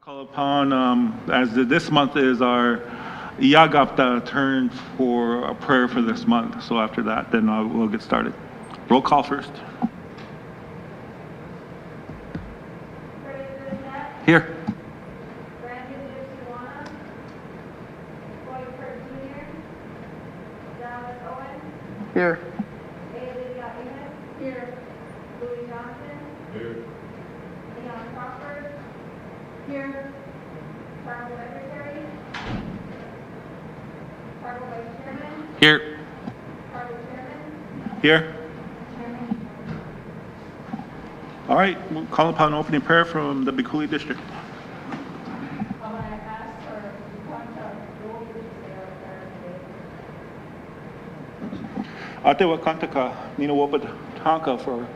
Call upon, this month is our Yagapta turn for a prayer for this month. So after that, then we'll get started. Roll call first. Here. Here. Here. Louis Johnson. Here. Leon Crawford. Here. Tribal Secretary. Tribal Vice Chairman. Here. Tribal Chairman. Here. Chairman. All right, we'll call upon opening prayer from the Bikuli District. I'm going to ask for contact Lord to say our prayer today. Atewa Kantaka, Nina Wopad Tanka, for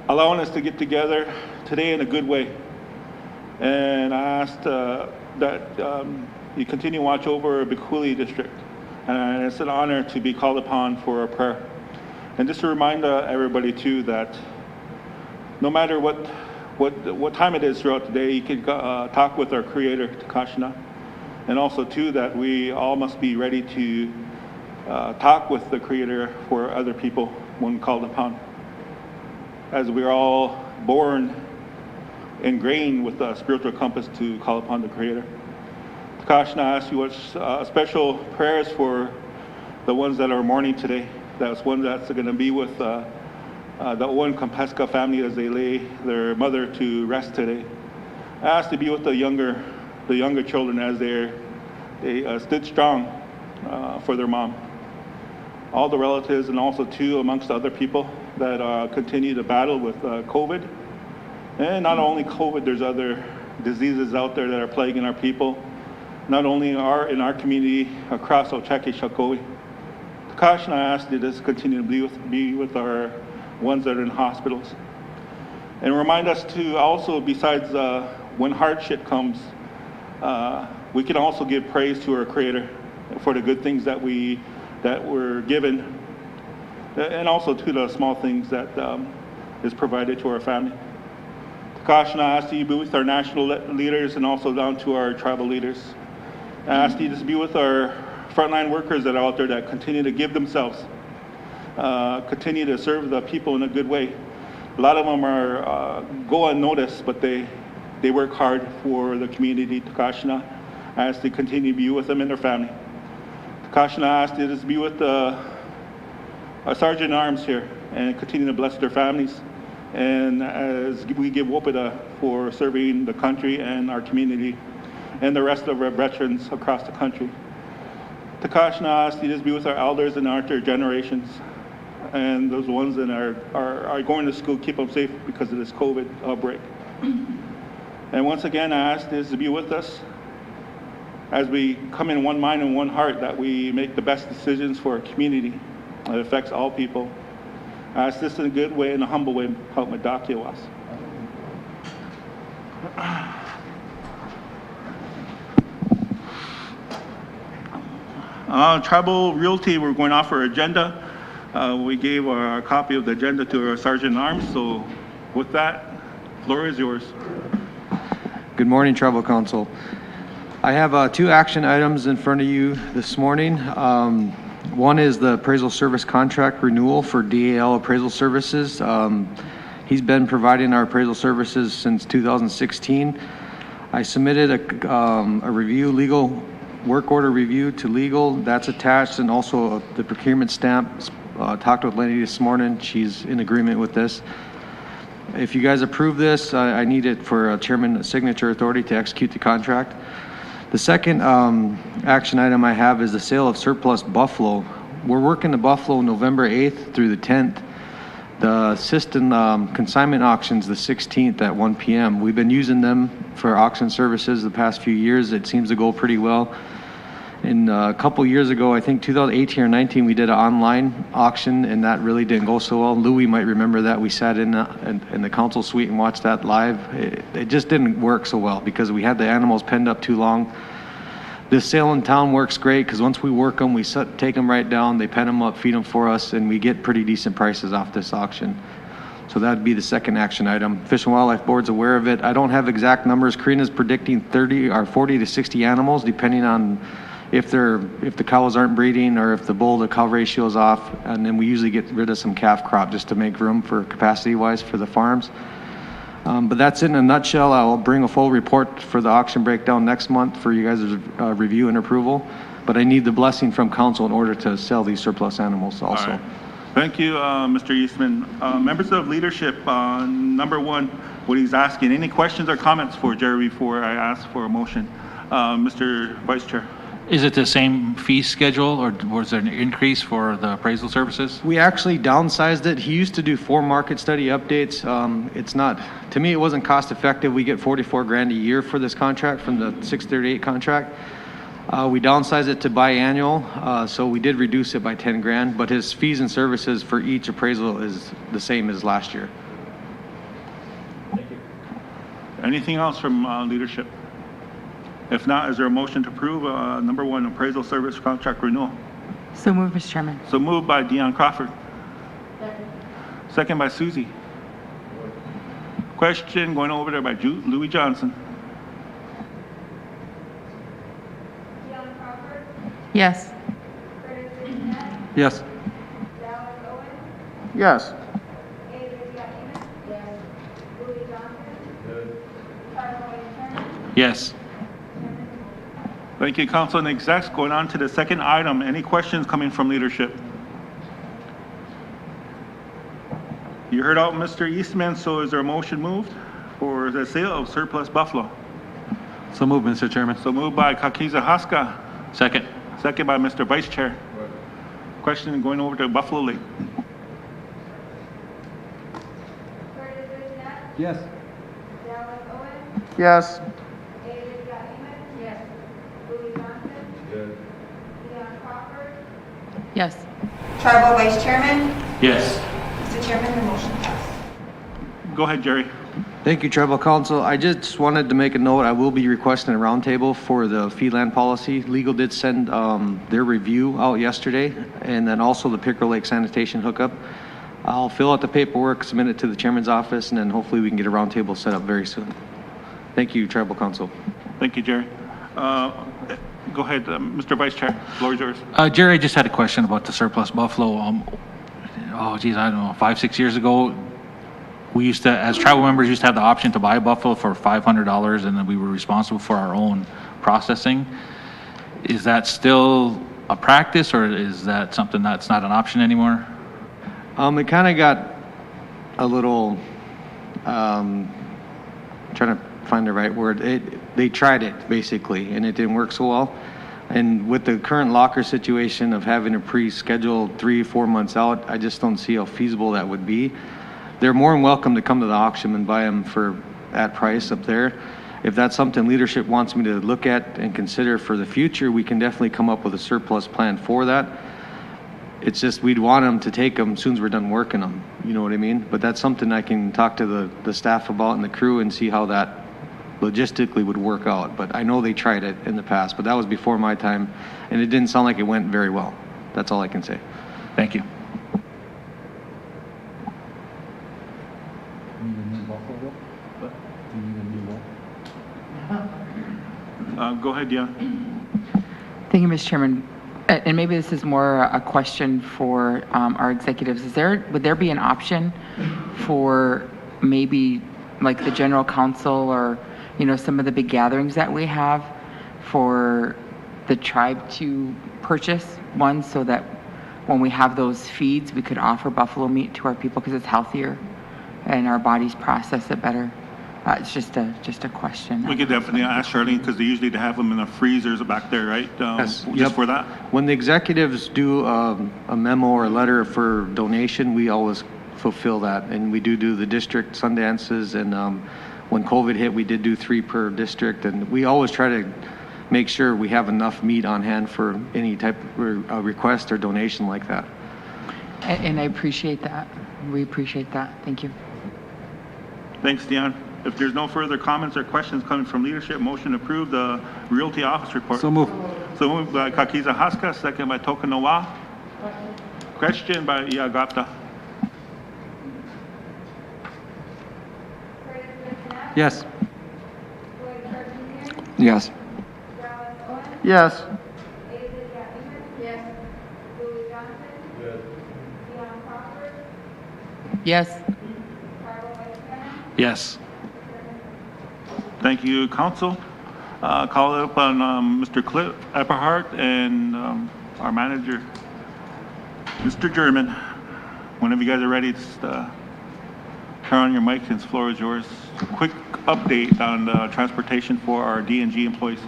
allowing us to get together today in a good way. And I asked that you continue to watch over Bikuli District. And it's an honor to be called upon for a prayer. And just to remind everybody too that no matter what time it is throughout the day, you can talk with our Creator, Takashina. And also too that we all must be ready to talk with the Creator for other people when called upon. As we are all born ingrained with a spiritual compass to call upon the Creator. Takashina, I ask you what special prayers for the ones that are mourning today. That's one that's going to be with the Owen Kompeska family as they lay their mother to rest today. I ask to be with the younger children as they stood strong for their mom. All the relatives and also too amongst other people that continue to battle with COVID. And not only COVID, there's other diseases out there that are plaguing our people, not only in our community across Ochake Shakowi. Takash and I ask you to just continue to be with our ones that are in hospitals. And remind us to also, besides when hardship comes, we can also give praise to our Creator for the good things that we're given, and also to the small things that is provided to our family. Takash and I ask you to be with our national leaders and also down to our tribal leaders. I ask you to be with our frontline workers that are out there that continue to give themselves, continue to serve the people in a good way. A lot of them are go unnoticed, but they work hard for the community. Takashina, I ask you to continue to be with them and their family. Takashina, I ask you to be with our Sergeant-at-Arms here and continue to bless their families. And as we give Wopida for serving the country and our community and the rest of our veterans across the country. Takashina, I ask you to be with our elders and our generations and those ones that are going to school, keep them safe because of this COVID outbreak. And once again, I ask this to be with us as we come in one mind and one heart, that we make the best decisions for our community that affects all people. I ask this in a good way, in a humble way, help Madakia was. Tribal Realty, we're going off our agenda. We gave our copy of the agenda to our Sergeant-at-Arms, so with that, floor is yours. Good morning, Tribal Council. I have two action items in front of you this morning. One is the appraisal service contract renewal for DAL Appraisal Services. He's been providing our appraisal services since 2016. I submitted a review, legal work order review to legal. That's attached, and also the procurement stamp. Talked with Lenny this morning. She's in agreement with this. If you guys approve this, I need it for a chairman signature authority to execute the contract. The second action item I have is the sale of surplus buffalo. We're working the buffalo November 8th through the 10th. The System consignment auction's the 16th at 1 p.m. We've been using them for auction services the past few years. It seems to go pretty well. And a couple years ago, I think 2018 or 19, we did an online auction, and that really didn't go so well. Louis might remember that. We sat in the council suite and watched that live. It just didn't work so well because we had the animals penned up too long. This sale in town works great because once we work them, we take them right down, they pen them up, feed them for us, and we get pretty decent prices off this auction. So that'd be the second action item. Fish and Wildlife Board's aware of it. I don't have exact numbers. Karina's predicting 30 or 40 to 60 animals, depending on if the cows aren't breeding or if the bull to cow ratio is off. And then we usually get rid of some calf crop just to make room for capacity wise for the farms. But that's it in a nutshell. I'll bring a full report for the auction breakdown next month for you guys' review and approval. But I need the blessing from council in order to sell these surplus animals also. All right. Thank you, Mr. Eastman. Members of leadership, number one, what he's asking, any questions or comments for Jerry before I ask for a motion? Mr. Vice Chair. Is it the same fee schedule, or was there an increase for the appraisal services? We actually downsized it. He used to do 4 market study updates. It's not, to me, it wasn't cost effective. We get 44 grand a year for this contract from the 638 contract. We downsized it to biannual, so we did reduce it by 10 grand, but his fees and services for each appraisal is the same as last year. Thank you. Anything else from leadership? If not, is there a motion to approve number one appraisal service contract renewal? So moved, Mr. Chairman. So moved by Dion Crawford. Second by Susie. Question going over there by Louis Johnson. Dion Crawford, Yes. Curtis Bushnett, Yes. Dallas Owen, Yes. Adrian Yakimis, yes, Louis Johnson, Charles Turner, Yes. Thank you, Council and Execs. Going on to the second item. Any questions coming from leadership? You heard out Mr. Eastman, so is there a motion moved for the sale of surplus buffalo? So moved, Mr. Chairman. So moved by Kakiza Haska, Second. second by Mr. Vice Chair. Question going over to Buffalo Lake. Curtis Bushnett, Yes. Dallas Owen, Yes. Adrian Yakimis, yes, Louis Johnson, Dion Crawford, Yes. Tribal Vice Chairman, Yes. Mr. Chairman, the motion passed. Go ahead, Jerry. Thank you, Tribal Council. I just wanted to make a note. I will be requesting a roundtable for the feedland policy. Legal did send their review out yesterday, and then also the Pickerel Lake sanitation hookup. I'll fill out the paperwork, submit it to the chairman's office, and then hopefully we can get a roundtable set up very soon. Thank you, Tribal Council. Thank you, Jerry. Go ahead, Mr. Vice Chair. Floor is yours. Jerry, I just had a question about the surplus buffalo. I don't know, 5-6 years ago, we used to, as tribal members, used to have the option to buy buffalo for $500, and then we were responsible for our own processing. Is that still a practice, or is that something that's not an option anymore? It kind of got a little, trying to find the right word. They tried it basically, and it didn't work so well. And with the current locker situation of having a pre-schedule 3-4 months out, I just don't see how feasible that would be. They're more than welcome to come to the auction and buy them for that price up there. If that's something leadership wants me to look at and consider for the future, we can definitely come up with a surplus plan for that. It's just we'd want them to take them as soon as we're done working them. You know what I mean? But that's something I can talk to the staff about and the crew and see how that logistically would work out. But I know they tried it in the past, but that was before my time, and it didn't sound like it went very well. That's all I can say. Thank you. Go ahead, Dion. Thank you, Mr. Chairman. And maybe this is more a question for our executives. Would there be an option for maybe like the general council or, some of the big gatherings that we have for the tribe to purchase one so that when we have those feeds, we could offer buffalo meat to our people because it's healthier and our bodies process it better? It's just a question. We could definitely ask Charlene, because they usually have them in the freezers back there, right? Yes. Just Yep. for that? When the executives do a memo or a letter for donation, we always fulfill that. And we do the district Sundances. And when COVID hit, we did do 3 per district. And we always try to make sure we have enough meat on hand for any type of request or donation like that. And I appreciate that. We appreciate that. Thank you. Thanks, Dion. If there's no further comments or questions coming from leadership, motion to approve the Realty Office Report. So moved. So moved by Kakiza Haska, second by Tokunowa. Question by Iagata. Yes. Floyd Jr., Yes. Dallas Owens, Yes. Asa Yahiman. Yes. Louis Johnson. Yes. Dion Crawford, Yes. Carl White, Yes. Thank you, council. Call it up on Mr. Cliff Epperhart and our manager, Mr. German. Whenever you guys are ready, just turn on your mic and the floor is yours. Quick update on transportation for our D&G employees.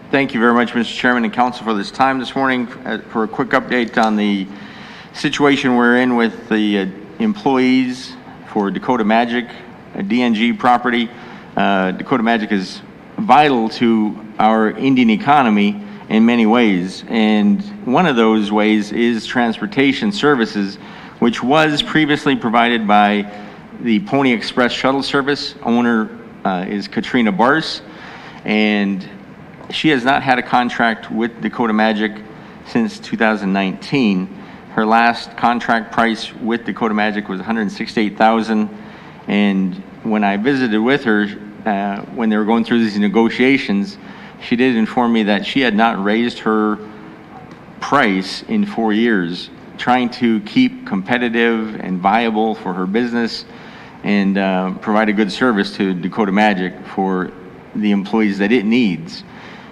Thank you very much, Mr. Chairman and Council, for this time this morning for a quick update on the situation we're in with the employees for Dakota Magic, a D&G property. Dakota Magic is vital to our Indian economy in many ways, and one of those ways is transportation services, which was previously provided by the Pony Express shuttle service. Owner is Katrina Bars, and she has not had a contract with Dakota Magic since 2019. Her last contract price with Dakota Magic was $168,000, and when I visited with her when they were going through these negotiations, she did inform me that she had not raised her price in 4 years, trying to keep competitive and viable for her business and provide a good service to Dakota Magic for the employees that it needs.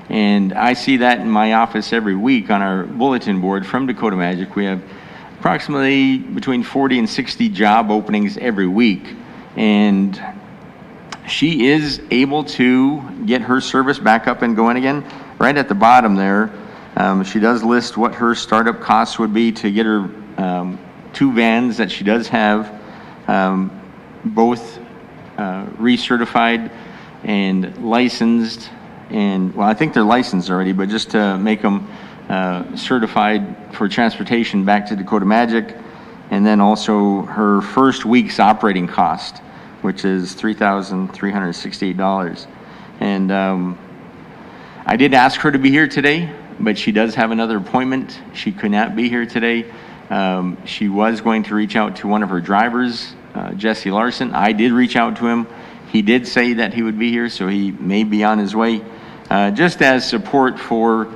And I see that in my office every week on our bulletin board from Dakota Magic. We have approximately between 40 and 60 job openings every week. And she is able to get her service back up and going again. Right at the bottom there, she does list what her startup costs would be to get her 2 vans that she does have, both recertified and licensed. And, well, I think they're licensed already, but just to make them certified for transportation back to Dakota Magic. And then also her first week's operating cost, which is $3,368. And I did ask her to be here today, but she does have another appointment. She could not be here today. She was going to reach out to one of her drivers, Jesse Larson. I did reach out to him. He did say that he would be here, so he may be on his way. Just as support for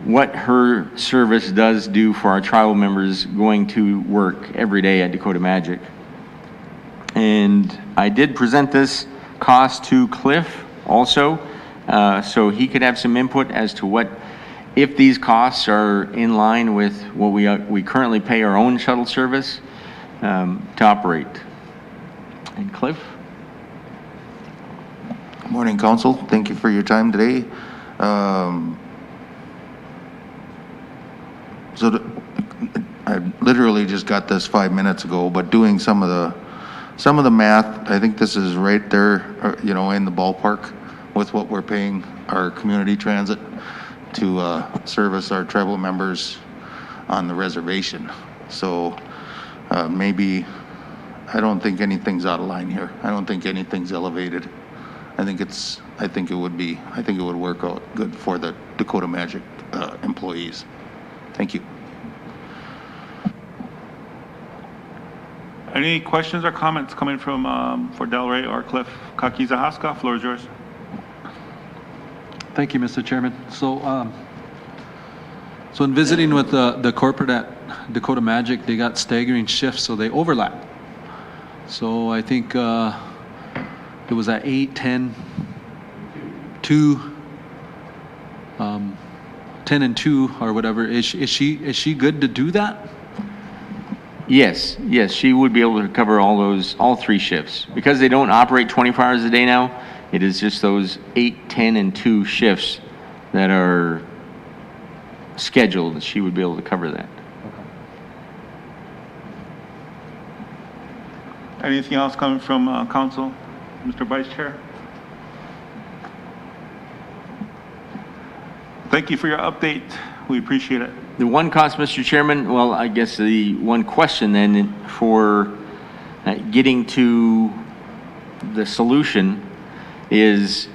what her service does do for our tribal members going to work every day at Dakota Magic. And I did present this cost to Cliff also, so he could have some input as to what, if these costs are in line with what we currently pay our own shuttle service to operate. And Cliff? Morning, Council. Thank you for your time today. I literally just got this 5 minutes ago, but doing some of the math, I think this is right there, in the ballpark with what we're paying our community transit to service our tribal members on the reservation. So maybe, I don't think anything's out of line here. I don't think anything's elevated. I think it would work out good for the Dakota Magic employees. Thank you. Any questions or comments coming from for Delray or Cliff? Kakizahaska, floor is yours. Thank you, Mr. Chairman. So in visiting with the corporate at Dakota Magic, they got staggering shifts, so they overlap. So I think it was at 8, 10, 2, 10 and 2 or whatever. Is she good to do that? Yes, she would be able to cover all 3 shifts. Because they don't operate 24 hours a day now, it is just those 8, 10, and 2 shifts that are scheduled. She would be able to cover that. Anything else coming from council? Mr. Vice Chair? Thank you for your update. We appreciate it. The one cost, Mr. Chairman, well, I guess the one question then for getting to the solution is,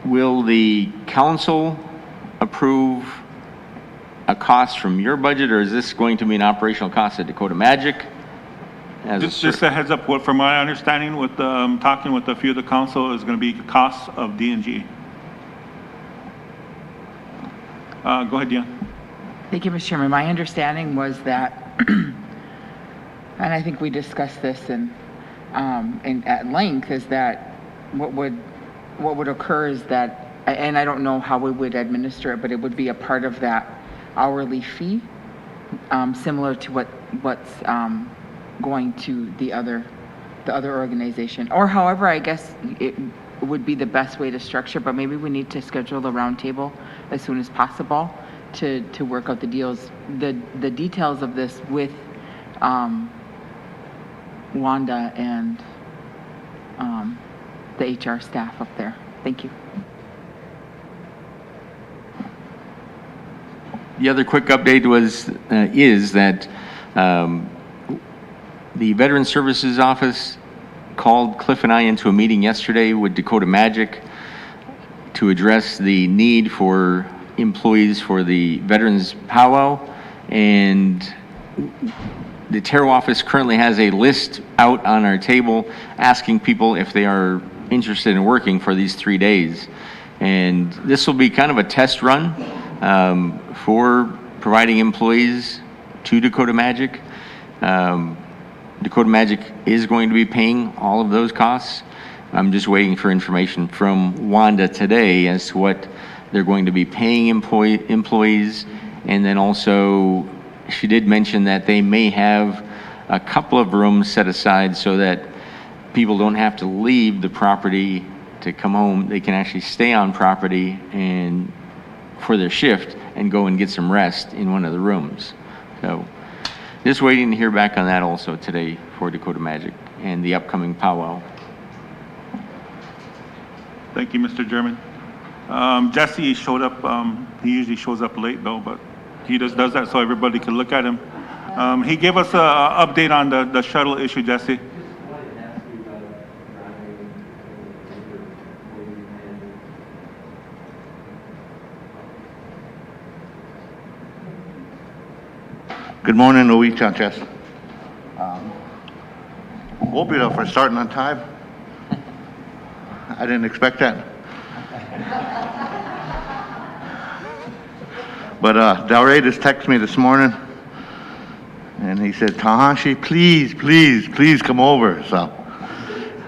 will the council approve a cost from your budget, or is this going to be an operational cost at Dakota Magic? as a Just a heads up, from my understanding with, talking with a few of the council, is going to be costs of D&G. Go ahead, Dion. Thank you, Mr. Chairman. My understanding was that, and I think we discussed this at length, is that what would occur is that, and I don't know how we would administer it, but it would be a part of that hourly fee, similar to what's going to the other organization, or however I guess it would be the best way to structure. But maybe we need to schedule a roundtable as soon as possible to work out the details of this with Wanda and the HR staff up there. Thank you. The other quick update is that the Veteran Services Office called Cliff and I into a meeting yesterday with Dakota Magic to address the need for employees for the Veterans Powwow, and the Terrell office currently has a list out on our table asking people if they are interested in working for these 3 days. And this will be kind of a test run for providing employees to Dakota Magic. Dakota Magic is going to be paying all of those costs. I'm just waiting for information from Wanda today as to what they're going to be paying employees. And then also, she did mention that they may have a couple of rooms set aside so that people don't have to leave the property to come home. They can actually stay on property and for their shift and go and get some rest in one of the rooms. So just waiting to hear back on that also today for Dakota Magic and the upcoming powwow. Thank you, Mr. German. Jesse showed up, he usually shows up late though, but he just does that so everybody can look at him. He gave us an update on the shuttle issue, Jesse. Good morning, Luis Sanchez. Hope you're for starting on time. I didn't expect that. But Delray just texted me this morning, and he said, Tahashi, please come over. So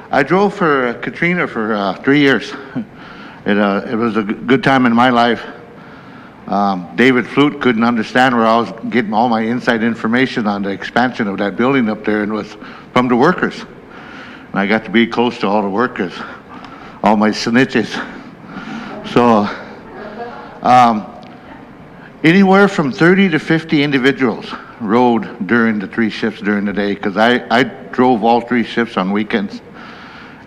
I drove for Katrina for 3 years. It was a good time in my life. David Flute couldn't understand where I was getting all my inside information on the expansion of that building up there, and it was from the workers. And I got to be close to all the workers, all my snitches. So anywhere from 30 to 50 individuals rode during the 3 shifts during the day, because I drove all 3 shifts on weekends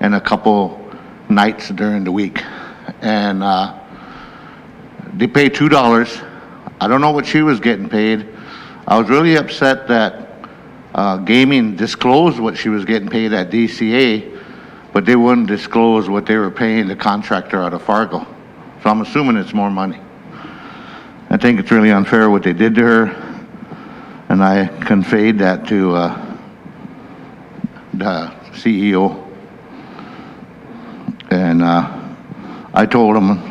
and a couple nights during the week. And they pay $2. I don't know what she was getting paid. I was really upset that gaming disclosed what she was getting paid at DCA, but they wouldn't disclose what they were paying the contractor out of Fargo. So I'm assuming it's more money. I think it's really unfair what they did to her, and I conveyed that to the CEO. And I told him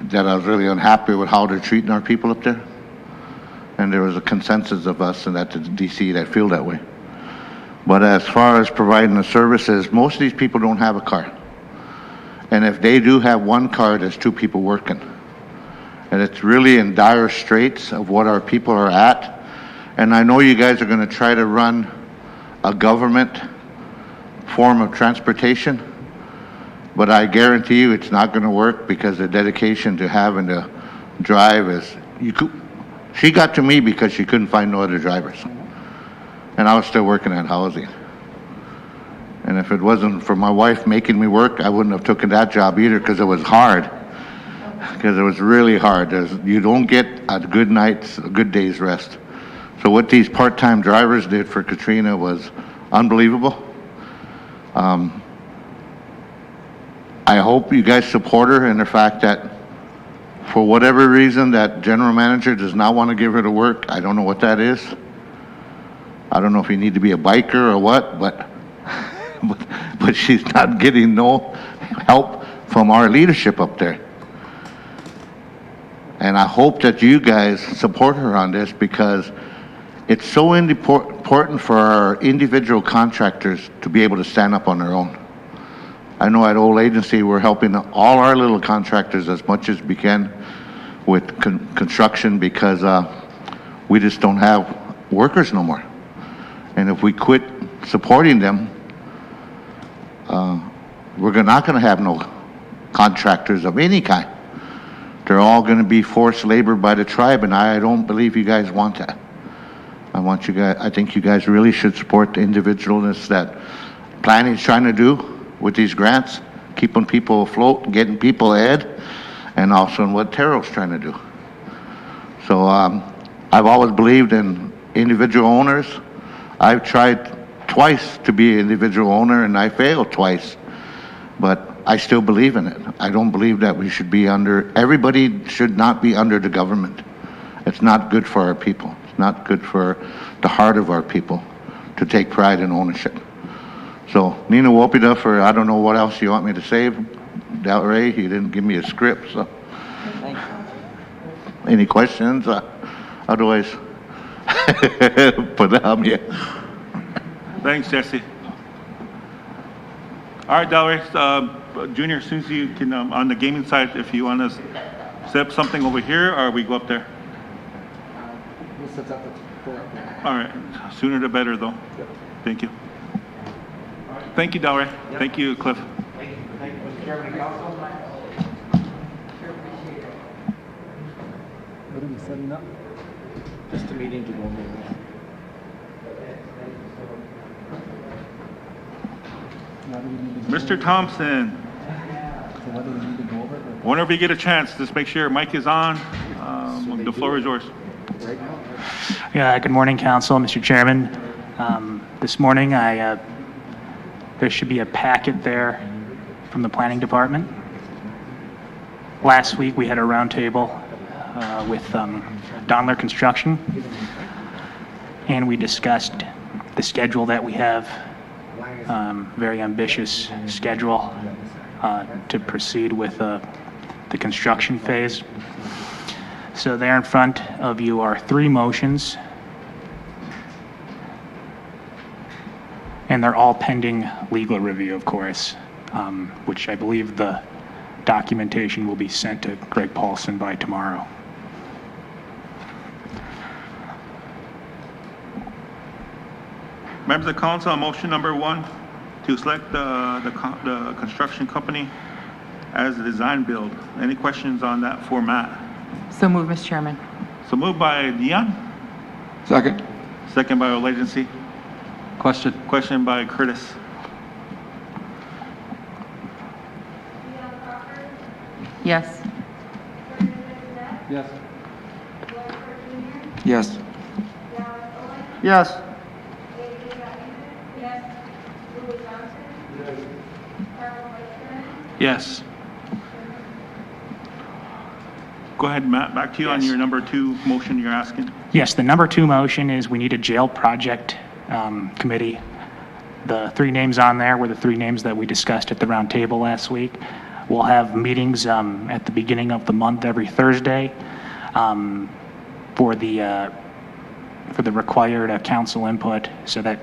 that I was really unhappy with how they're treating our people up there. And there was a consensus of us and at the DC that feel that way. But as far as providing the services, most of these people don't have a car. And if they do have one car, there's 2 people working. And it's really in dire straits of what our people are at. And I know you guys are going to try to run a government form of transportation, but I guarantee you it's not going to work, because the dedication to having to drive is, she got to me because she couldn't find no other drivers. And I was still working at housing. And if it wasn't for my wife making me work, I wouldn't have taken that job either, because it was hard. Because it was really hard. You don't get a good night's, a good day's rest. So what these part-time drivers did for Katrina was unbelievable. I hope you guys support her in the fact that for whatever reason that general manager does not want to give her to work. I don't know what that is. I don't know if you need to be a biker or what, but, but she's not getting no help from our leadership up there. And I hope that you guys support her on this, because it's so important for our individual contractors to be able to stand up on their own. I know at Old Agency, we're helping all our little contractors as much as we can with construction, because we just don't have workers no more. And if we quit supporting them, we're not going to have no contractors of any kind. They're all going to be forced labor by the tribe, and I don't believe you guys want that. I think you guys really should support the individualness that planning's trying to do with these grants, keeping people afloat, getting people ahead, and also in what Terrell's trying to do. So I've always believed in individual owners. I've tried twice to be an individual owner, and I failed twice, but I still believe in it. I don't believe that we should be everybody should not be under the government. It's not good for our people. It's not good for the heart of our people to take pride in ownership. So, Nina Wopida, for I don't know what else you want me to say. Del Rey, he didn't give me a script, so. Any questions? Otherwise, yeah. Thanks, Jesse. All right, Del Rey, Junior, as soon as you can, on the gaming side, if you want to set up something over here, or we go up there? All right, sooner the better, though. Thank you. Thank you, Del Rey. Thank you, Cliff. Thank you, Mr. Chairman and Council. What are we setting up? Just a meeting to go over this. Mr. Thompson, So what do we need to go over? whenever you get a chance, just make sure your mic is on. The floor is yours. Yeah, good morning, Council, Mr. Chairman. This morning, there should be a packet there from the Planning Department. Last week, we had a roundtable with Donler Construction, and we discussed the schedule that we have, very ambitious schedule to proceed with the construction phase. So there in front of you are 3 motions, and they're all pending legal review, of course, which I believe the documentation will be sent to Greg Paulson by tomorrow. Members of Council, on motion number 1, to select the construction company as the design build. Any questions on that format? So move, Mr. Chairman. So moved by Dion, Second. second by Old Agency, Question. question by Curtis. Yes. Yes. Yes. Yes. Yes. Go ahead, Matt, back to you on Yes. your number 2 motion you're asking. Yes, the number 2 motion is we need a jail project committee. The 3 names on there were the 3 names that we discussed at the round table last week. We'll have meetings at the beginning of the month every Thursday for the required council input, so that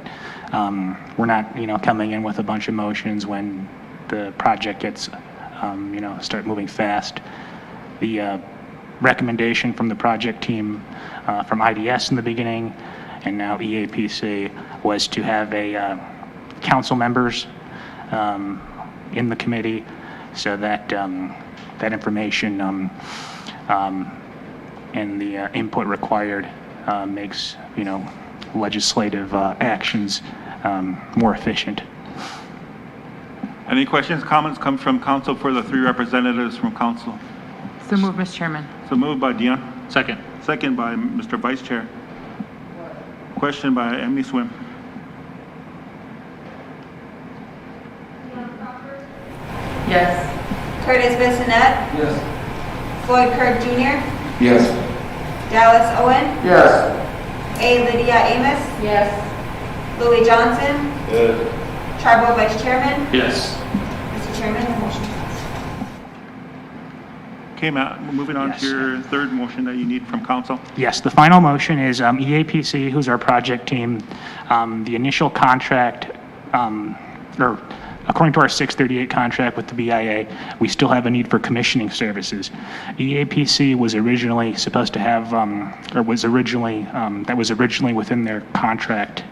we're not, coming in with a bunch of motions when the project gets, start moving fast. The recommendation from the project team from IDS in the beginning and now EAPC was to have a council members in the committee, so that that information and the input required makes legislative actions more efficient. Any questions, comments come from council for the 3 representatives from council? So move, Mr. Chairman. So moved by Dion, Second. second by Mr. Vice Chair. Question by Emily Swim. Yes. Curtis Bissonette, Yes. Floyd Kirk Jr., Yes. Dallas Owen, Yes. A. Lydia Amos, Yes. Louis Johnson. Yes. Tribal Vice Chairman. Yes. Mr. Chairman, the motion passed. Okay, Matt, we're moving on Yes. to your third motion that you need from council. Yes, the final motion is EAPC, who's our project team. The initial contract, or according to our 638 contract with the BIA, we still have a need for commissioning services. EAPC was originally supposed to have, that was originally within their contract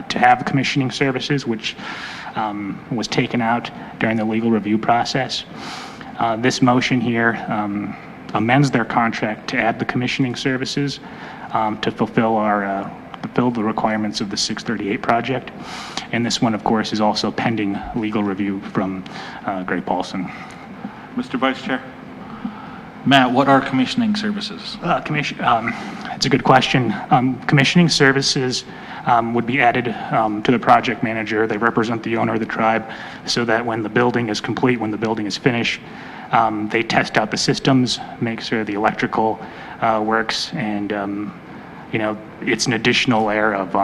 to have commissioning services, which was taken out during the legal review process. This motion here amends their contract to add the commissioning services to fulfill the requirements of the 638 project. And this one, of course, is also pending legal review from Greg Paulson. Mr. Vice Chair. Matt, what are commissioning services? It's a good question. Commissioning services would be added to the project manager. They represent the owner of the tribe so that when the building is complete, when the building is finished, they test out the systems, make sure the electrical works, and it's an additional layer of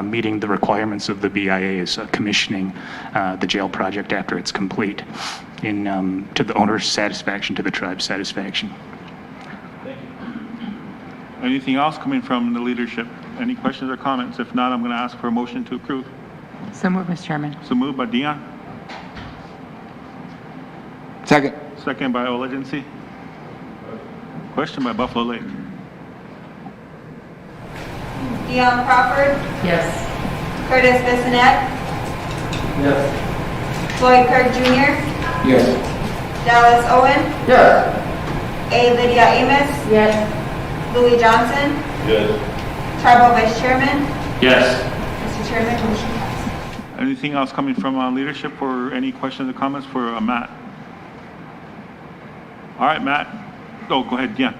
meeting the requirements of the BIA's commissioning the jail project after it's complete, to the owner's satisfaction, to the tribe's satisfaction. Anything else coming from the leadership? Any questions or comments? If not, I'm going to ask for a motion to approve. So moved, Mr. Chairman. So moved by Dion. Second. Second by Olegency. Question by Buffalo Lake. Dion Crawford. Yes. Curtis Bissonette. Yes. Floyd Kirk Jr. Yes. Dallas Owen. Yes. A. Lydia Amos. Yes. Louis Johnson. Yes. Tribal Vice Chairman. Yes. Mr. Chairman, motion passed. Anything else coming from leadership or any questions or comments for Matt? All right, Matt. Oh, go ahead, Dion.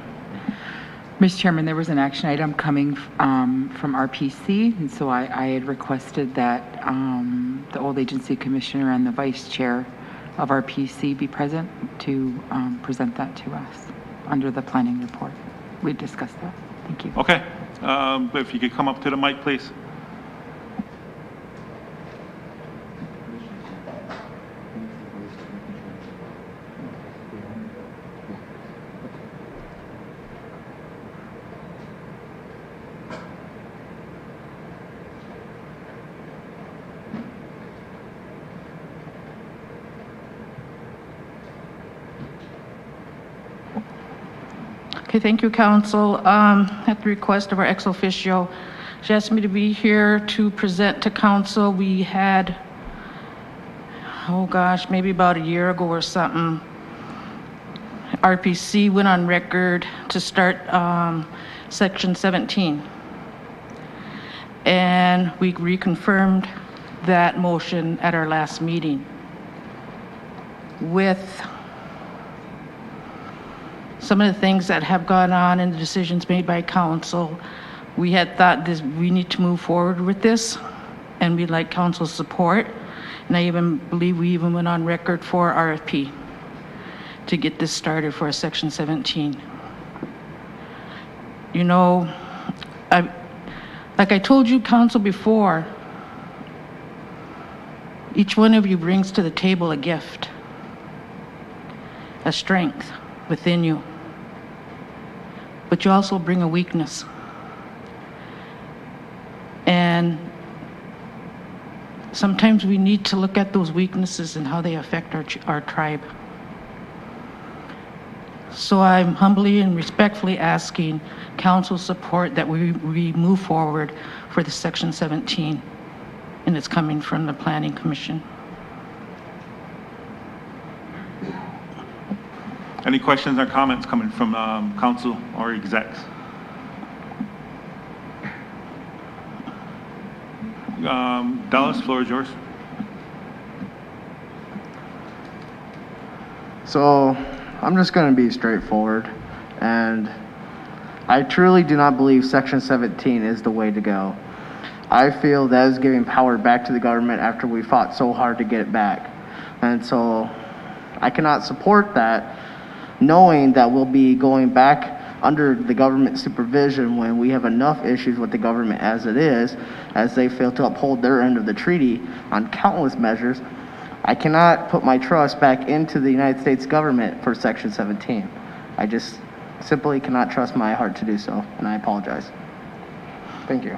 Mr. Chairman, there was an action item coming from RPC, and so I had requested that the old agency commissioner and the vice chair of RPC be present to present that to us under the planning report. We discussed that. Thank you. Okay. If you could come up to the mic, please. Okay, thank you, Council. At the request of our ex officio, she asked me to be here to present to Council. We had, maybe about a year ago or something, RPC went on record to start Section 17. And we reconfirmed that motion at our last meeting. With some of the things that have gone on and the decisions made by council, we had thought we need to move forward with this, and we'd like council's support. And I even believe we even went on record for RFP to get this started for a Section 17. You know, like I told you, council, before, each one of you brings to the table a gift, a strength within you, but you also bring a weakness. And sometimes we need to look at those weaknesses and how they affect our tribe. So I'm humbly and respectfully asking council support that we move forward for the Section 17, and it's coming from the Planning Commission. Any questions or comments coming from council or execs? Dallas, floor is yours. So I'm just going to be straightforward, and I truly do not believe Section 17 is the way to go. I feel that is giving power back to the government after we fought so hard to get it back. And so I cannot support that, knowing that we'll be going back under the government supervision when we have enough issues with the government as it is, as they fail to uphold their end of the treaty on countless measures. I cannot put my trust back into the United States government for Section 17. I just simply cannot trust my heart to do so, and I apologize. Thank you.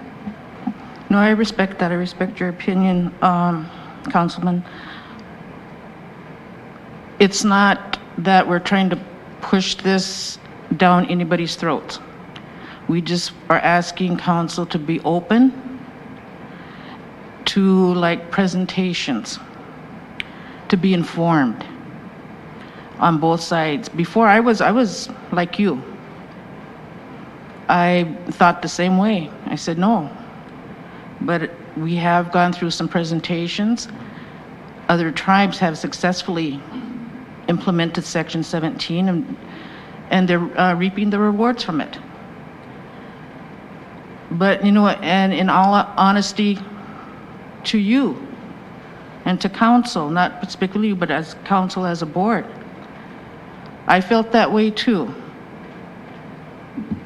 No, I respect that. I respect your opinion, Councilman. It's not that we're trying to push this down anybody's throats. We just are asking council to be open to like presentations, to be informed on both sides. Before I was like you. I thought the same way. I said no. But we have gone through some presentations. Other tribes have successfully implemented Section 17 and they're reaping the rewards from it. But you know, and in all honesty to you and to council, not particularly you, but as council as a board, I felt that way too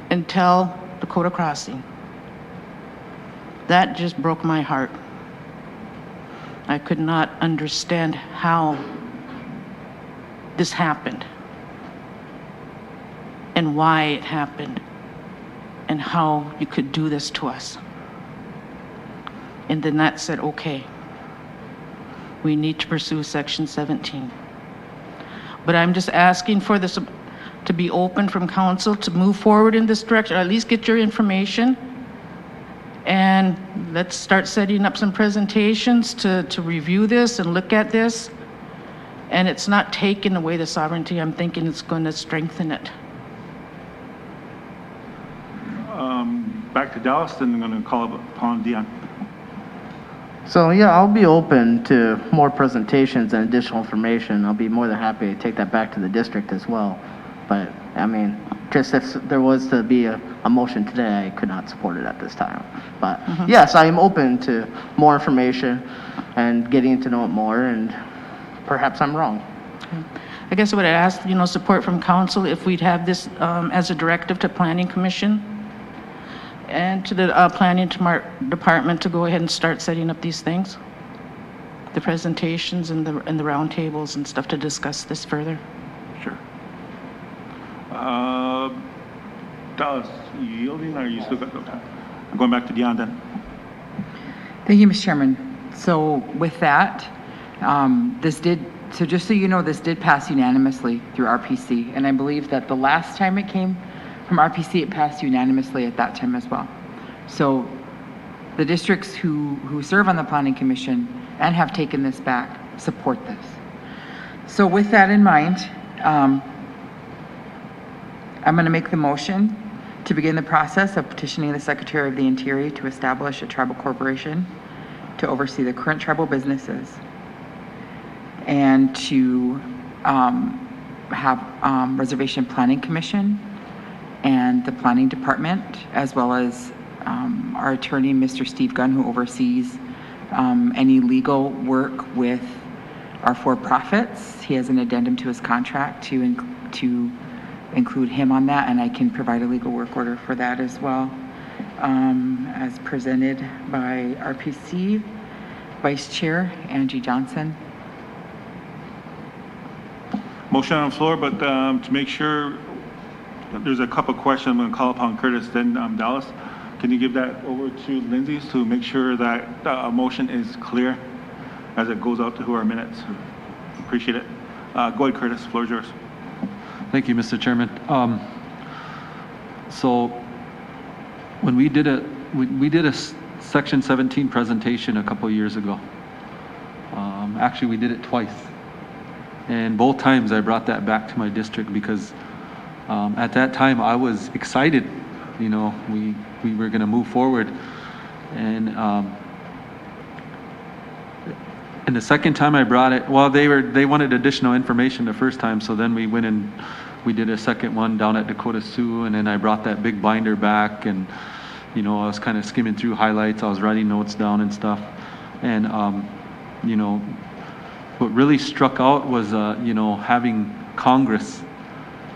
until Dakota Crossing. That just broke my heart. I could not understand how this happened and why it happened and how you could do this to us. And then that said, okay, we need to pursue Section 17. But I'm just asking for this to be open from council to move forward in this direction, or at least get your information. And let's start setting up some presentations to review this and look at this. And it's not taking away the sovereignty. I'm thinking it's going to strengthen it. Back to Dallas, then I'm going to call upon Dion. So yeah, I'll be open to more presentations and additional information. I'll be more than happy to take that back to the district as well. But I mean, just if there was to be a motion today, I could not support it at this time. But yes, I am open to more information and getting to know it more, and perhaps I'm wrong. I guess I would ask, support from council if we'd have this as a directive to Planning Commission and to the Planning Department to go ahead and start setting up these things, the presentations and the roundtables and stuff to discuss this further. Sure. Dallas, you yielding, or you still got okay? I'm going back to Dion then. Thank you, Mr. Chairman. So with that, so just so you know, this did pass unanimously through RPC, and I believe that the last time it came from RPC, it passed unanimously at that time as well. So the districts who serve on the Planning Commission and have taken this back support this. So with that in mind, I'm going to make the motion to begin the process of petitioning the Secretary of the Interior to establish a tribal corporation to oversee the current tribal businesses and to have Reservation Planning Commission and the Planning Department, as well as our attorney, Mr. Steve Gunn, who oversees any legal work with our for-profits. He has an addendum to his contract to include him on that, and I can provide a legal work order for that as well, as presented by RPC Vice Chair Angie Johnson. Motion on the floor, but to make sure, there's a couple questions. I'm going to call upon Curtis, then Dallas. Can you give that over to Lindsay to make sure that the motion is clear as it goes out to our minutes? Appreciate it. Go ahead, Curtis. Floor is yours. Thank you, Mr. Chairman. So when we did a Section 17 presentation a couple years ago. Actually, we did it twice. And both times I brought that back to my district because at that time I was excited. We were going to move forward. And the second time I brought it, well, they wanted additional information the first time, so then we went and we did a second one down at Dakota Sioux, and then I brought that big binder back, and I was kind of skimming through highlights. I was writing notes down and stuff, and what really struck out was having Congress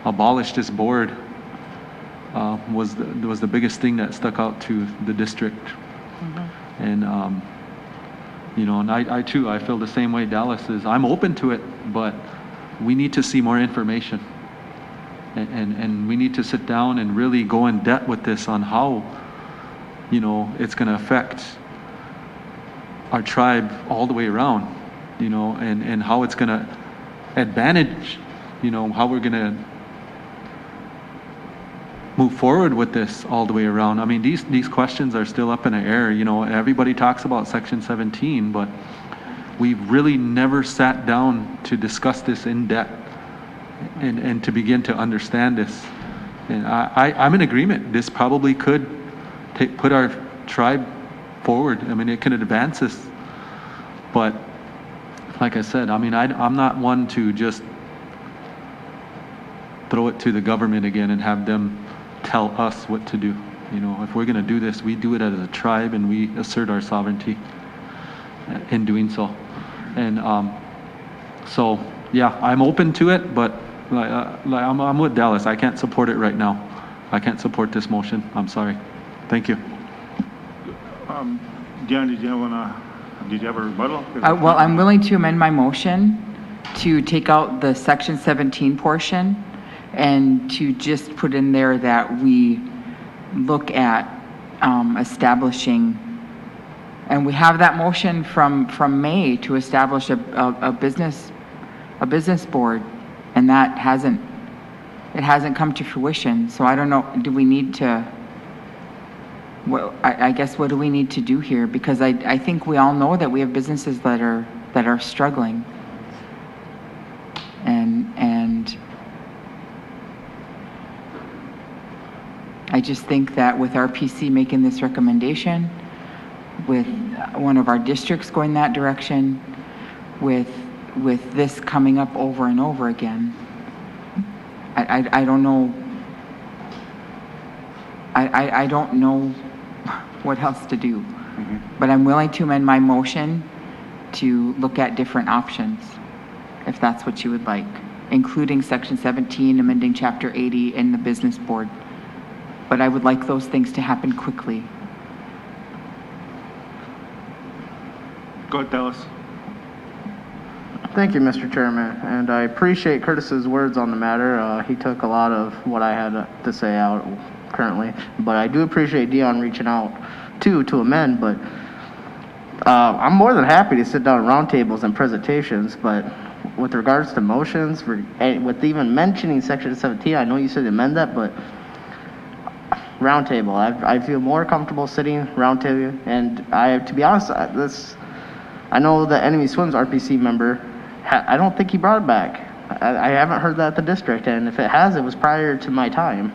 abolish this board was the biggest thing that stuck out to the district. And, you know, and I too, I feel the same way Dallas is. I'm open to it, but we need to see more information. And we need to sit down and really go in depth with this on how, you know, it's going to affect our tribe all the way around, you know, and how it's going to advantage, you know, how we're going to move forward with this all the way around. I mean, these questions are still up in the air. You know, everybody talks about Section 17, but we've really never sat down to discuss this in depth and to begin to understand this. And I'm in agreement. This probably could put our tribe forward. I mean, it can advance us. But like I said, I mean, I'm not one to just throw it to the government again and have them tell us what to do. You know, if we're going to do this, we do it as a tribe and we assert our sovereignty in doing so. And so, yeah, I'm open to it, but I'm with Dallas. I can't support it right now. I can't support this motion. I'm sorry. Thank you. Dion, did you have a rebuttal? Well, I'm willing to amend my motion to take out the Section 17 portion and to just put in there that we look at establishing, and we have that motion from May to establish a business board, and that hasn't come to fruition. So I don't know, do we need to, well, I guess what do we need to do here? Because I think we all know that we have businesses that are struggling. And I just think that with RPC making this recommendation, with one of our districts going that direction, with this coming up over and over again, I don't know. I don't know what else to do. But I'm willing to amend my motion to look at different options, if that's what you would like, including Section 17, amending Chapter 80, and the business board. But I would like those things to happen quickly. Go ahead, Dallas. Thank you, Mr. Chairman, and I appreciate Curtis's words on the matter. He took a lot of what I had to say out currently, but I do appreciate Dion reaching out to amend, but I'm more than happy to sit down at roundtables and presentations, but with regards to motions, with even mentioning Section 17, I know you said amend that, but roundtable, I feel more comfortable sitting roundtable, and to be honest, I know the Enemy Swims RPC member, I don't think he brought it back. I haven't heard that at the district, and if it has, it was prior to my time.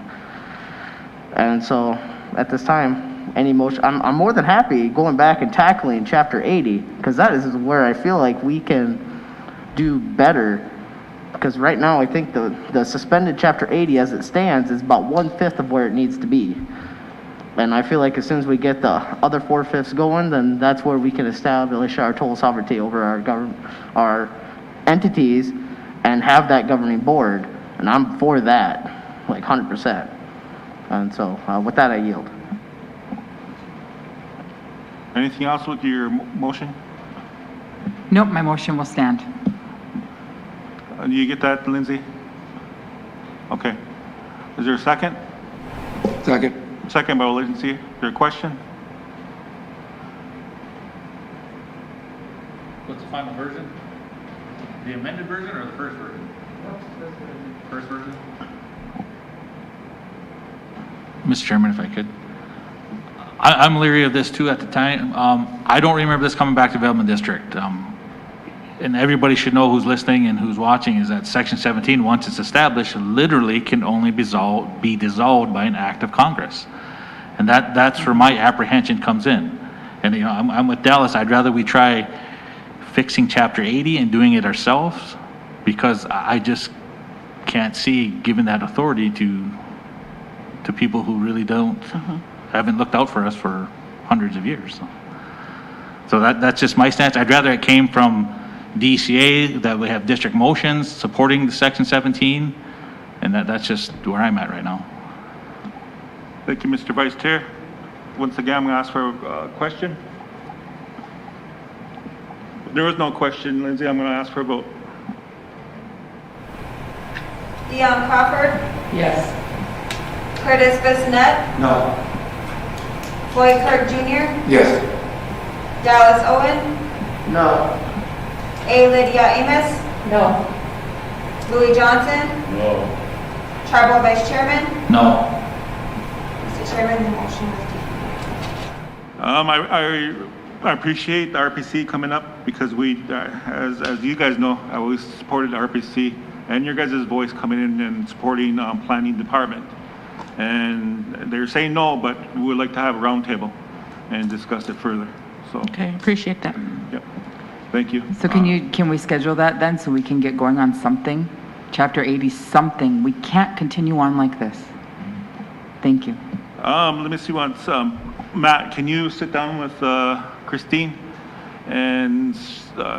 And so, at this time, any motion, I'm more than happy going back and tackling Chapter 80, because that is where I feel like we can do better. Because right now, I think the suspended Chapter 80 as it stands is about 1/5 of where it needs to be. And I feel like as soon as we get the other 4/5 going, then that's where we can establish our total sovereignty over our entities and have that governing board. And I'm for that, like 100%. And so with that, I yield. Anything else with your motion? Nope, my motion will stand. Do you get that, Lindsay? Okay. Is there a second? Second. Second by Lindsay. Is there a question? What's the final version? The amended version or the first version? First version? Mr. Chairman, if I could. I'm leery of this too at the time. I don't remember this coming back to Development District. And everybody should know who's listening and who's watching is that Section 17, once it's established, literally can only be dissolved by an act of Congress. And that's where my apprehension comes in. And you know, I'm with Dallas. I'd rather we try fixing Chapter 80 and doing it ourselves, because I just can't see giving that authority to people who really haven't looked out for us for hundreds of years. So that's just my stance. I'd rather it came from DCA, that we have district motions supporting the Section 17, and that's just where I'm at right now. Thank you, Mr. Vice Chair. Once again, I'm going to ask for a question. There was no question, Lindsay. I'm going to ask for a vote. Dion Crawford, Yes. Curtis Bissonette, No. Floyd Kirk Jr., Yes. Dallas Owen, No. A. Lydia Amos, No. Louis Johnson, No. Tribal Vice Chairman. No. Mr. Chairman, the motion is defeated. I appreciate the RPC coming up because we, as you guys know, I always supported the RPC and your guys' voice coming in and supporting planning department. And they're saying no, but we would like to have a roundtable and discuss it further. So, Okay, appreciate that. yep. Thank you. So can we schedule that then so we can get going on something? Chapter 80 something. We can't continue on like this. Thank you. Let me see once. Matt, can you sit down with Christine and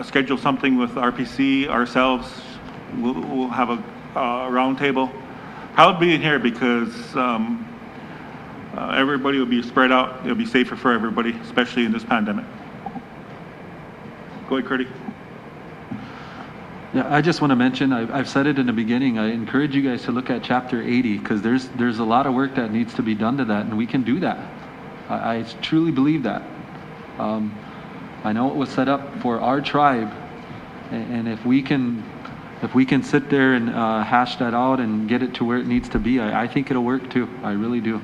schedule something with RPC, ourselves? We'll have a roundtable. I'll be in here because everybody will be spread out. It'll be safer for everybody, especially in this pandemic. Go ahead, Curdy. Yeah, I just want to mention, I've said it in the beginning, I encourage you guys to look at Chapter 80 because there's a lot of work that needs to be done to that, and we can do that. I truly believe that. I know it was set up for our tribe, and if we can sit there and hash that out and get it to where it needs to be, I think it'll work too. I really do.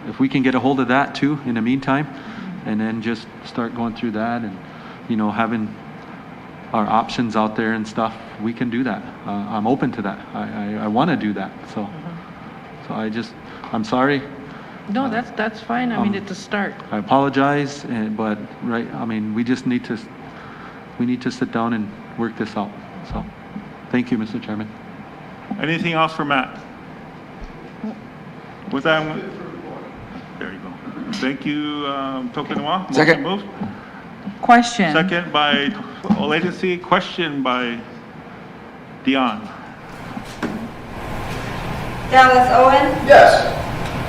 If we can get a hold of that too in the meantime, and then just start going through that and, having our options out there and stuff, we can do that. I'm open to that. I want to do that. So I'm sorry. No, that's fine. I mean, it's a start. I apologize, but we just need to sit down and work this out. So, thank you, Mr. Chairman. Anything else for Matt? With that, there you go. Thank you, Tokunawa. Second. Moved. Question. Second by all agency. Question by Dion. Dallas Owen, Yes.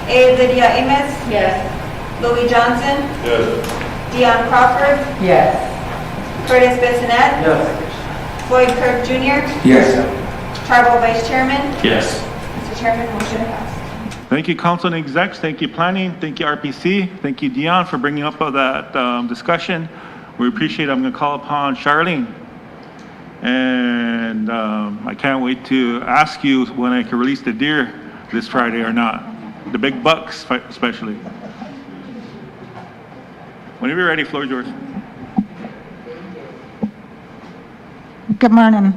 A. Lydia Amos, Yes. Louis Johnson, Yes. Dion Crawford, Yes. Curtis Bissonette, Yes. Floyd Kirk Jr., Yes. Tribal Vice Chairman. Yes. Mr. Chairman, motion passed. Thank you, council and execs. Thank you, planning. Thank you, RPC. Thank you, Dion, for bringing up that discussion. We appreciate it. I'm going to call upon Charlene. And I can't wait to ask you when I can release the deer this Friday or not. The big bucks, especially. Whenever you're ready, floor is yours. Good morning.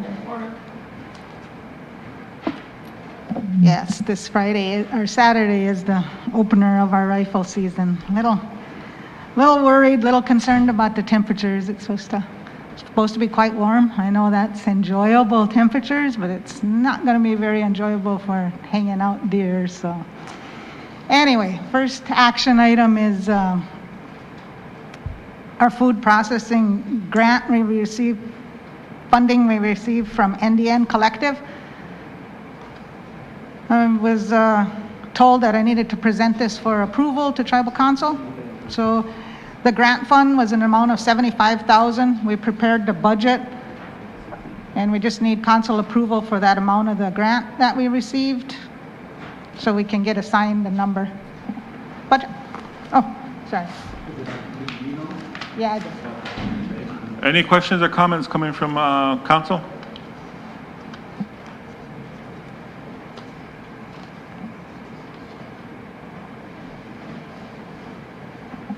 Yes, this Friday or Saturday is the opener of our rifle season. Little worried, little concerned about the temperatures. It's supposed to be quite warm. I know that's enjoyable temperatures, but it's not going to be very enjoyable for hanging out deer. So anyway, first action item is our food processing grant funding we received from NDN Collective. I was told that I needed to present this for approval to Tribal Council. So the grant fund was an amount of $75,000. We prepared the budget, and we just need council approval for that amount of the grant that we received, so we can get assigned the number. Budget. Oh, sorry. Yeah, I did. Any questions or comments coming from council?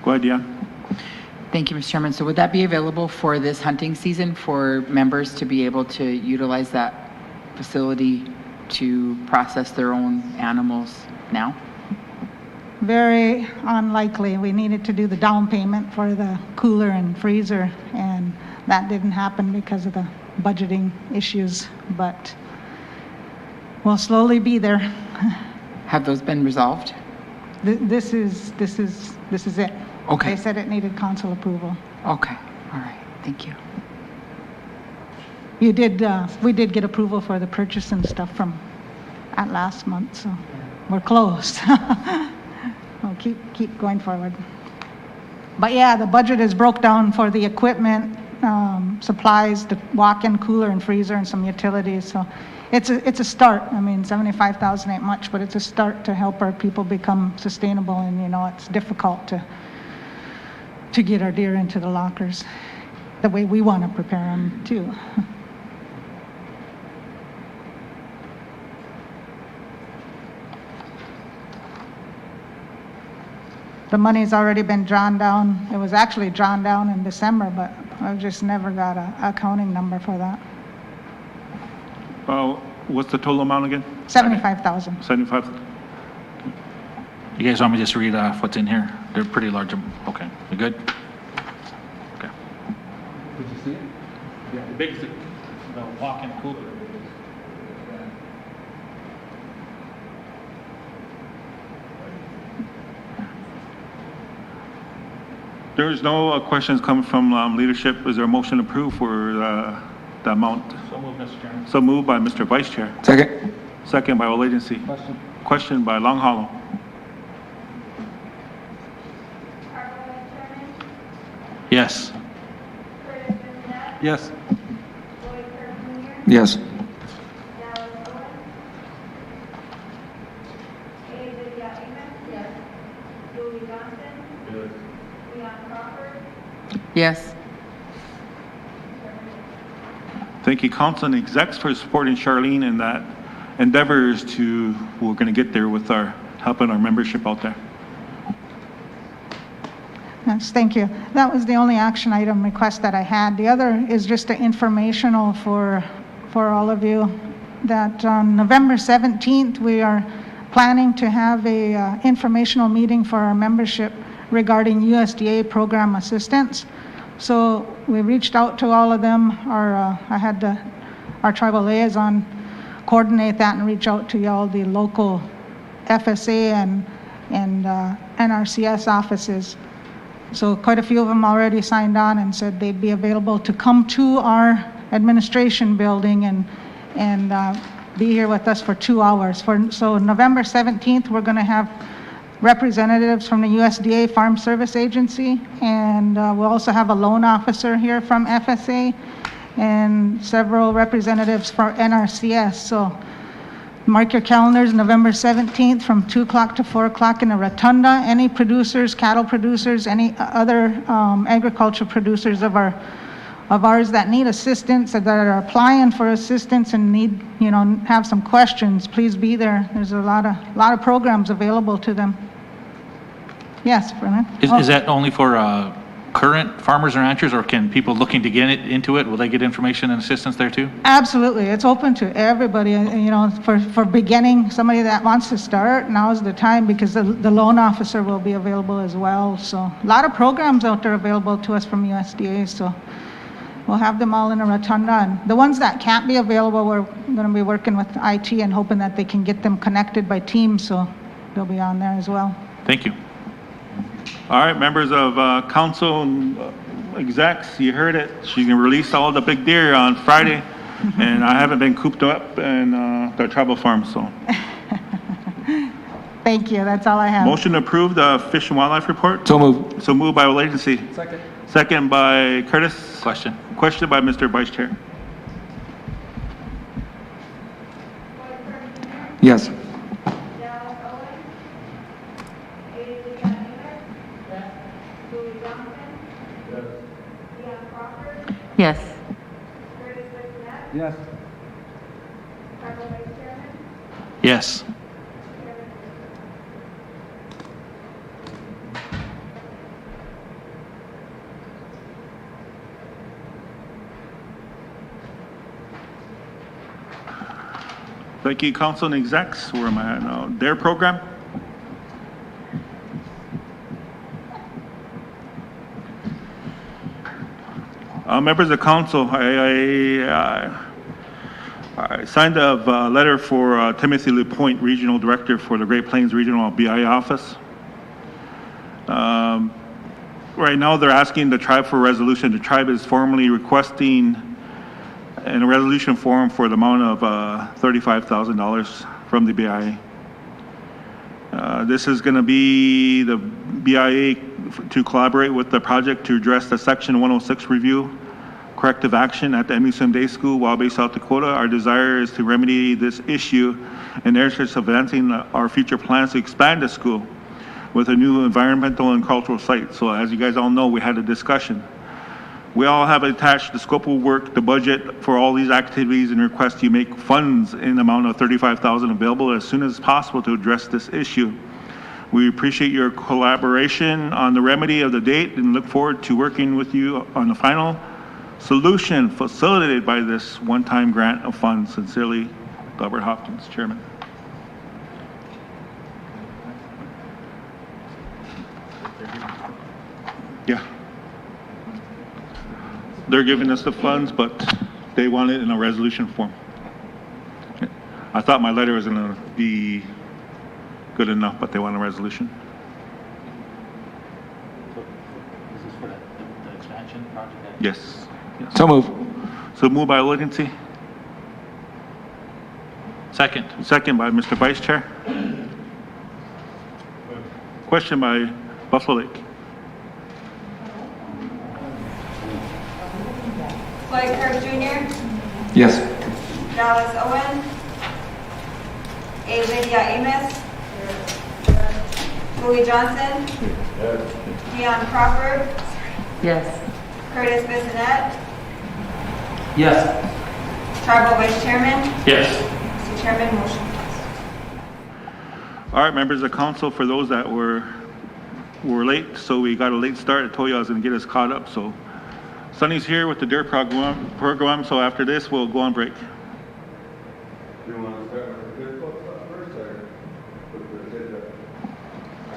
Go ahead, Dion. Thank you, Mr. Chairman. So would that be available for this hunting season for members to be able to utilize that facility to process their own animals now? Very unlikely. We needed to do the down payment for the cooler and freezer, and that didn't happen because of the budgeting issues, but we'll slowly be there. Have those been resolved? This is it. Okay. They said it needed council approval. Okay, all right, thank you. We did get approval for the purchase and stuff from at last month, so we're close. We'll keep going forward. But yeah, the budget is broke down for the equipment, supplies, the walk-in cooler and freezer, and some utilities. So it's a start. I mean, 75,000 ain't much, but it's a start to help our people become sustainable. And you know, it's difficult to get our deer into the lockers the way we want to prepare them too. The money's already been drawn down. It was actually drawn down in December, but I've just never got a accounting number for that. What's the total amount again? 75,000. 75. You guys want me to just read what's in here? They're pretty large. Okay, we good? Okay. Did you see it? Yeah, the biggest, the walk-in cooler. There's no questions coming from leadership. Is there a motion approved for the amount? So moved, Mr. Chairman. So moved by Mr. Vice Chair. Second. Second by all agency. Question by Long Hollow. Yes. Yes. Yes. Yes. Thank you, council and execs, for supporting Charlene in that endeavors to, we're going to get there with our, helping our membership out there. Yes, thank you. That was the only action item request that I had. The other is just an informational for all of you that on November 17th, we are planning to have a informational meeting for our membership regarding USDA program assistance. So we reached out to all of them. I had our tribal liaison coordinate that and reach out to all the local FSA and NRCS offices. So quite a few of them already signed on and said they'd be available to come to our administration building and be here with us for 2 hours. So November 17th, we're going to have representatives from the USDA Farm Service Agency, and we'll also have a loan officer here from FSA and several representatives for NRCS. So mark your calendars, November 17th from 2 o'clock to 4 o'clock in the rotunda. Any producers, cattle producers, any other agriculture producers of ours that need assistance, that are applying for assistance and need, have some questions, please be there. There's a lot of programs available to them. Yes, Brennan? Is that only for current farmers and ranchers, or can people looking to get into it, will they get information and assistance there too? Absolutely. It's open to everybody. For beginning, somebody that wants to start, now's the time, because the loan officer will be available as well. So a lot of programs out there available to us from USDA. So we'll have them all in a rotunda. And the ones that can't be available, we're going to be working with IT and hoping that they can get them connected by Teams, so they'll be on there as well. Thank you. All right, members of council and execs, you heard it. She can release all the big deer on Friday, and I haven't been cooped up in the tribal farm, so. Thank you. That's all I have. Motion to approve the Fish and Wildlife Report? So moved. So moved by all agency. Second. Second by Curtis. Question. Question by Mr. Vice Chair. Yes. Yes. Yes. Yes. Thank you, council and execs. Where am I at now? Their program? Members of council, I signed a letter for Timothy LePointe, Regional Director for the Great Plains Regional BI Office. Right now, they're asking the tribe for a resolution. The tribe is formally requesting in a resolution form for the amount of $35,000 from the BIA. This is going to be the BIA to collaborate with the project to address the Section 106 review corrective action at the MUSM Day School, Waubay, South Dakota. Our desire is to remedy this issue in the interest of advancing our future plans to expand the school with a new environmental and cultural site. So as you guys all know, we had a discussion. We all have attached the scope of work, the budget for all these activities, and request you make funds in the amount of $35,000 available as soon as possible to address this issue. We appreciate your collaboration on the remedy of the date and look forward to working with you on the final solution facilitated by this one-time grant of funds. Sincerely, Albert Hopkins, Chairman. Yeah. They're giving us the funds, but they want it in a resolution form. I thought my letter was going to be good enough, but they want a resolution. This is for the expansion project? Yes. So move. So moved by Williamson. Second. Second by Mr. Vice Chair. Question by Buffalo Lake. Floyd Kirk Jr., Yes. Dallas Owen, A. Lydia Amos, Louis Johnson, Dion Crawford, Yes. Curtis Bissonette, Yes. Tribal Vice Chairman. Yes. Mr. Chairman, motion passed. All right, members of council, for those that were late, so we got a late start. I told you I was going to get us caught up. So Sonny's here with the DIR program. So after this, we'll go on break. Do you want to start with the good folks first, or with the agenda? I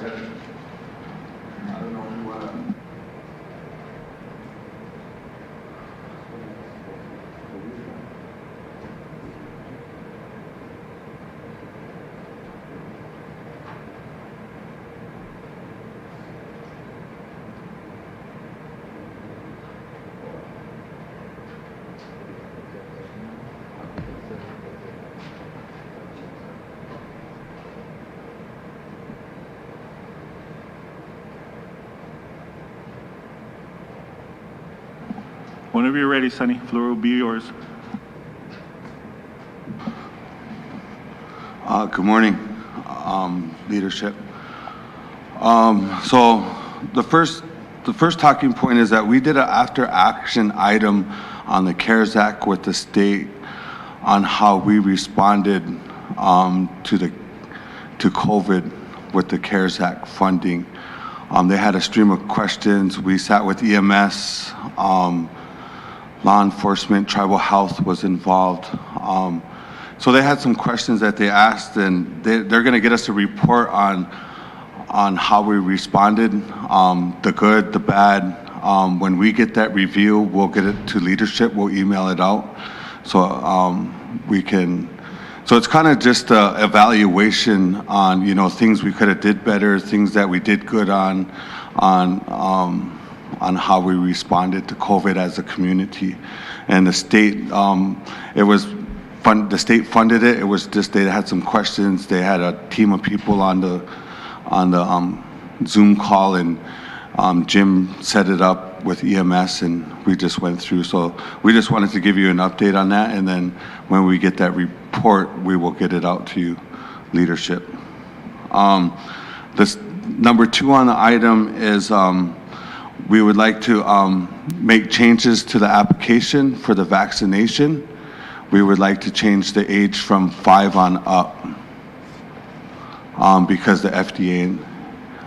don't know if you want to. Whenever you're ready, Sonny, floor will be yours. Good morning, leadership. So the first talking point is that we did an after action item on the CARES Act with the state on how we responded to COVID with the CARES Act funding. They had a stream of questions. We sat with EMS, law enforcement, tribal health was involved. So they had some questions that they asked, and they're going to get us a report on how we responded, the good, the bad. When we get that review, we'll get it to leadership. We'll email it out, so we can. So it's kind of just a evaluation on things we could have did better, things that we did good on how we responded to COVID as a community. And the state, the state funded it. It was just they had some questions. They had a team of people on the Zoom call, and Jim set it up with EMS, and we just went through. So we just wanted to give you an update on that, and then when we get that report, we will get it out to you, leadership. This number 2 on the item is we would like to make changes to the application for the vaccination. We would like to change the age from 5 on up because the FDA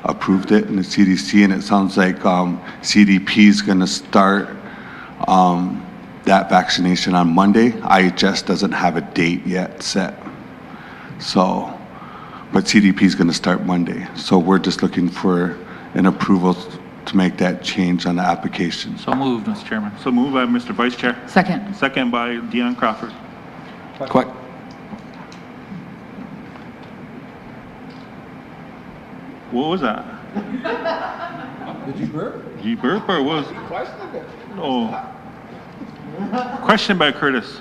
approved it and the CDC, and it sounds like CDP is going to start that vaccination on Monday. IHS doesn't have a date yet set. So, but CDP is going to start Monday. So we're just looking for an approval to make that change on the application. So moved, Mr. Chairman. So moved by Mr. Vice Chair. Second. Second by Dion Crawford. Quick. What was that? Did you burp? Did you burp or was? Oh. Question by Curtis.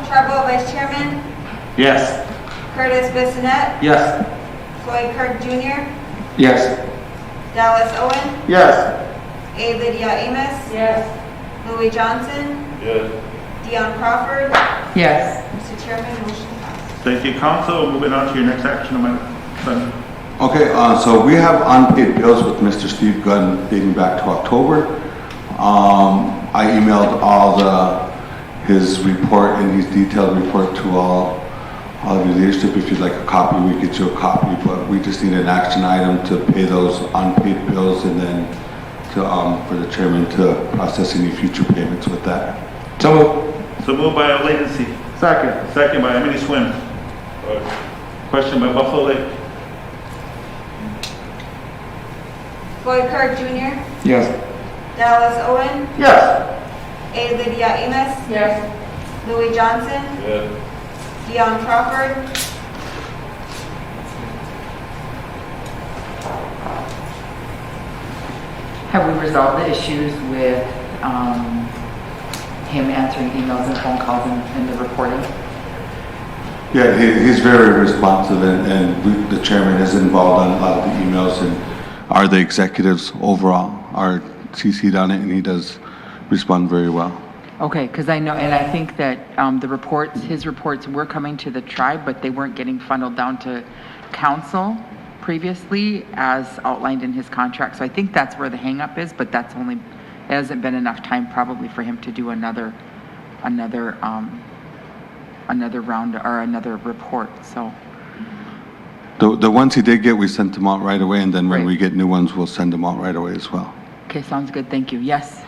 Tribal Vice Chairman Yes. Curtis Bissonette, Yes. Floyd Kirk Jr., Yes. Dallas Owen, Yes. A. Lydia Amos, Yes. Louis Johnson, Dion Crawford. Yes. Mr. Chairman, motion passed. Thank you, council. Moving on to your next action item. Okay, so we have unpaid bills with Mr. Steve Gunn dating back to October. I emailed his report and his detailed report to all of your leadership. If you'd like a copy, we get you a copy, but we just need an action item to pay those unpaid bills and then to, for the chairman to process any future payments with that. So moved by Latency. Second. Second by Emily Swim. Question by Buffalo Lake. Floyd Kirk Jr., Yes. Dallas Owen, Yes. A. Lydia Amos, Yes. Louis Johnson, Dion Crawford, Have we resolved the issues with him answering emails and phone calls and the reporting? Yeah, he's very responsive and the chairman is involved on a lot of the emails and are the executives overall are CC'd on it and he does respond very well. Okay, because I know, and I think that his reports were coming to the tribe, but they weren't getting funneled down to council previously as outlined in his contract. So I think that's where the hangup is, but it hasn't been enough time probably for him to do another round or another report, so. The ones he did get, we sent them out right away, and then when Right. we get new ones, we'll send them out right away as well. Okay, sounds good, thank you. Yes?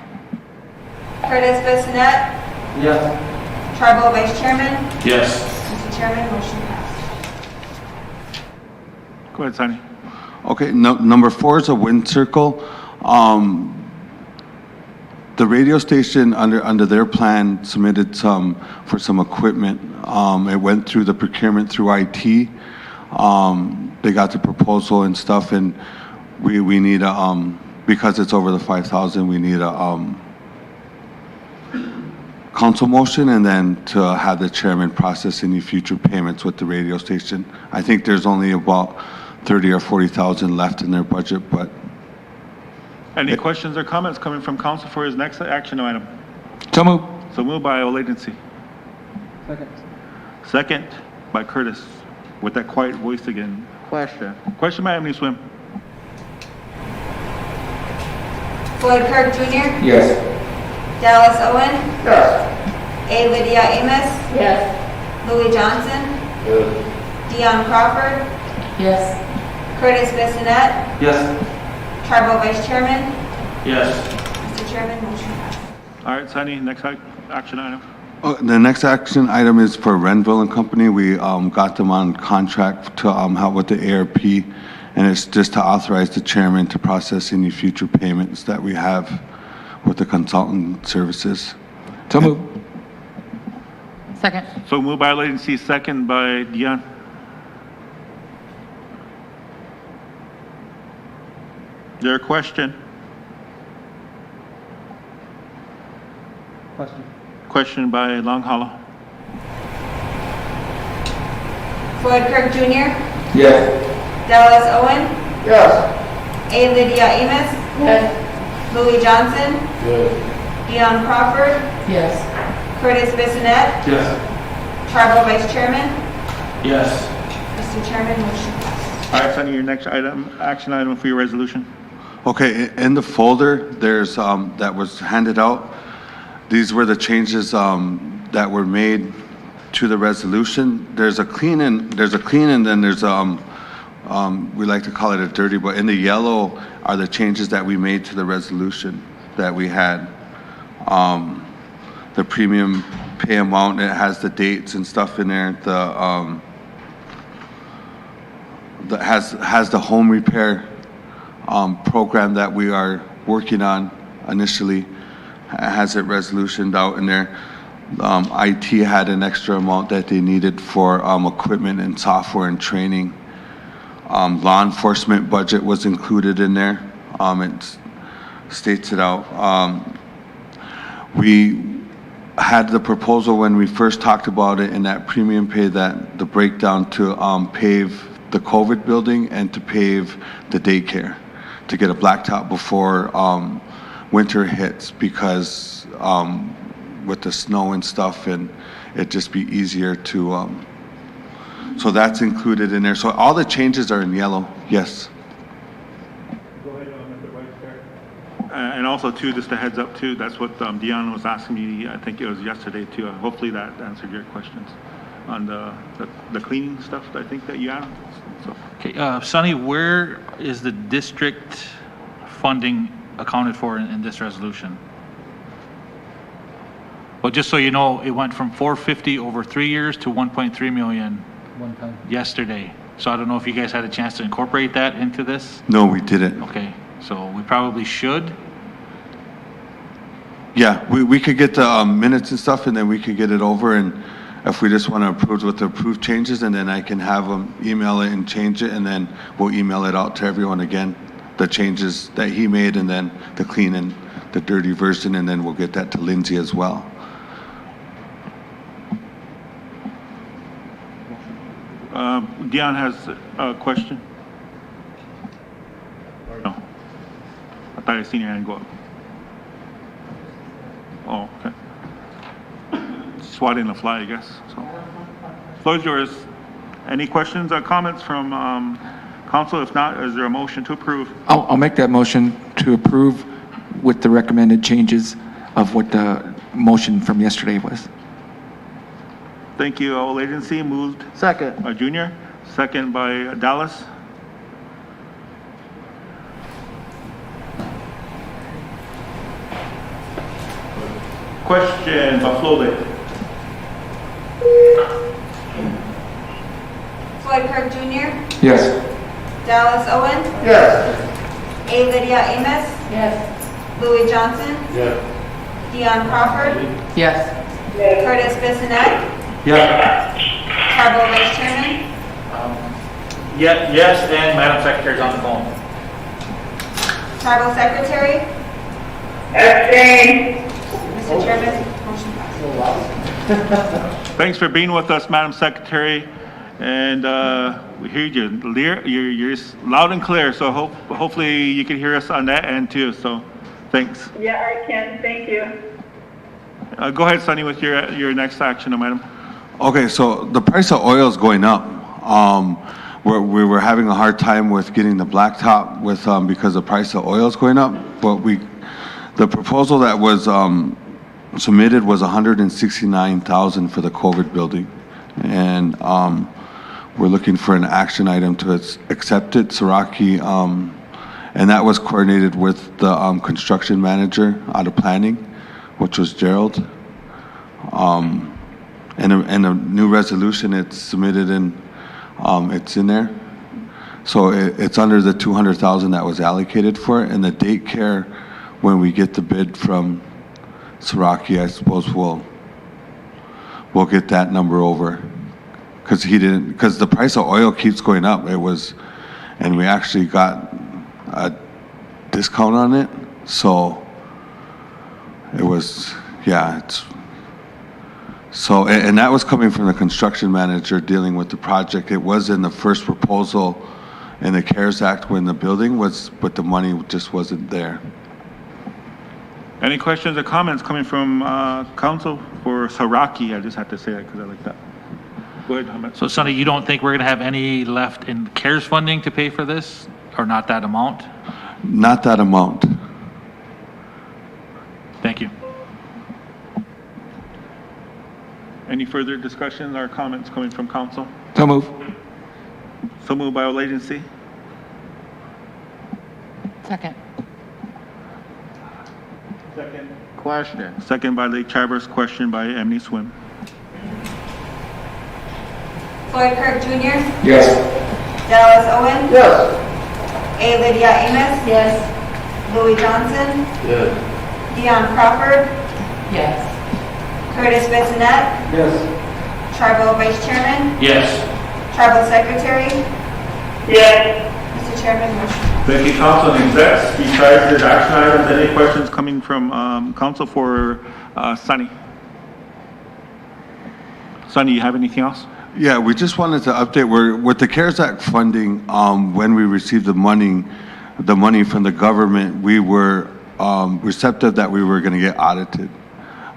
Curtis Bissonette, Yes. Tribal Vice Chairman. Yes. Mr. Chairman, motion passed. Go ahead, Sonny. Okay, number 4 is a wind circle. The radio station under their plan submitted for some equipment. It went through the procurement through IT. They got the proposal and stuff, and we need because it's over the 5,000, we need a council motion and then to have the chairman process any future payments with the radio station. I think there's only about 30 or 40,000 left in their budget, but Any questions or comments coming from council for his next action item? So moved. So moved by Latency. Second by Curtis. With that quiet voice again. Question. Question by Emily Swim. Floyd Kirk Jr., Yes. Dallas Owen, Yes. A. Lydia Amos, Yes. Louis Johnson, Dion Crawford, Yes. Curtis Bissonette, Yes. Tribal Vice Chairman. Yes. Mr. Chairman, motion passed. All right, Sonny, next action item. The next action item is for Renville and Company. We got them on contract to help with the ARP, and it's just to authorize the chairman to process any future payments that we have with the consultant services. So moved. Second? So moved by Latency, second by Dion. Is there a question? Question by Long Hollow. Floyd Kirk Jr., Yes. Dallas Owen, Yes. A. Lydia Amos, Yes. Louis Johnson, Dion Crawford, Yes. Curtis Bissonette, Yes. Tribal Vice Chairman. Yes. Mr. Chairman, motion passed. All right, Sonny, your next action item for your resolution. Okay, in the folder, there's, that was handed out, these were the changes that were made to the resolution. There's a clean and then there's, we like to call it a dirty, but in the yellow are the changes that we made to the resolution that we had. The premium pay amount, it has the dates and stuff in there, that has the home repair program that we are working on initially, has it resolutioned out in there. IT had an extra amount that they needed for equipment and software and training. Law enforcement budget was included in there. It states it out. We had the proposal when we first talked about it in that premium pay, that the breakdown to pave the COVID building and to pave the daycare, to get a blacktop before winter hits, because with the snow and stuff, and it'd just be easier to, so that's included in there. So all the changes are in yellow, yes. Go ahead, Mr. Vice Chair. And also too, just a heads up too, that's what Deanna was asking me, I think it was yesterday too. Hopefully that answered your questions on the cleaning stuff, I think that you asked. So. Okay, Sonny, where is the district funding accounted for in this resolution? Well, just so you know, it went from 450 over 3 years to 1.3 million yesterday. So I don't know if you guys had a chance to incorporate that into this? No, we didn't. Okay, so we probably should. Yeah, we could get the minutes and stuff, and then we could get it over, and if we just want to approve with the approved changes, and then I can have them email it and change it, and then we'll email it out to everyone again, the changes that he made, and then the clean and the dirty version, and then we'll get that to Lindsay as well. Dion has a question. No. I thought I seen your hand go up. Oh, okay. Swatting the fly, I guess. So, floor is yours. Any questions or comments from council? If not, is there a motion to approve? I'll make that motion to approve with the recommended changes of what the motion from yesterday was. Thank you. All agency moved. Second. By Junior. Second by Dallas. Question, Buffalo. Floyd Kirk Jr., Yes. Dallas Owen, Yes. A. Lydia Amos, Yes. Louis Johnson, Yes. Dion Crawford, Yes. Curtis Bissonette, Yeah. Tribal Vice Chairman, Yes, and Madam Secretary's on the phone. Tribal Secretary. Abstain. Mr. Chairman, motion passes. Thanks for being with us, Madam Secretary. And we hear you. You're loud and clear, so hopefully you can hear us on that end too. So thanks. Yeah, I can. Thank you. Go ahead, Sonny, with your next action, madam. Okay, so the price of oil is going up. We were having a hard time with getting the blacktop with because the price of oil is going up. But the proposal that was submitted was $169,000 for the COVID building, and we're looking for an action item to accept it. Saraki, and that was coordinated with the construction manager out of planning, which was Gerald. And a new resolution, it's submitted in, it's in there. So it's under the 200,000 that was allocated for it, and the daycare, when we get the bid from Saraki, I suppose we'll get that number over. Because the price of oil keeps going up. And we actually got a discount on it. So it was, yeah, and that was coming from the construction manager dealing with the project. It was in the first proposal in the CARES Act when the building was, but the money just wasn't there. Any questions or comments coming from council for Saraki? I just had to say that because I like that. Go ahead, Ahmed. So Sonny, you don't think we're going to have any left in CARES funding to pay for this, or not that amount? Not that amount. Thank you. Any further discussions or comments coming from council? So move. So moved by all agency. Second. Second. Question. Second by Lake Traverse. Question by Emily Swim. Floyd Kirk Jr., Yes. Dallas Owen, Yes. A. Lydia Amos, Yes. Louis Johnson, Yes. Dion Crawford, Yes. Curtis Bissonette, Yes. Tribal Vice Chairman, Yes. Tribal Secretary. Yes. Mr. Chairman, motion passes. Thank you, Council and Execs. Besides the action items, any questions coming from Council for Sunny? Sunny, you have anything else? Yeah, we just wanted to update, with the CARES Act funding, when we received the money from the government, we were receptive that we were going to get audited.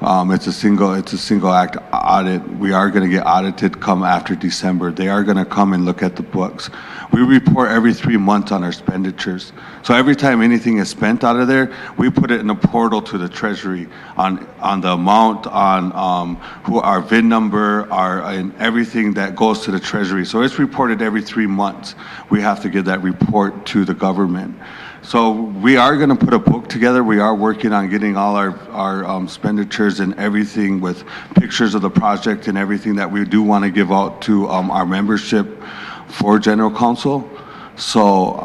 It's a single act audit. We are going to get audited come after December. They are going to come and look at the books. We report every 3 months on our expenditures. So every time anything is spent out of there, we put it in a portal to the Treasury on the amount, on who our VIN number, and everything that goes to the Treasury. So it's reported every 3 months. We have to give that report to the government. So we are going to put a book together. We are working on getting all our expenditures and everything with pictures of the project and everything that we do want to give out to our membership for General Council. So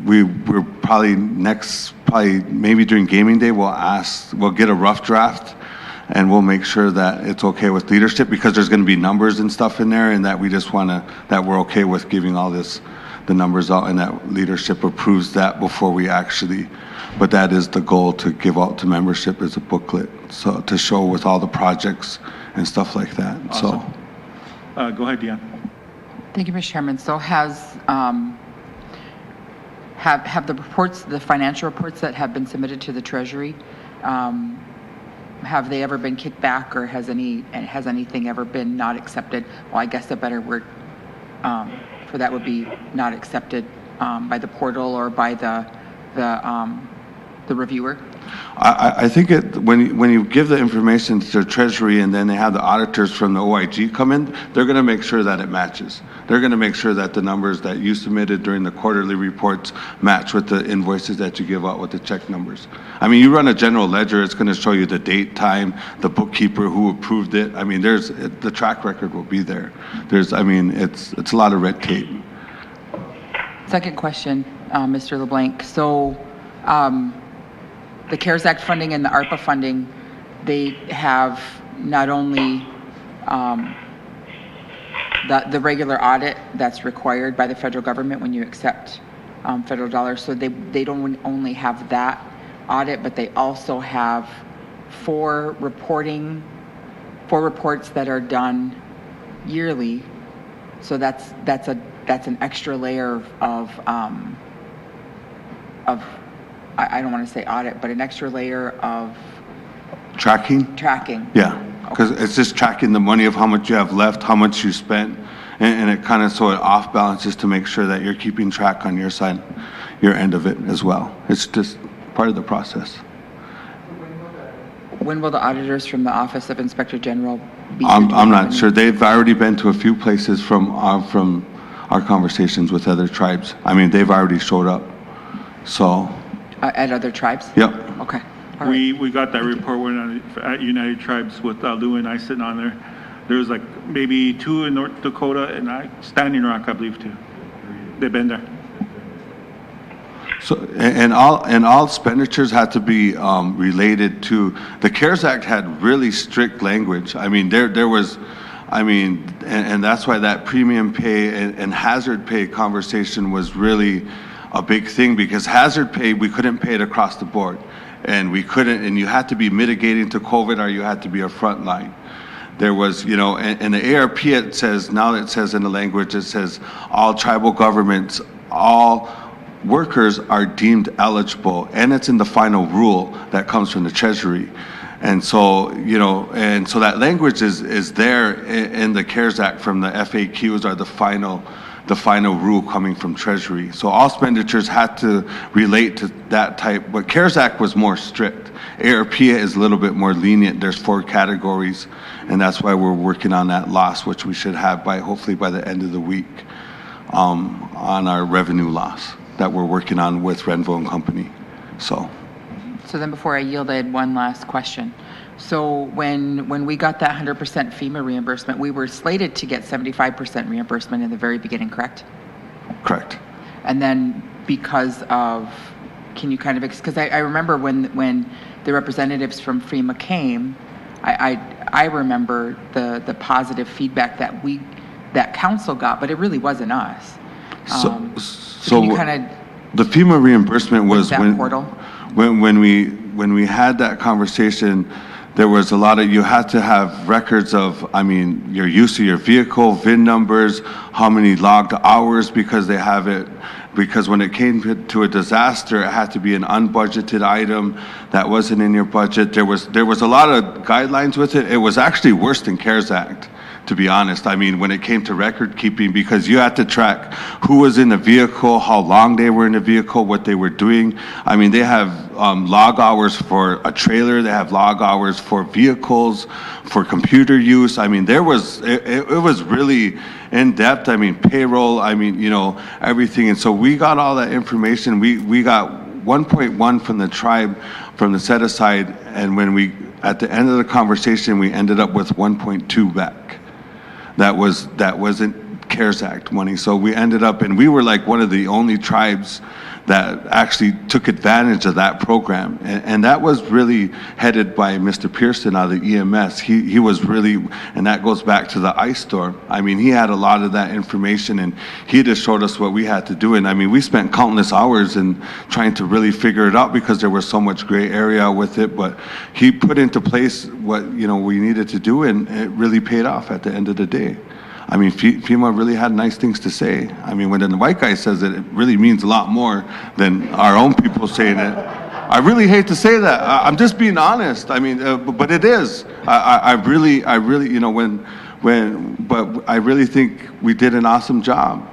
we're probably maybe during gaming day, we'll get a rough draft and we'll make sure that it's okay with leadership, because there's going to be numbers and stuff in there, and that we just that we're okay with giving all the numbers out, and that leadership approves that before we but that is the goal, to give out to membership as a booklet, so to show with all the projects and stuff like that. Awesome. So go ahead, Deanne. Thank you, Mr. Chairman. So have the reports, the financial reports that have been submitted to the Treasury, have they ever been kicked back, or has anything ever been not accepted? Well, I guess a better word for that would be not accepted by the portal or by the reviewer? I think when you give the information to the Treasury and then they have the auditors from the OIG come in, they're going to make sure that it matches. They're going to make sure that the numbers that you submitted during the quarterly reports match with the invoices that you give out with the check numbers. I mean, you run a general ledger, it's going to show you the date, time, the bookkeeper, who approved it. I mean, the track record will be there. It's a lot of red tape. Second question, Mr. LeBlanc. So, the CARES Act funding and the ARPA funding, they have not only the regular audit that's required by the federal government when you accept federal dollars, so they don't only have that audit, but they also have four reports that are done yearly. So that's an extra layer of I don't want to say audit, but an extra layer of Tracking? Yeah, because it's just tracking the money of how much you have left, how much you spent, and it kind of so it off balances to make sure that you're keeping track on your side, your end of it as well. It's just part of the process. When will the auditors from the Office of Inspector General be? I'm not sure. They've already been to a few places from our conversations with other tribes. I mean, they've already showed up. So. At other tribes? Yep. Okay. We got that report when at United Tribes with Lou and I sitting on there. There's like maybe 2 in North Dakota and Standing Rock, I believe, too. They've been there. So and all expenditures had to be related to the CARES Act. Had really strict language. I mean, there was. I mean, and that's why that premium pay and hazard pay conversation was really a big thing, because hazard pay, we couldn't pay it across the board, and you had to be mitigating to COVID, or you had to be a front line. There was, and the ARP, it says in the language, it says all tribal governments, all workers are deemed eligible, and it's in the final rule that comes from the Treasury. And so, so that language is there in the CARES Act from the FAQs, are the final rule coming from Treasury. So all expenditures had to relate to that type, but CARES Act was more strict. ARP is a little bit more lenient. There's 4 categories, and that's why we're working on that loss, which we should have hopefully by the end of the week, on our revenue loss that we're working on with Renvo and Company. So then before I yield, I had one last question. So when we got that 100% FEMA reimbursement, we were slated to get 75% reimbursement in the very beginning, correct? Correct. And then because of, can you kind of, because I remember when the representatives from FEMA came, I remember the positive feedback that council got, but it really wasn't us. So can you kind of The FEMA reimbursement was that when, portal? when we had that conversation, there was a lot of, you had to have records of, I mean, your use of your vehicle, VIN numbers, how many logged hours, because they have it, because when it came to a disaster, it had to be an unbudgeted item that wasn't in your budget. There was a lot of guidelines with it. It was actually worse than CARES Act, to be honest. I mean, when it came to record keeping, because you had to track who was in the vehicle, how long they were in the vehicle, what they were doing. I mean, they have log hours for a trailer, they have log hours for vehicles, for computer use. I mean, it was really in depth. I mean, payroll, I mean, you know, everything. And so we got all that information. We got 1.1 from the tribe, from the set aside, and when we, at the end of the conversation, we ended up with 1.2 back. That wasn't CARES Act money. So we ended up, and we were like one of the only tribes that actually took advantage of that program. And that was really headed by Mr. Pearson out of the EMS. He was really, and that goes back to the ice storm. I mean, he had a lot of that information, and he just showed us what we had to do. And I mean, we spent countless hours in trying to really figure it out because there was so much gray area with it. But he put into place what, you know, we needed to do, and it really paid off at the end of the day. I mean, FEMA really had nice things to say. I mean, when the white guy says it, it really means a lot more than our own people saying it. I really hate to say that. I'm just being honest. I mean, but it is. I really, you know, but I really think we did an awesome job.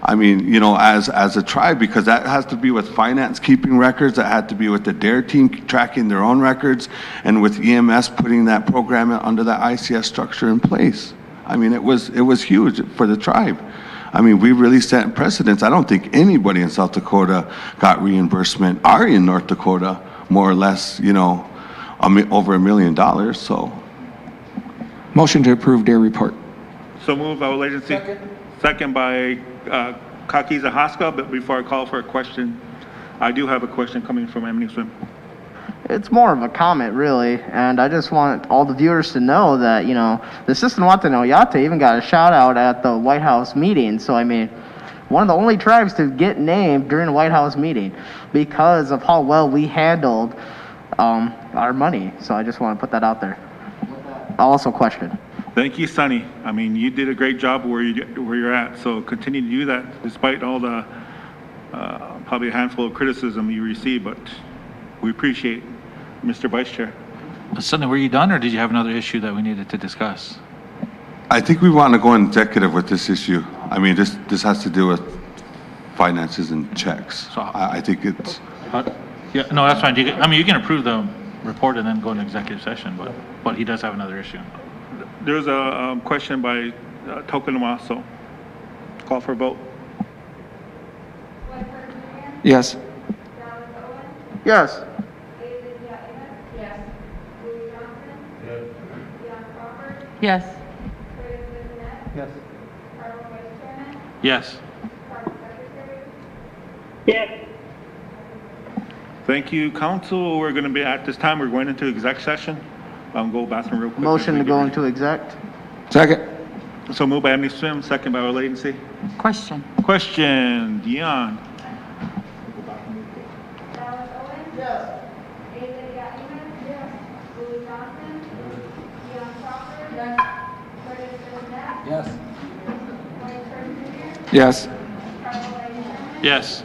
I mean, you know, as a tribe, because that has to be with finance keeping records, that had to be with the DARE team tracking their own records, and with EMS putting that program under that ICS structure in place. I mean, it was huge for the tribe. I mean, we really set precedents. I don't think anybody in South Dakota got reimbursement. Ari in North Dakota, more or less, you know, over $1 million, so. Motion to approve DARE report. So move our agency. Second by Kaki Zahaska, but before I call for a question, I do have a question coming from Emily Swim. It's more of a comment, really, and I just want all the viewers to know that, you know, the Assistant Watanabe even got a shout out at the White House meeting. So, I mean, one of the only tribes to get named during the White House meeting because of how well we handled our money. So I just want to put that out there. I'll also question. Thank you, Sonny. I mean, you did a great job where you're at. So continue to do that, despite all the probably a handful of criticism you received. But we appreciate it, Mr. Vice Chair. Sonny, were you done, or did you have another issue that we needed to discuss? I think we want to go executive with this issue. I mean, this has to do with finances and checks. So I think it's. Yeah, no, that's fine. I mean, you can approve the report and then go into executive session, but he does have another issue. There's a question by Token Maso. Call for a vote. Yes. Yes. Yes. Yes. Thank you, council. We're going to be, at this time, we're going into exec session. Go bathroom real quick. Motion to go into exec. Second. So moved by Emily Swim, second by our latency. Question. Question, Dion. Yes. Yes.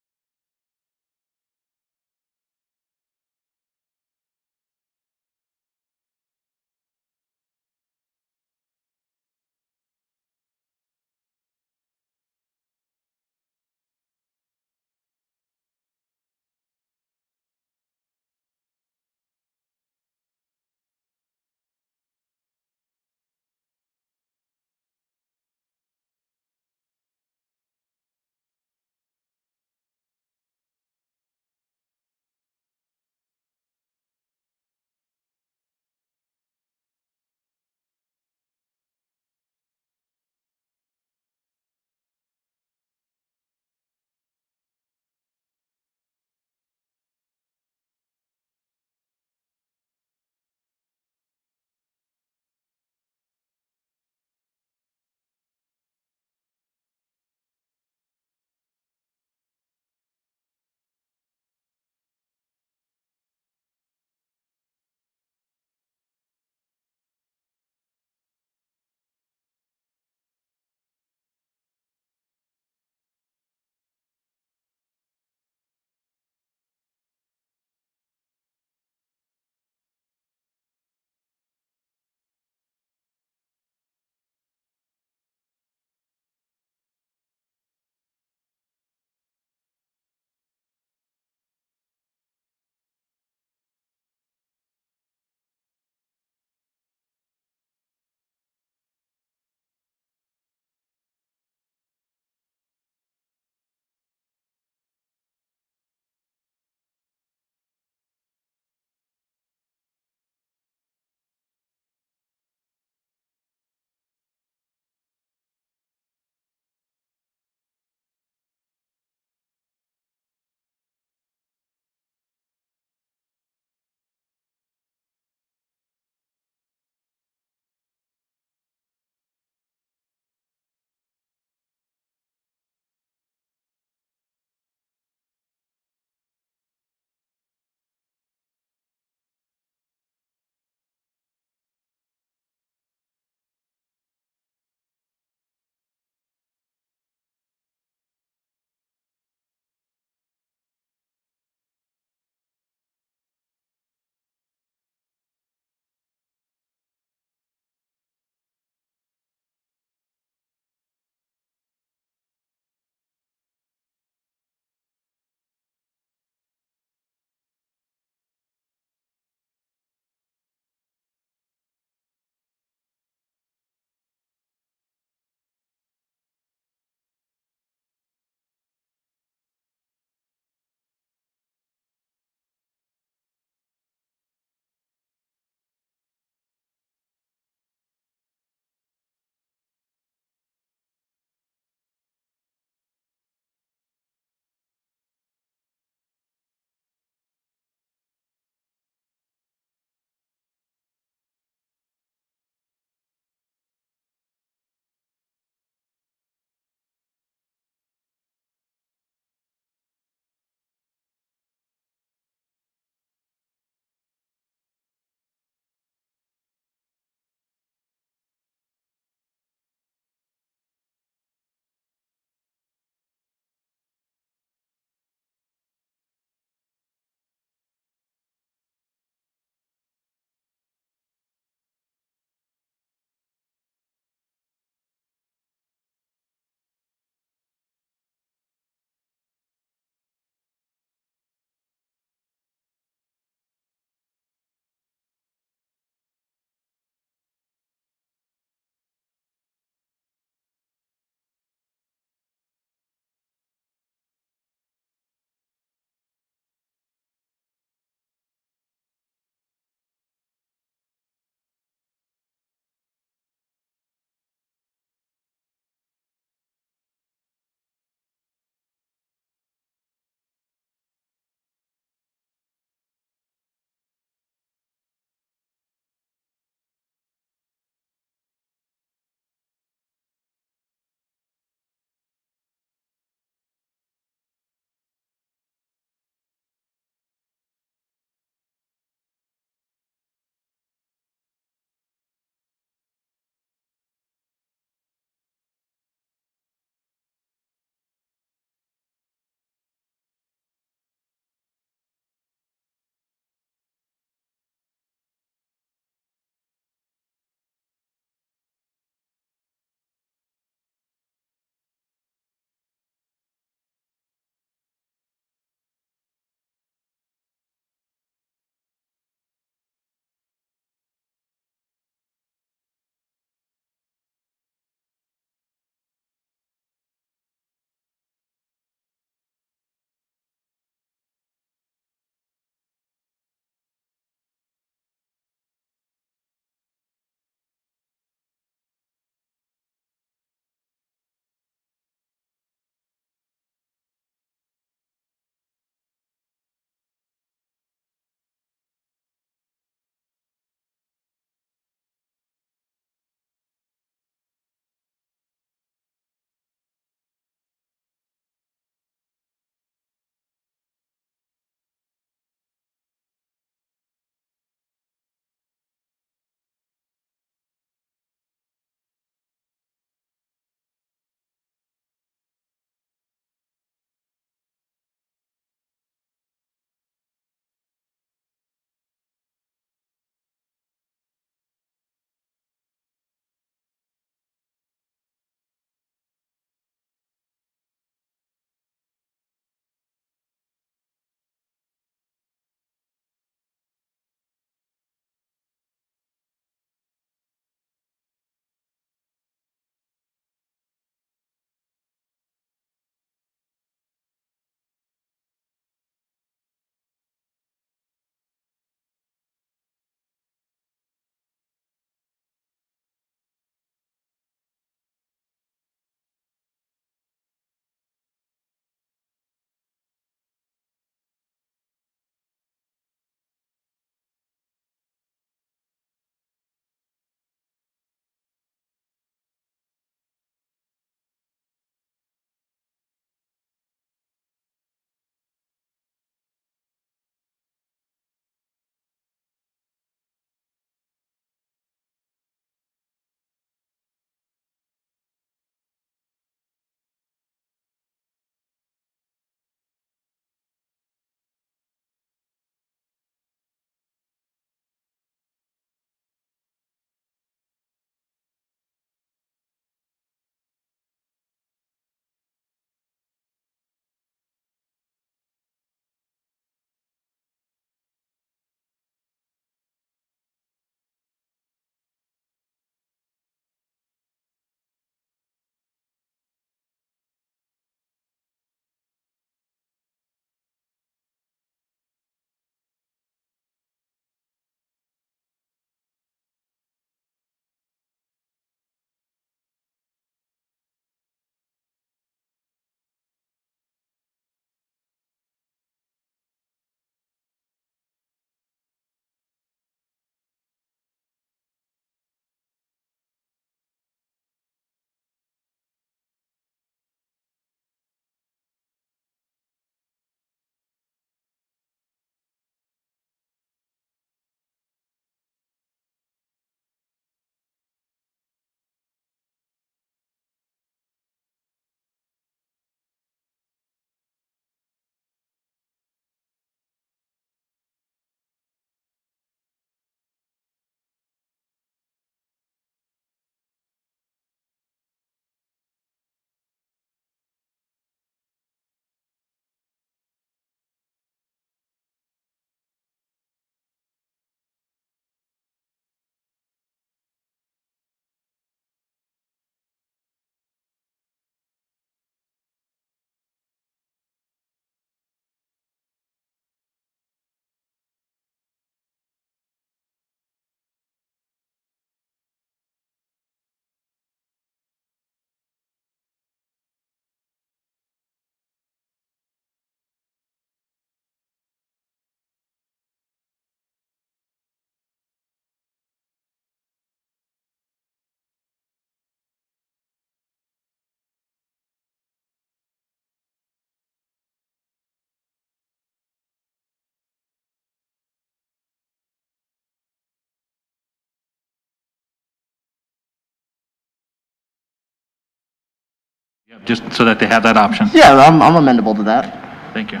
Just so that they have that option. Yeah, I'm amendable to that. Thank you.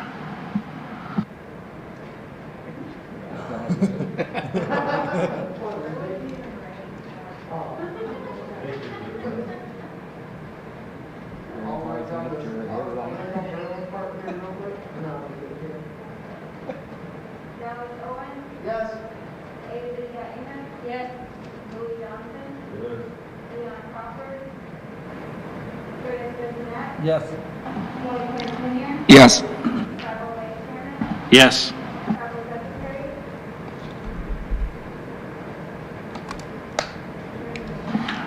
Dallas Owen. Yes. Avery Amos. Yes. Louis Johnson. Yes. Leon Crawford. Curtis Simmons. Yes. Lloyd Pierce Jr. Yes. Tribal Vice Chairman. Yes. Tribal Secretary.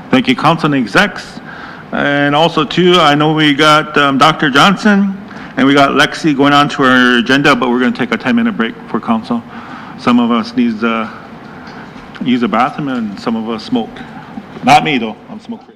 Thank you, council and execs. And also too, I know we got Dr. Johnson and we got Lexi going on to our agenda, but we're going to take a 10-minute break for council. Some of us needs to use a bathroom and some of us smoke. Not me though, I'm smoke free.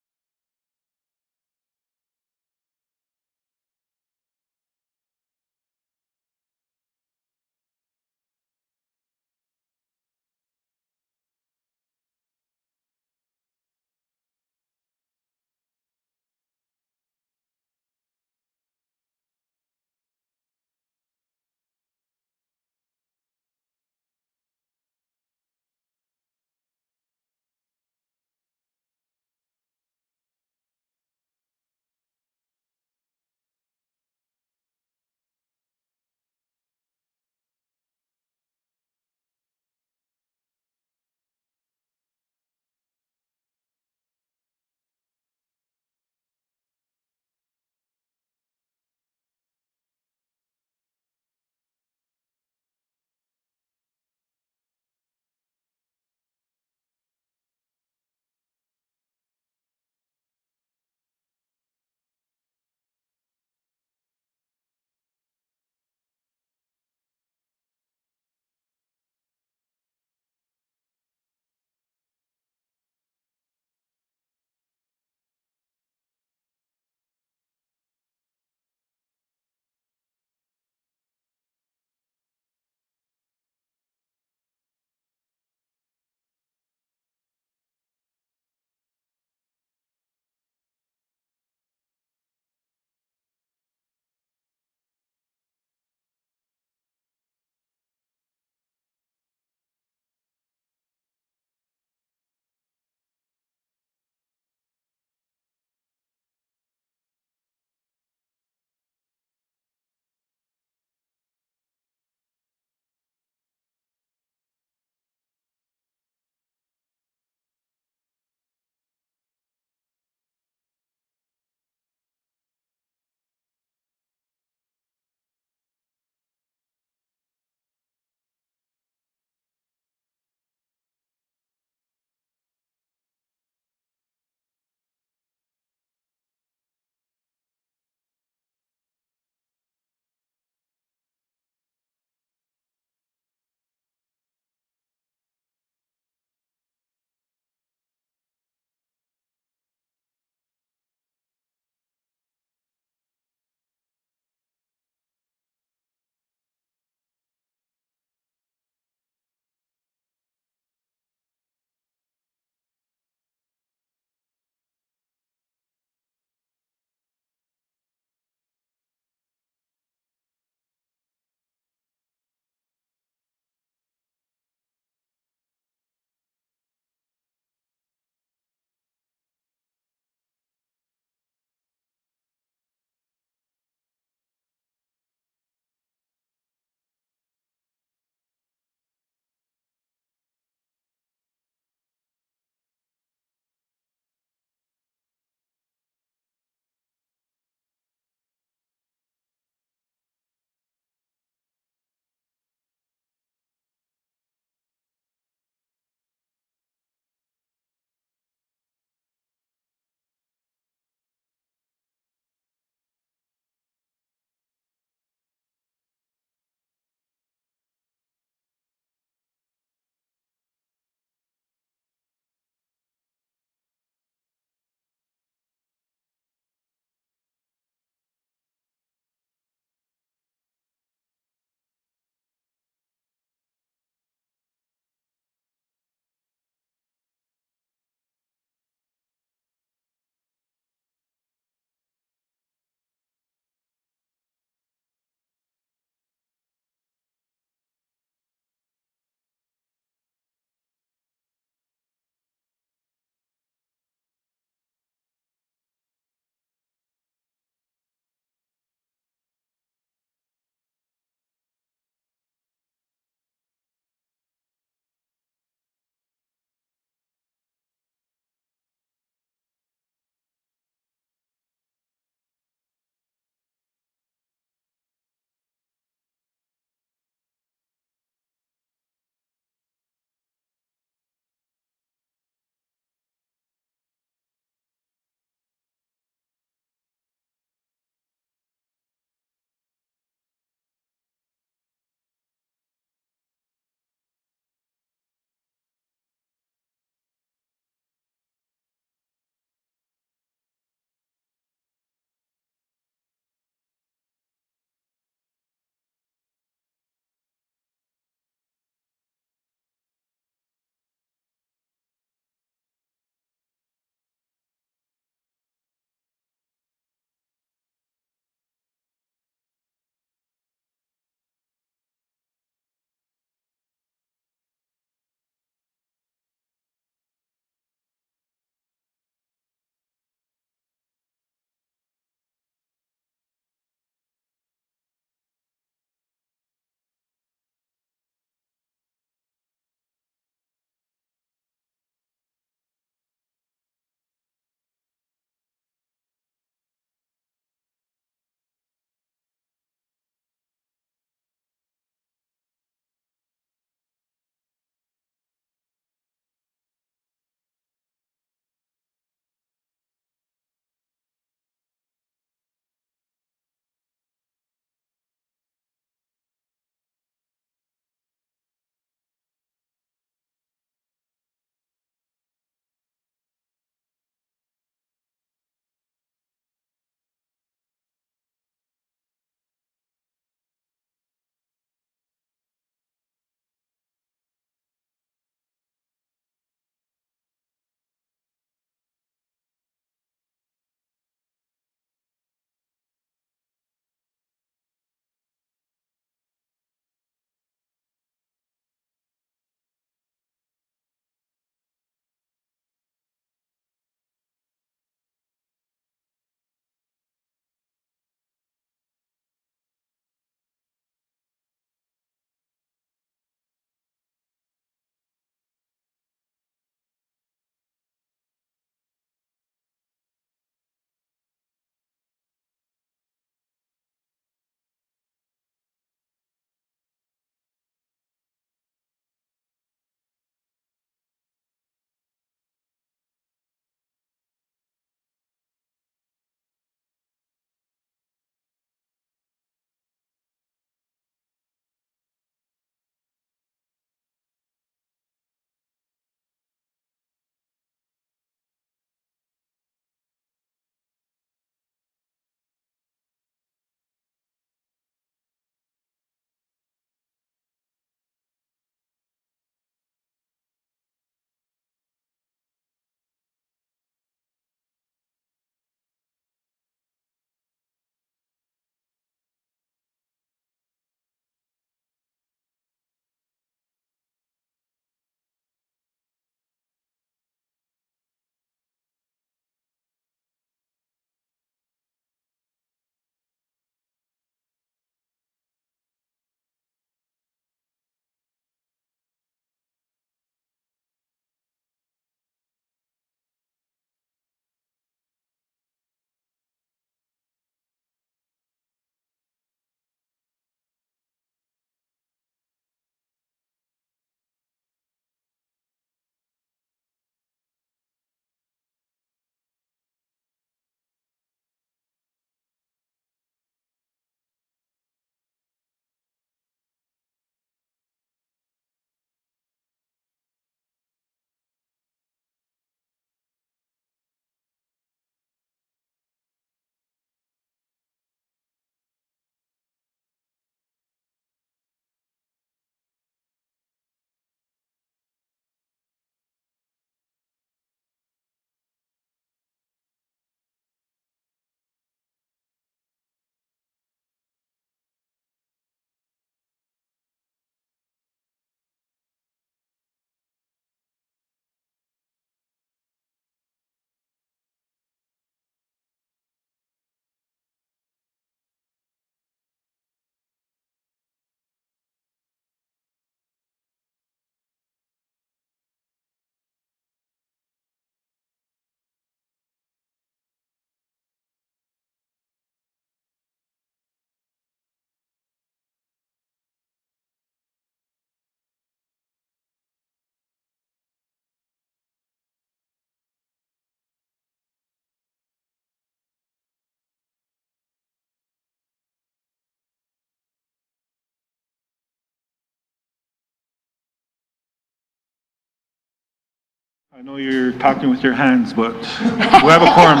I know you're talking with your hands, but we have a quorum.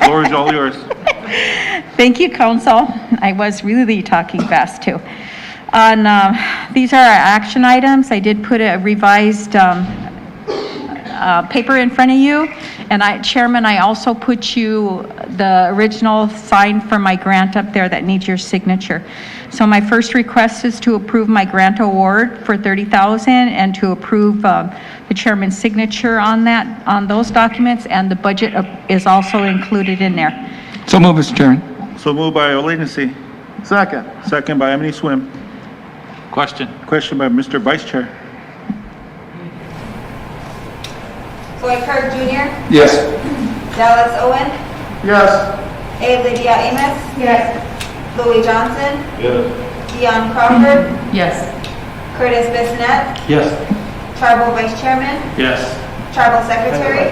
Floor is all yours. Thank you, Council. I was really talking fast, too. On, these are our action items. I did put a revised paper in front of you. And Chairman, I also put you the original sign for my grant up there that needs your signature. So my first request is to approve my grant award for $30,000 and to approve the chairman's signature on that, on those documents, and the budget is also included in there. So move, Mr. Chairman. So moved by Oladency. Second. Second by Emily Swim. Question. Question by Mr. Vice Chair. Floyd Kirk Jr., Yes. Dallas Owen, Yes. A. Lydia Amos, Yes. Louis Johnson, Yes. Dion Crawford, Yes. Curtis Bissonnette, Yes. Tribal Vice Chairman, Yes. Tribal Secretary.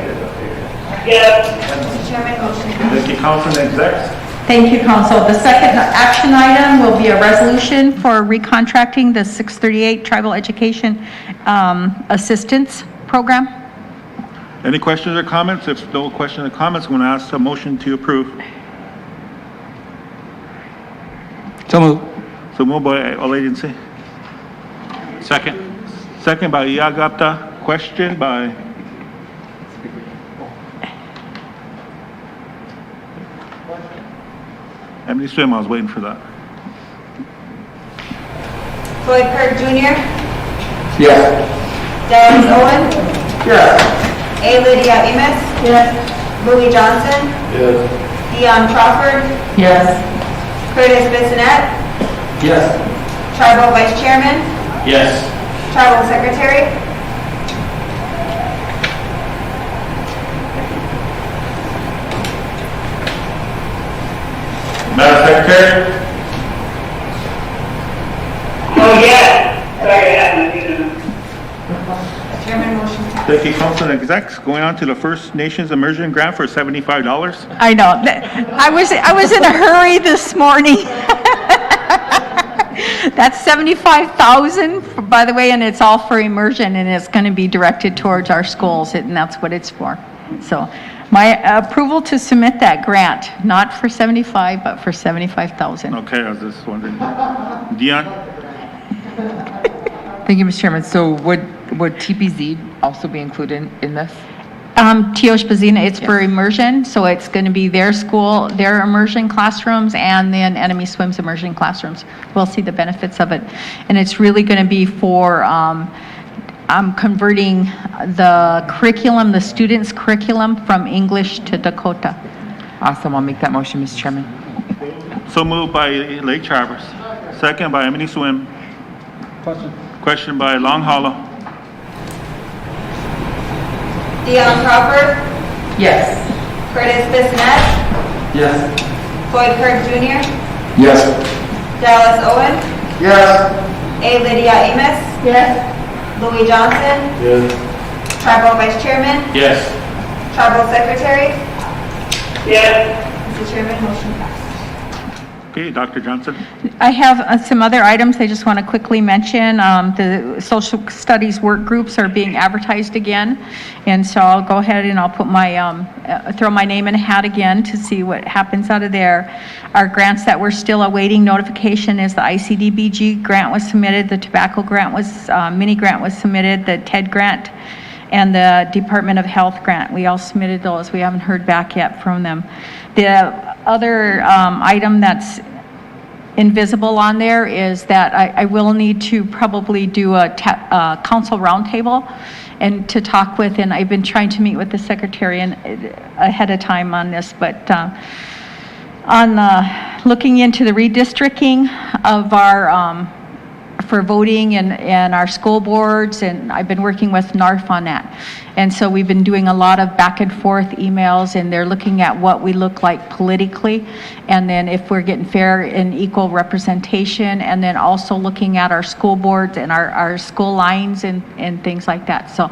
Yes. Mr. Chairman, motion passed. Thank you, Councilman Execs. Thank you, Council. The second action item will be a resolution for recontracting the 638 Tribal Education Assistance Program. Any questions or comments? If no questions or comments, I'm going to ask a motion to approve. So move. So moved by Oladency. Second. Second by Iagapta. Question by Emily Swim. I was waiting for that. Floyd Kirk Jr., Yes. Dallas Owen, Yes. A. Lydia Amos, Yes. Louis Johnson, Yes. Dion Crawford, Yes. Curtis Bissonnette, Yes. Tribal Vice Chairman, Yes. Tribal Secretary. Madam Secretary. Oh, yeah. Chairman, motion passed. Thank you, Councilman Execs. Going on to the First Nations Immersion Grant for $75. I know. I was in a hurry this morning. That's $75,000, by the way, and it's all for immersion, and it's going to be directed towards our schools, and that's what it's for. So my approval to submit that grant, not for 75, but for 75,000. Okay, I was just wondering. Dion? Thank you, Mr. Chairman. So would TPZ also be included in this? Tiosh Bazina, it's for immersion, so it's going to be their school, their immersion classrooms, and then Enemy Swim's immersion classrooms. We'll see the benefits of it. And it's really going to be for converting the curriculum, the students' curriculum from English to Dakota. Awesome. I'll make that motion, Mr. Chairman. So moved by Lake Traverse. Second by Emily Swim. Question by Long Hollow. Dion Crawford, Yes. Curtis Bissonnette, Yes. Floyd Kirk Jr., Yes. Dallas Owen, Yes. A. Lydia Amos, Yes. Louis Johnson, Yes. Tribal Vice Chairman, Yes. Tribal Secretary. Yes. Mr. Chairman, motion passed. Okay, Dr. Johnson. I have some other items I just want to quickly mention. The social studies work groups are being advertised again, and so I'll go ahead and I'll put my, throw my name in a hat again to see what happens out of there. Our grants that we're still awaiting notification is the ICDBG grant was submitted, the tobacco grant was, mini grant was submitted, the TED grant, and the Department of Health grant. We all submitted those. We haven't heard back yet from them. The other item that's invisible on there is that I will need to probably do a council roundtable and to talk with, and I've been trying to meet with the secretary ahead of time on this, but on looking into the redistricting of our for voting and our school boards, and I've been working with NARF on that. And so we've been doing a lot of back and forth emails, and they're looking at what we look like politically, and then if we're getting fair and equal representation, and then also looking at our school boards and our school lines and things like that. So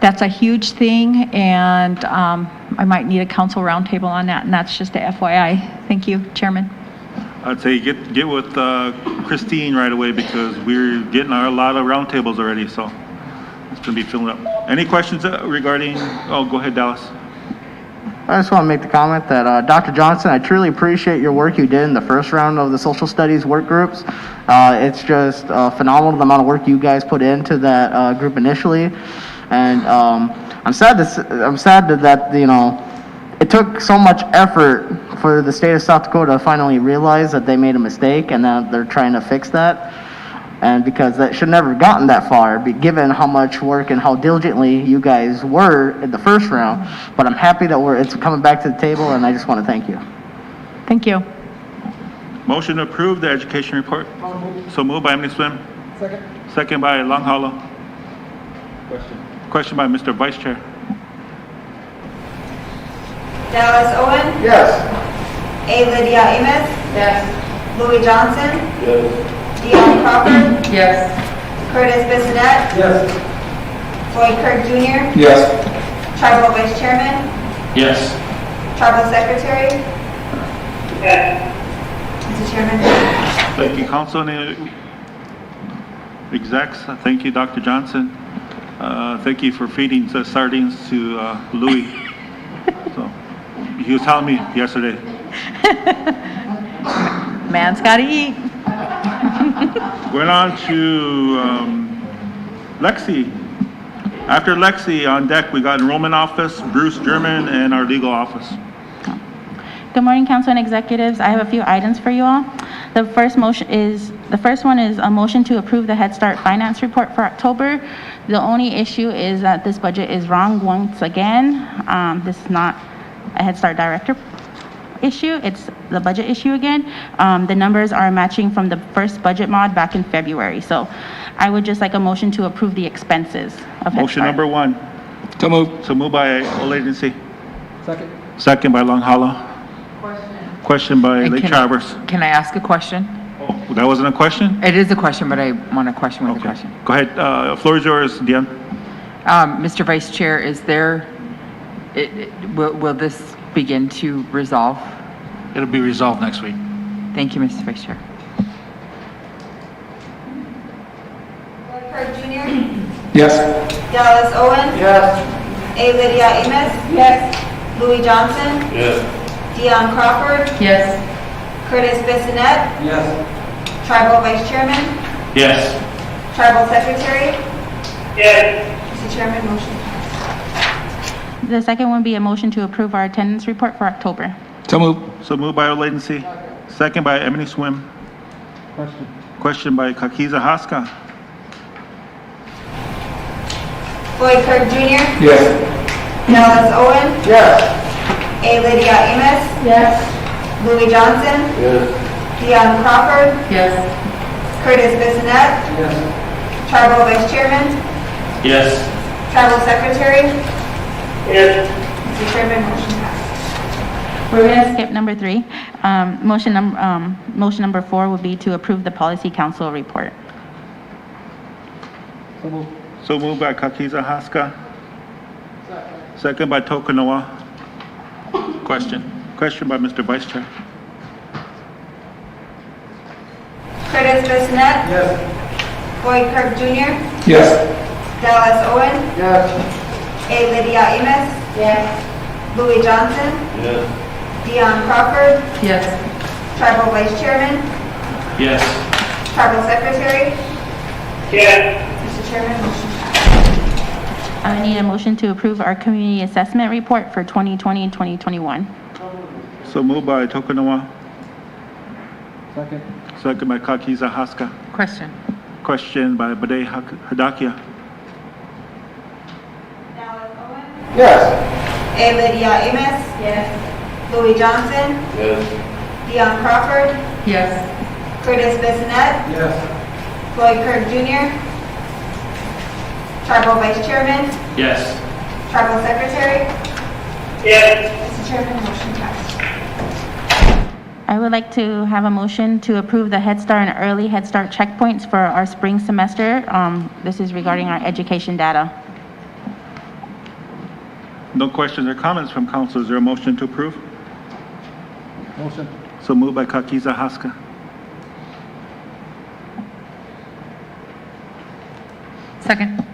that's a huge thing, and I might need a council roundtable on that, and that's just a FYI. Thank you, Chairman. I'd say get with Christine right away because we're getting a lot of roundtables already, so It's going to be filled up. Any questions regarding, oh, go ahead, Dallas. I just want to make the comment that, Dr. Johnson, I truly appreciate your work you did in the first round of the social studies work groups. It's just phenomenal the amount of work you guys put into that group initially. And I'm sad that, you know, it took so much effort for the state of South Dakota to finally realize that they made a mistake and that they're trying to fix that. And because that should never have gotten that far, given how much work and how diligently you guys were in the first round. But I'm happy that it's coming back to the table, and I just want to thank you. Thank you. Motion to approve the education report. So moved by Emily Swim. Second. Second by Long Hollow. Question by Mr. Vice Chair. Dallas Owen? Yes. A. Lydia Amos? Yes. Louis Johnson? Yes. Dion Crawford? Yes. Curtis Bissonette? Yes. Floyd Kirk Jr.? Yes. Tribal Vice Chairman? Yes. Tribal Secretary? Yes. Mr. Chairman? Thank you, Council and execs. Thank you, Dr. Johnson. Thank you for feeding the sardines to Louis. So, he was telling me yesterday. Man's got to eat. Going on to Lexi. After Lexi on deck, we got enrollment office, Bruce German, and our legal office. Good morning, council and executives. I have a few items for you all. The first one is a motion to approve the Head Start finance report for October. The only issue is that this budget is wrong once again. This is not a Head Start director issue, it's the budget issue again. The numbers are matching from the first budget mod back in February. So I would just like a motion to approve the expenses of Head Motion Start. number one. So moved. So moved by Old Agency. Second. Second by Long Hollow. Question by And Lake can- Traverse. Can I ask a question? Oh, that wasn't a question? It is a question, but I want a question with a question. Go ahead. Floor is yours, Dion. Mr. Vice Chair, is there, will this begin to resolve? It'll be resolved next week. Thank you, Mr. Vice Chair. Floyd Kirk Jr.? Yes. Dallas Owen? Yes. A. Lydia Amos? Yes. Louis Johnson? Yes. Dion Crawford? Yes. Curtis Bissonette? Yes. Tribal Vice Chairman? Yes. Tribal Secretary? Yes. Mr. Chairman, motion passed. The second one would be a motion to approve our attendance report for October. So moved. So moved by Old Agency. Second by Emily Swim. Question by Kakiza Haska. Floyd Kirk Jr.? Yes. Dallas Owen? Yes. A. Lydia Amos? Yes. Louis Johnson? Yes. Dion Crawford? Yes. Curtis Bissonette? Yes. Tribal Vice Chairman? Yes. Tribal Secretary? Yes. Mr. Chairman, motion passed. We're going to skip number 3. Motion number 4 would be to approve the policy council report. So moved by Kakiza Haska. Second by Tokanoa. Question by Mr. Vice Chair. Curtis Bissonette? Yes. Floyd Kirk Jr.? Yes. Dallas Owen? Yes. A. Lydia Amos? Yes. Louis Johnson? Yes. Dion Crawford? Yes. Tribal Vice Chairman? Yes. Tribal Secretary? Yes. Mr. Chairman, motion passed. I need a motion to approve our community assessment report for 2020 and 2021. So moved by Tokanoa. Second. Second by Kakiza Haska. Question. Question by Bade Hadakia. Dallas Owen? Yes. A. Lydia Amos? Yes. Louis Johnson? Yes. Dion Crawford? Yes. Curtis Bissonette? Yes. Floyd Kirk Jr.? Tribal Vice Chairman? Yes. Tribal Secretary? Yes. Mr. Chairman, motion passed. I would like to have a motion to approve the Head Start and early Head Start checkpoints for our spring semester. This is regarding our education data. No questions or comments from council. Is there a motion to approve? Motion. So moved by Kakiza Haska. Second.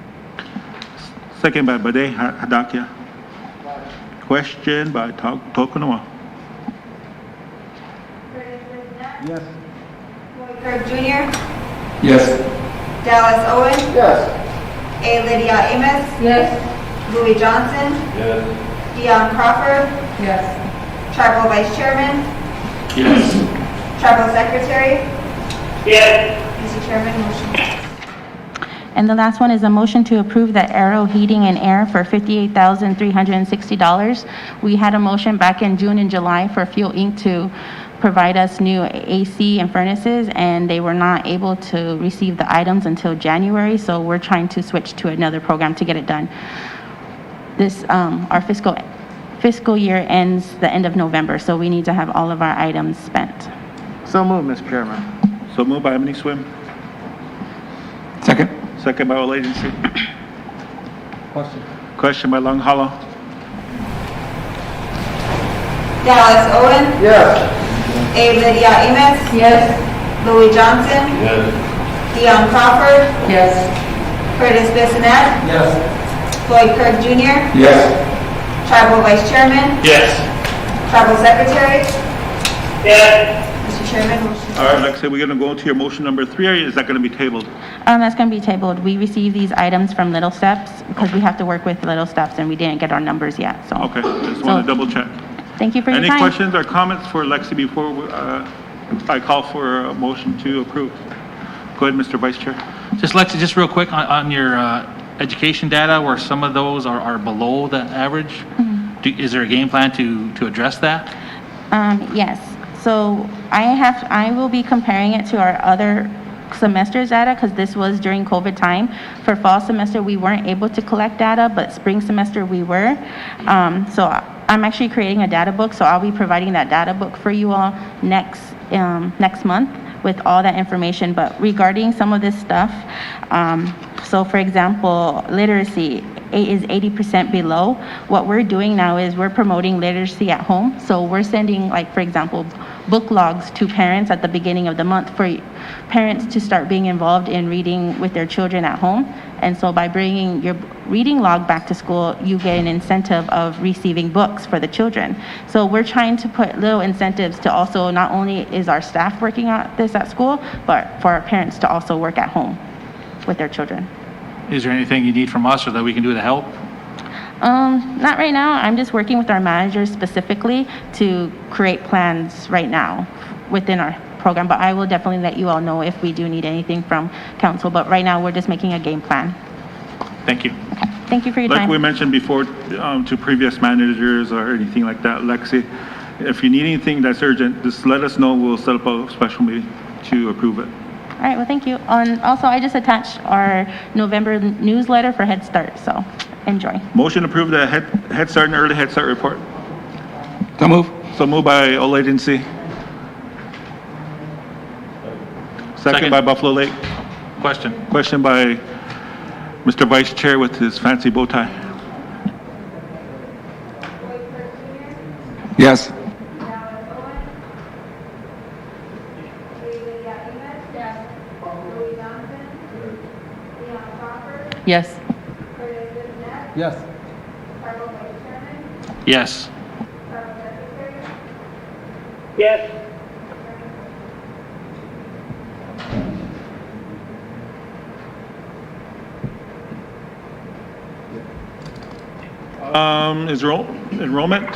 Second by Bade Hadakia. Question by Tokunawa. Yes. Floyd Kirk Jr., Yes. Dallas Owen, Yes. A. Lydia Amos, Yes. Louis Johnson, Yes. Dion Crawford, Yes. Tribal Vice Chairman, Yes. Tribal Secretary. Yes. Mr. Chairman, motion passes. And the last one is a motion to approve the Aero Heating and Air for $58,360. We had a motion back in June and July for Fuel Inc. to provide us new AC and furnaces, and they were not able to receive the items until January, so we're trying to switch to another program to get it done. This, our fiscal year ends the end of November, so we need to have all of our items spent. So moved, Mr. Chairman. So moved by Emily Swim. Second. Second by all agency. Question. Question by Long Hollow. Dallas Owen, Yes. A. Lydia Amos, Yes. Louis Johnson, Yes. Dion Crawford, Yes. Curtis Bissonnette, Yes. Floyd Kirk Jr., Yes. Tribal Vice Chairman, Yes. Tribal Secretary. Yes. Mr. Chairman, motion. All right, Lexi, we're gonna go to your motion number 3, or is that gonna be tabled? That's going to be tabled. We received these items from Little Steps because we have to work with Little Steps, and we didn't get our numbers yet, so. Okay, just wanna double check. Thank you for your Any time. questions or comments for Lexi before I call for a motion to approve? Go ahead, Mr. Vice Chair. Just Lexi, just real quick on your education data where some of those are below the average. Is there a game plan to address that? Yes. So I will be comparing it to our other semester's data because this was during COVID time. For fall semester, we weren't able to collect data, but spring semester we were. So I'm actually creating a data book, so I'll be providing that data book for you all next month with all that information. But regarding some of this stuff, so for example, literacy is 80% below. What we're doing now is we're promoting literacy at home. So we're sending, like, for example, book logs to parents at the beginning of the month for parents to start being involved in reading with their children at home. And so by bringing your reading log back to school, you get an incentive of receiving books for the children. So we're trying to put little incentives to also, not only is our staff working on this at school, but for our parents to also work at home with their children. Is there anything you need from us or that we can do to help? Not right now. I'm just working with our managers specifically to create plans right now within our program, but I will definitely let you all know if we do need anything from council, but right now we're just making a game plan. Thank you. Okay. Thank you for your Like time. we mentioned before to previous managers or anything like that, Lexi, if you need anything that's urgent, just let us know. We'll set up a special meeting to approve it. All right, well, thank you. Also, I just attached our November newsletter for Head Start, so enjoy. Motion to approve the Head Start and Early Head Start report. So move. So moved by all agency. Second by Buffalo Lake. Question. Question by Mr. Vice Chair with his fancy bow tie. Yes. Yes. Yes. Yes. Yes. Is enrollment?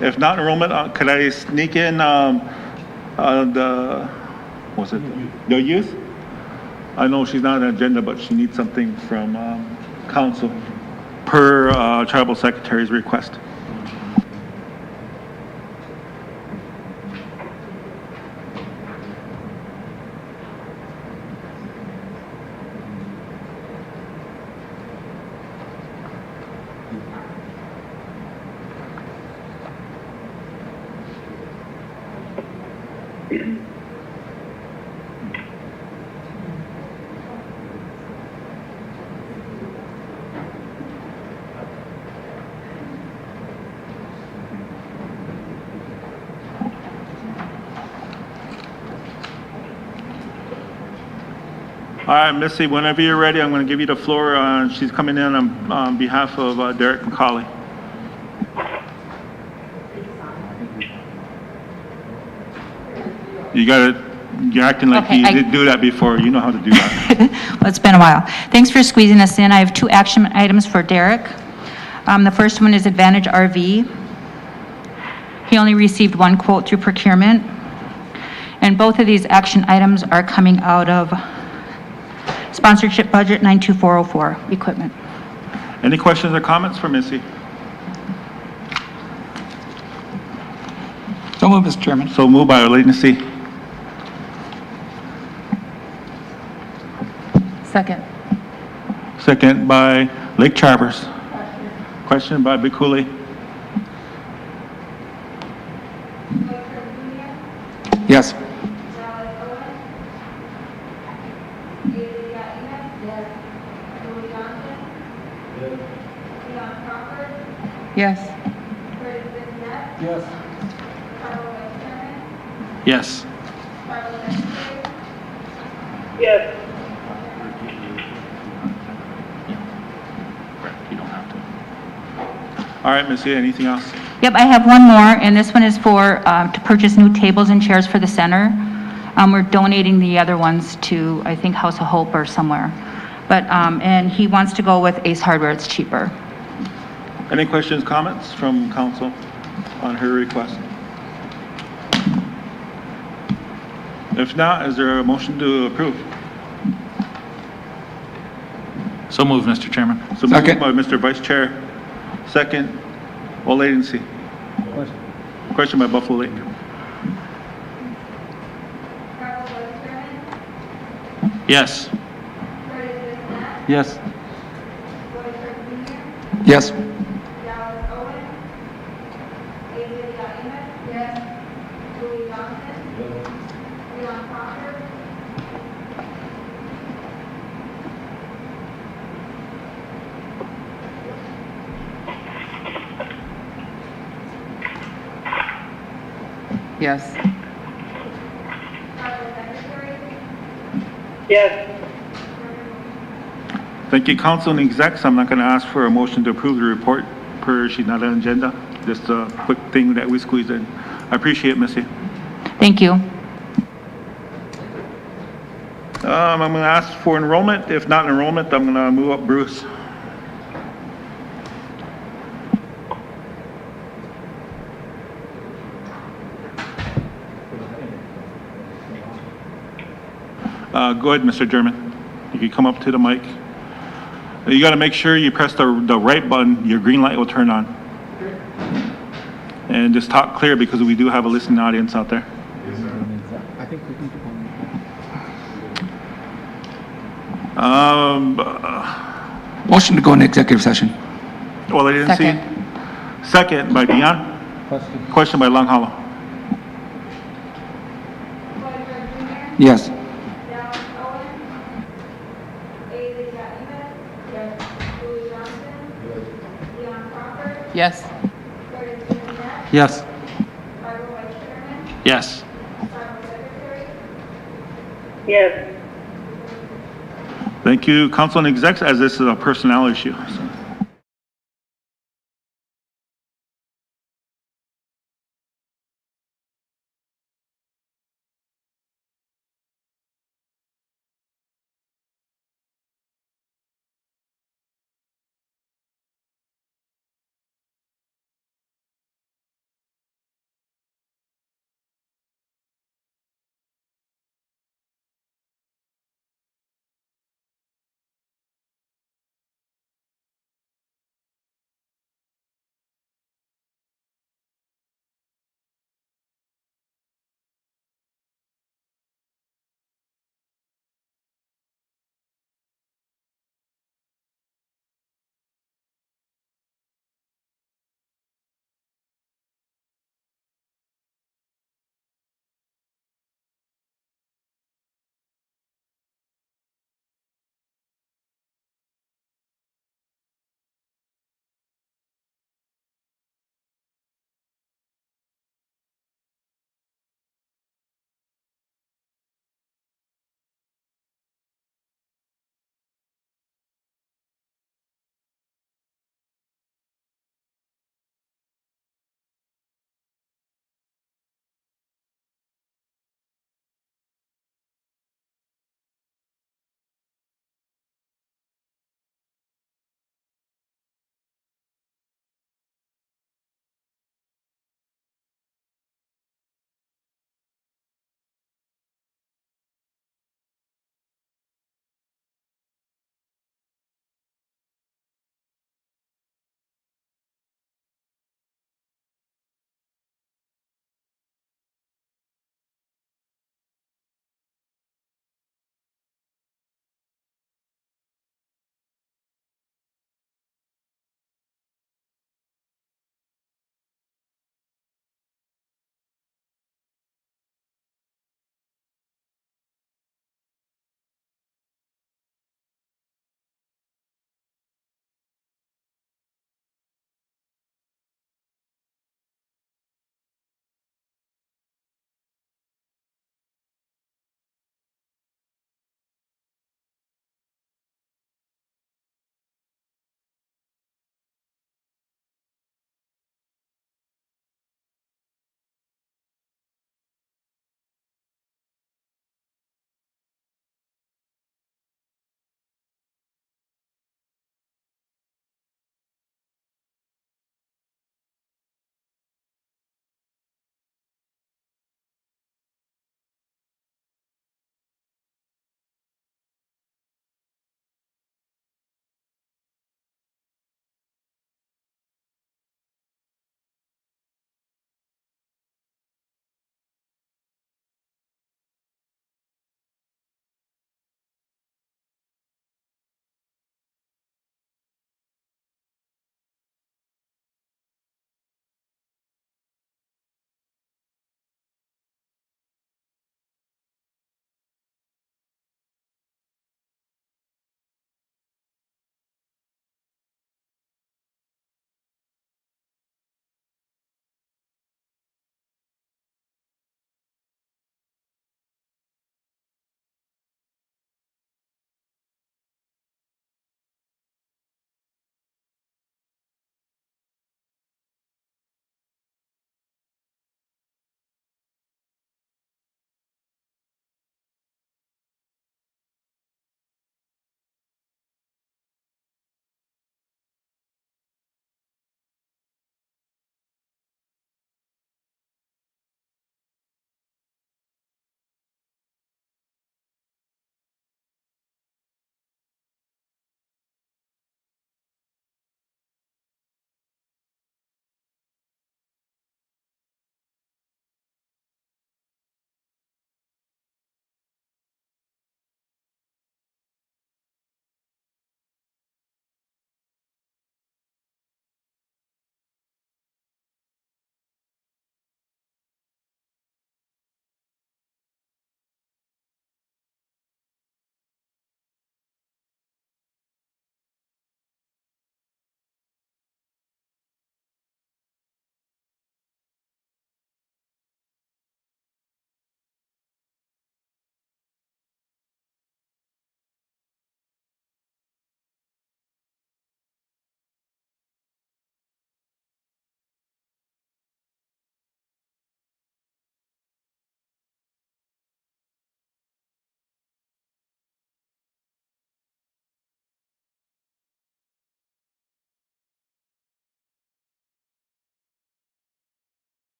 If not enrollment, could I sneak in the youth? I know she's not on the agenda, but she needs something from council per tribal secretary's request. All right, Missy, whenever you're ready, I'm going to give you the floor. She's coming in on behalf of Derek McCauley. You're acting like Okay, you did do that before. You know how to do that. Well, it's been a while. Thanks for squeezing us in. I have 2 action items for Derek. The first one is Advantage RV. He only received 1 quote through procurement. And both of these action items are coming out of sponsorship budget 92404, equipment. Any questions or comments for Missy? So moved, Mr. Chairman. So moved by Latency. Second. Second by Lake Travers. Question by Bikuli. Yes. Yes. Yes. Yes. You don't have to. All right, Missy, anything else? Yep, I have one more, and this one is for, to purchase new tables and chairs for the center. We're donating the other ones to, I think, House of Hope or somewhere. But, and he wants to go with Ace Hardware, it's cheaper. Any questions, comments from council on her request? If not, is there a motion to approve? So moved, Mr. Chairman. So moved by Mr. Vice Chair. Second, all latency. Question by Buffalo Lake. Yes. Yes. Yes. Yes. Yes. Thank you, council and execs. I'm not going to ask for a motion to approve the report per she's not on agenda. Just a quick thing that we squeezed in. I appreciate it, Missy. Thank you. I'm going to ask for enrollment. If not enrollment, I'm going to move up Bruce. Go ahead, Mr. German. You can come up to the mic. You got to make sure you press the right button. Your green light will turn on. And just talk clear because we do have a listening audience out there. I think we need to Motion to go into executive session. Well, I didn't see. Second by Dion. Question by Long Hollow. Yes. Yes. Yes. Yes. Yes. Thank you, council and execs, as this is a personnel issue. So.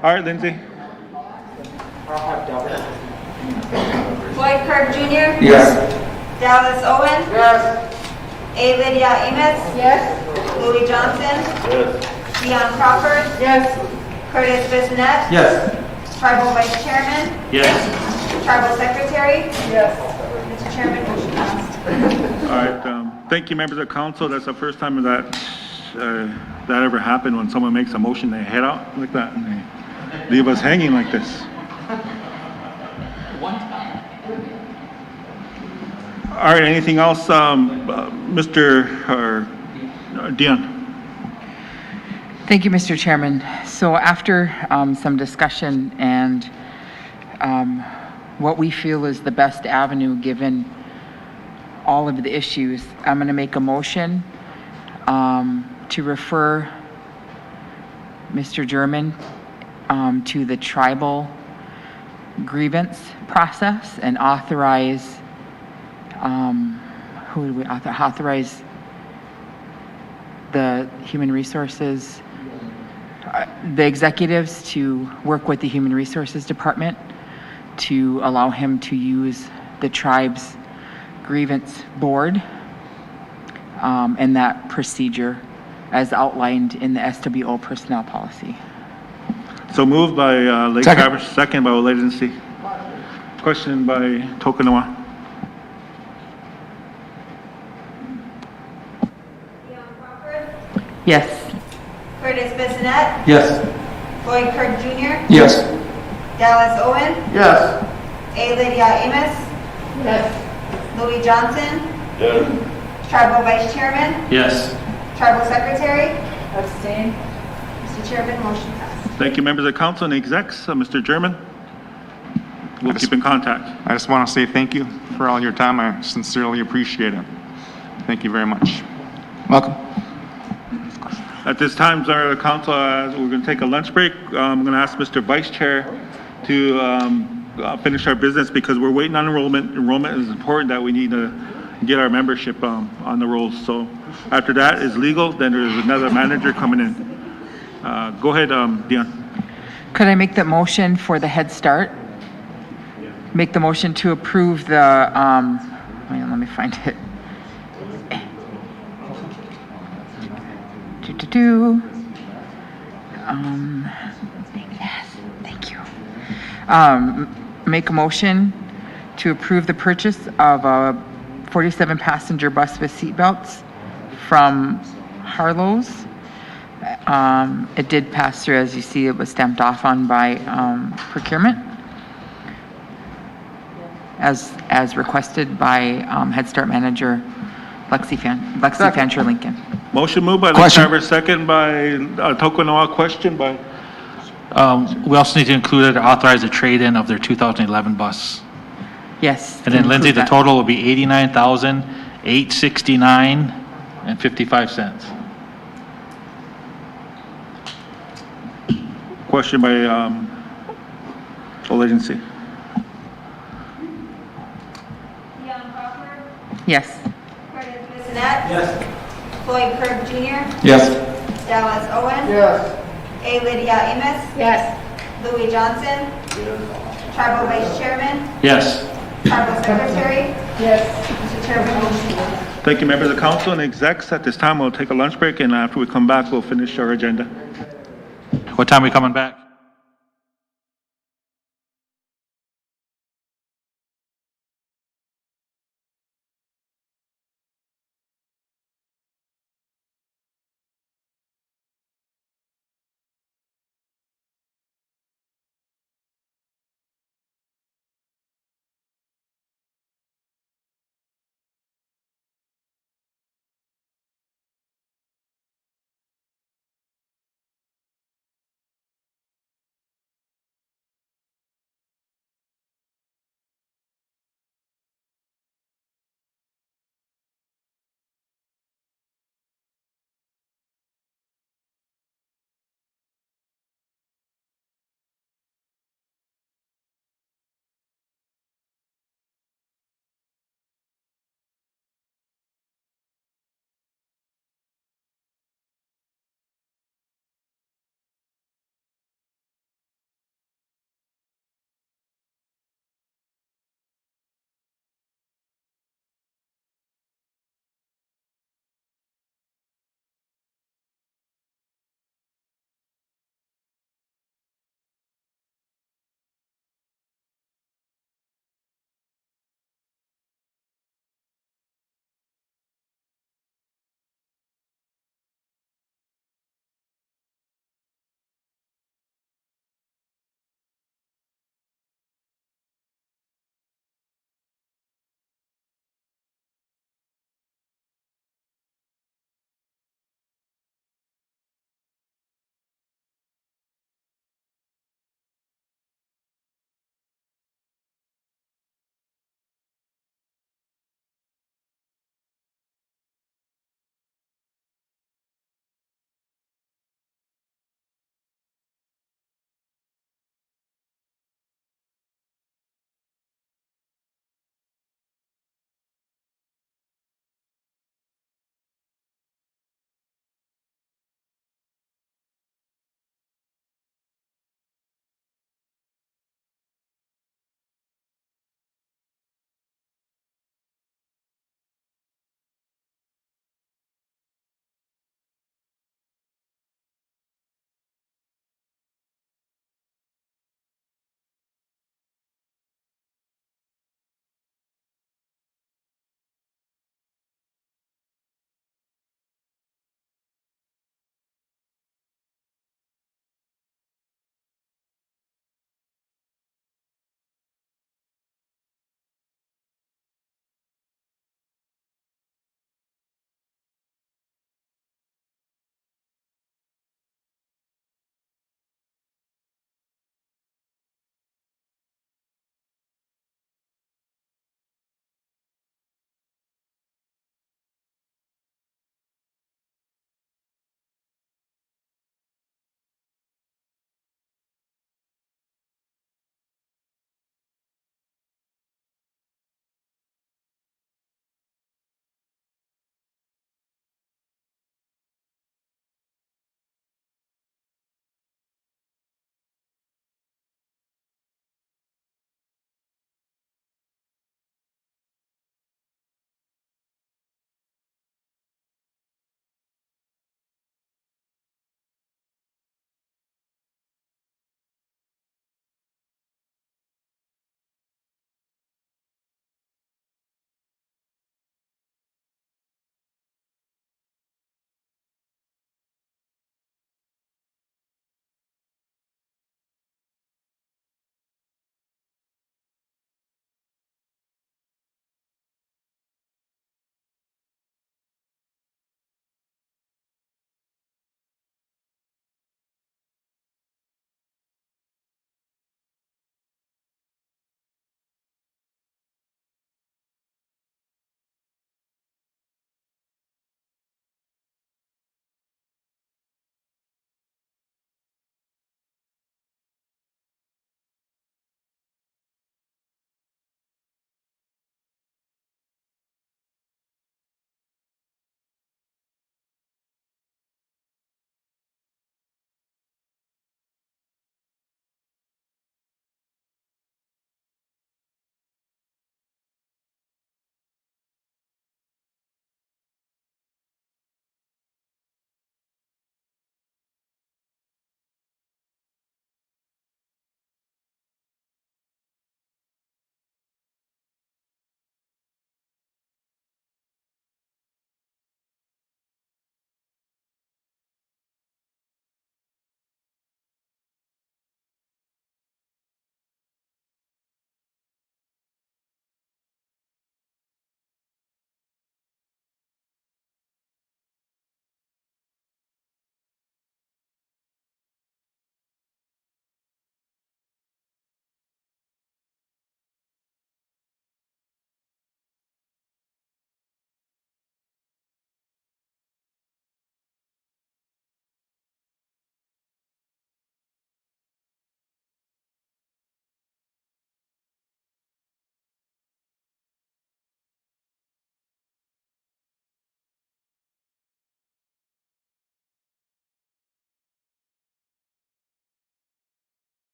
All right, Lindsay. Floyd Kirk Jr. Yes. Dallas Owen. Yes. A. Lydia Amos. Yes. Louis Johnson. Yes. Dion Crawford. Yes. Curtis Bissonnette. Yes. Tribal Vice Chairman. Yes. Tribal Secretary. Yes. Mr. Chairman, motion passed. All right, thank you, members of council. That's the first time that ever happened when someone makes a motion, they head out like that and they leave us hanging like this. All right, anything else, Mr. Dion? Thank you, Mr. Chairman. So after some discussion and what we feel is the best avenue given all of the issues, I'm going to make a motion to refer Mr. German to the tribal grievance process and authorize, who would we authorize the human resources, the executives to work with the Human Resources Department to allow him to use the tribe's grievance board and that procedure as outlined in the SWO personnel policy. So moved by Lake Second. Traverse, second by Oleiden Dynasty. Question by Tokanawa. Dion Crawford. Yes. Curtis Bissonnette. Yes. Floyd Kirk Jr. Yes. Dallas Owen. Yes. A. Lydia Amos. Yes. Louis Johnson. Yes. Tribal Vice Chairman. Yes. Tribal Secretary. Abstain. Mr. Chairman, motion passed. Thank you, members of council and execs. Mr. German, we'll keep in contact. I just want to say thank you for all your time. I sincerely appreciate it. Thank you very much. Welcome. At this time, our council, we're going to take a lunch break. I'm going to ask Mr. Vice Chair to finish our business because we're waiting on enrollment. Enrollment is important that we need to get our membership on the rolls. So after that is legal, then there's another manager coming in. Go ahead, Dion. Could I make the motion for the Head Start? Make the motion to approve the, wait, let me find it. Yes, thank you. make a motion to approve the purchase of a 47-passenger bus with seatbelts from Harlow's. It did pass through, as you see, it was stamped off on by procurement as requested by Head Start manager Lexi Fancher Lincoln. Motion moved by LaCharver, second by Tokunoa, question by, We also need to include or authorize a trade-in of their 2011 bus. Yes. And then Lindsay, the include that. total will be $89,869.55. question by all agency. Yes. Curtis Bissonette. Yes. Floyd Kirk Jr. Yes. Dallas Owen. Yes. A. Lydia Amos. Yes. Louis Johnson. Tribal Vice Chairman. Yes. Tribal Secretary. Yes. Mr. Chairman, motion carries. Thank you, members of council and execs. At this time, we'll take a lunch break, and after we come back, we'll finish our agenda. What time are we coming back?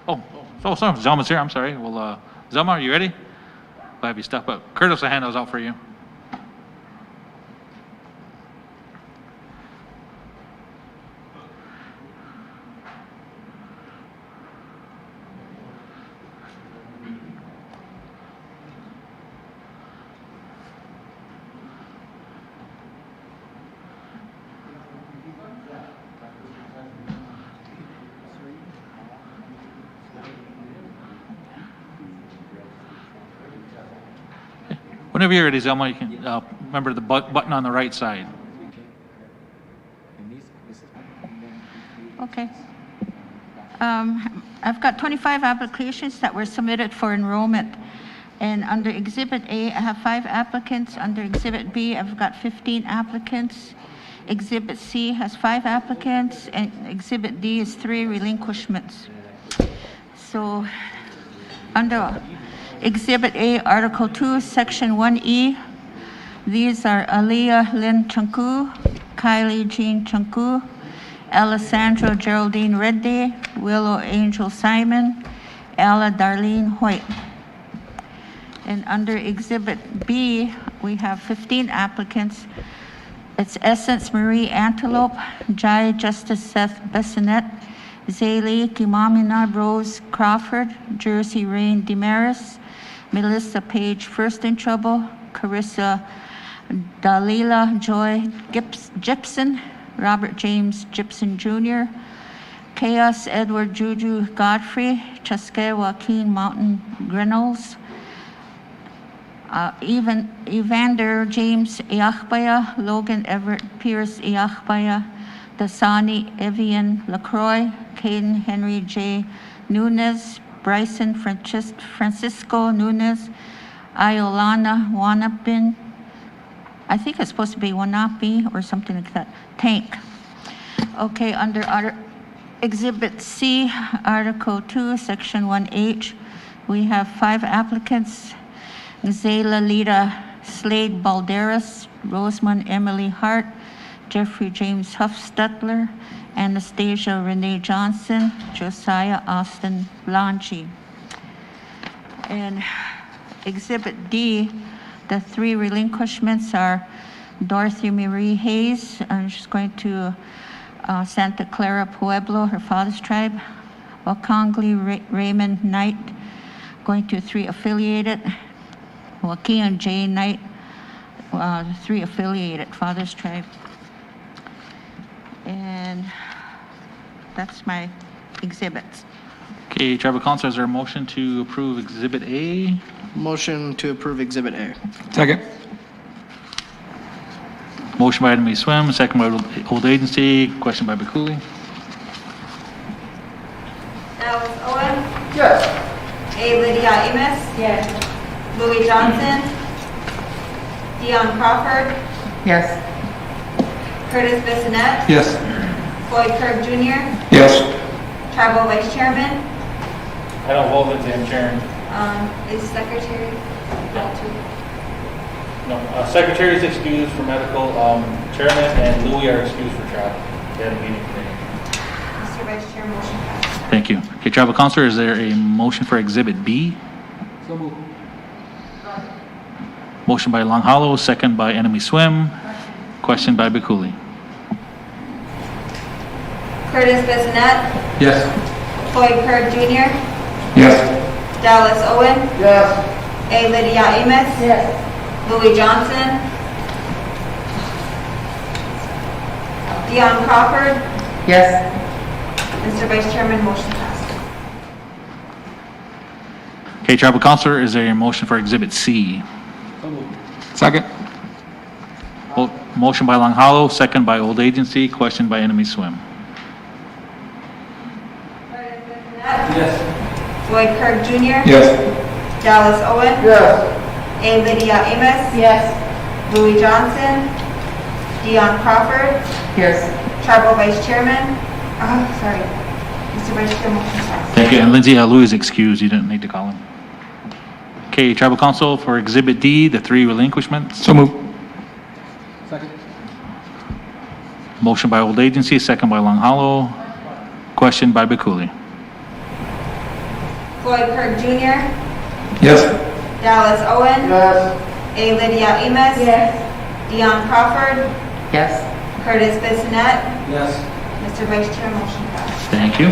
sorry, Zelma's here, I'm sorry. Well, Zelma, are you ready? I'll have you step up. Curtis, a hand was out for you. Whenever you're ready, Zelma, you can remember the button on the right side. Okay. I've got 25 applications that were submitted for enrollment. And under Exhibit A, I have 5 applicants. Under Exhibit B, I've got 15 applicants. Exhibit C has 5 applicants, and Exhibit D is 3 relinquishments. So, under Exhibit A, Article 2, Section 1E, these are Aliyah Lynn Chunku, Kylie Jean Chunku, Alessandra Geraldine Reddy, Willow Angel Simon, Ella Darlene Hoyt. And under Exhibit B, we have 15 applicants. It's Essence Marie Antelope, Jai Justice Seth Bessonette, Zaylee Kimamina Rose Crawford, Jersey Rain Demaris, Melissa Page First in Trouble, Carissa Dalila Joy Gibson, Robert James Gibson Jr., Chaos Edward Juju Godfrey, Cheske Joaquin Mountain Grinnells, Evander James Iachbaya, Logan Everett Pierce Iachbaya, Dasani Evian LaCroix, Caden Henry J. Nunez, Bryson Francisco Nunez, Iolana Wanapin, I think it's supposed to be Wanapi or something like that, Tank. Okay, under Exhibit C, Article 2, Section 1H, we have 5 applicants. Zayla Lita Slade Balderas, Rosamond Emily Hart, Jeffrey James Huffstetler, Anastasia Renee Johnson, Josiah Austin Blanchi. And Exhibit D, the 3 relinquishments are Dorothy Marie Hayes, she's going to Santa Clara Pueblo, her father's tribe. Wakongli Raymond Knight, going to 3 affiliated. Joaquin J. Knight, 3 affiliated, father's tribe. And that's my exhibits. Okay, Tribal Council, is there a motion to approve Exhibit A? Motion to approve Exhibit A. Second. Motion by Enemy Swim, second by Old Agency. Question by Bakuli. Alice Owen? Yes. A. Lydia Amos? Yes. Louis Johnson? Dion Crawford? Yes. Curtis Bissonette? Yes. Floyd Kirk Jr.? Yes. Tribal Vice Chairman? I don't vote with them, Chairman. Is Secretary? No, Secretary is excused for medical, Chairman and Louis are excused for travel. They had a meeting today. Mr. Vice Chair, motion passed. Thank you. Okay, Tribal Council, is there a motion for Exhibit B? So moved. Motion by Long Hollow, second by Enemy Swim. Question by Bakuli. Curtis Bissonette? Yes. Floyd Kirk Jr.? Yes. Dallas Owen? Yes. A. Lydia Amos? Yes. Louis Johnson? Dion Crawford? Yes. Mr. Vice Chairman, motion passed. Okay, Tribal Council, is there a motion for Exhibit C? Second. Motion by Long Hollow, second by Old Agency. Question by Enemy Swim. Curtis Bissonette? Yes. Floyd Kirk Jr.? Yes. Dallas Owen? Yes. A. Lydia Amos? Yes. Louis Johnson? Dion Crawford? Yes. Tribal Vice Chairman? Sorry. Mr. Vice Chair, motion passed. Thank you. And Lindsay, Louis is excused. You didn't need to call him. Okay, Tribal Council, for Exhibit D, the 3 relinquishments. So moved. Second. Motion by Old Agency, second by Long Hollow. Question by Bakuli. Floyd Kirk Jr., Yes. Dallas Owen. A. Lydia Amos. Dion Crawford. Yes. Curtis Bissonette. Yes. Mr. Vice Chair, motion passed. Thank you.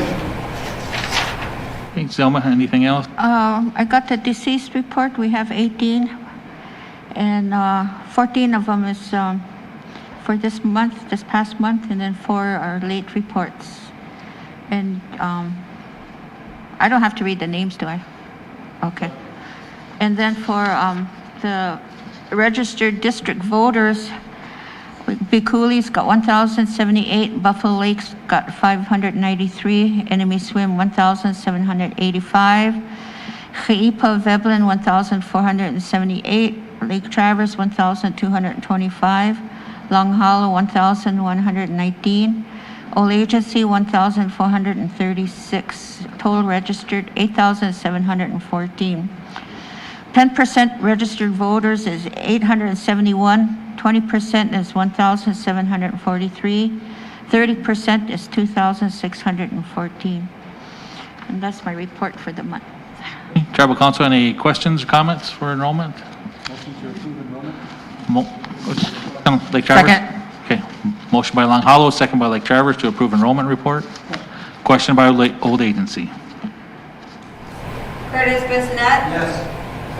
Okay, Zelma, anything else? I got the deceased report. We have 18, and 14 of them is for this month, this past month, and then 4 are late reports. And I don't have to read the names, do I? Okay. And then for the registered district voters, Bikuli's got 1,078, Buffalo Lake's got 593, Enemy Swim 1,785, Heipa Veblen 1,478, Lake Traverse 1,225, Long Hollow 1,119, Old Agency 1,436, total registered 8,714. 10% registered voters is 871. 20% is 1,743, 30% is 2,614. And that's my report for the month. Tribal Council, any questions or comments for enrollment? Lake Traverse? Second. Okay, motion by Long Hollow, second by Lake Traverse to approve enrollment report. Question by Old Agency. Curtis Bissonette.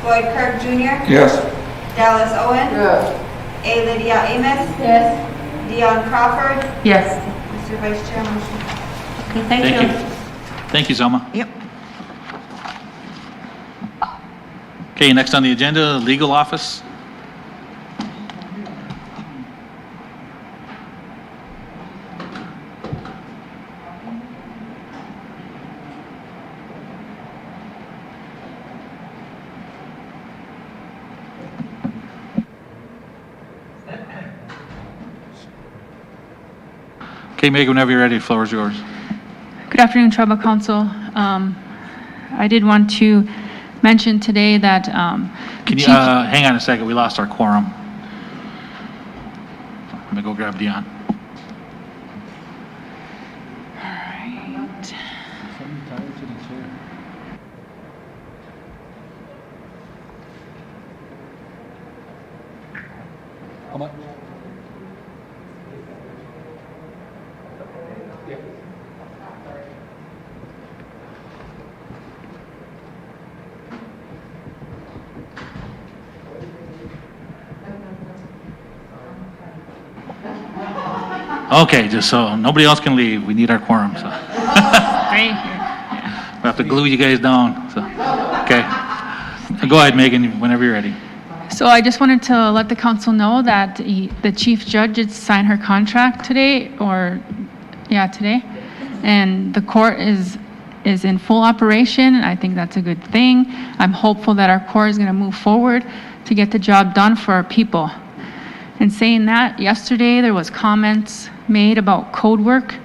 Floyd Kirk Jr. Yes. Dallas Owen. A. Lydia Amos. Dion Crawford. Yes. Mr. Vice Chair, motion passed. Okay, thank you. Thank you, Zelma. Yep. Okay, next on the agenda, Legal Office. Okay, Megan, whenever you're ready, the floor is yours. Good afternoon, Tribal Council. I did want to mention today that Can you, hang on a second, we lost our quorum. Let me go grab Dion. How much? Okay, just so nobody else can leave, we need our quorum, so. right here. We have to glue you guys down, so, okay. Go ahead, Megan, whenever you're ready. So I just wanted to let the council know that the chief judge did sign her contract today, today. And the court is in full operation, and I think that's a good thing. I'm hopeful that our court is going to move forward to get the job done for our people. And saying that, yesterday there was comments made about code work.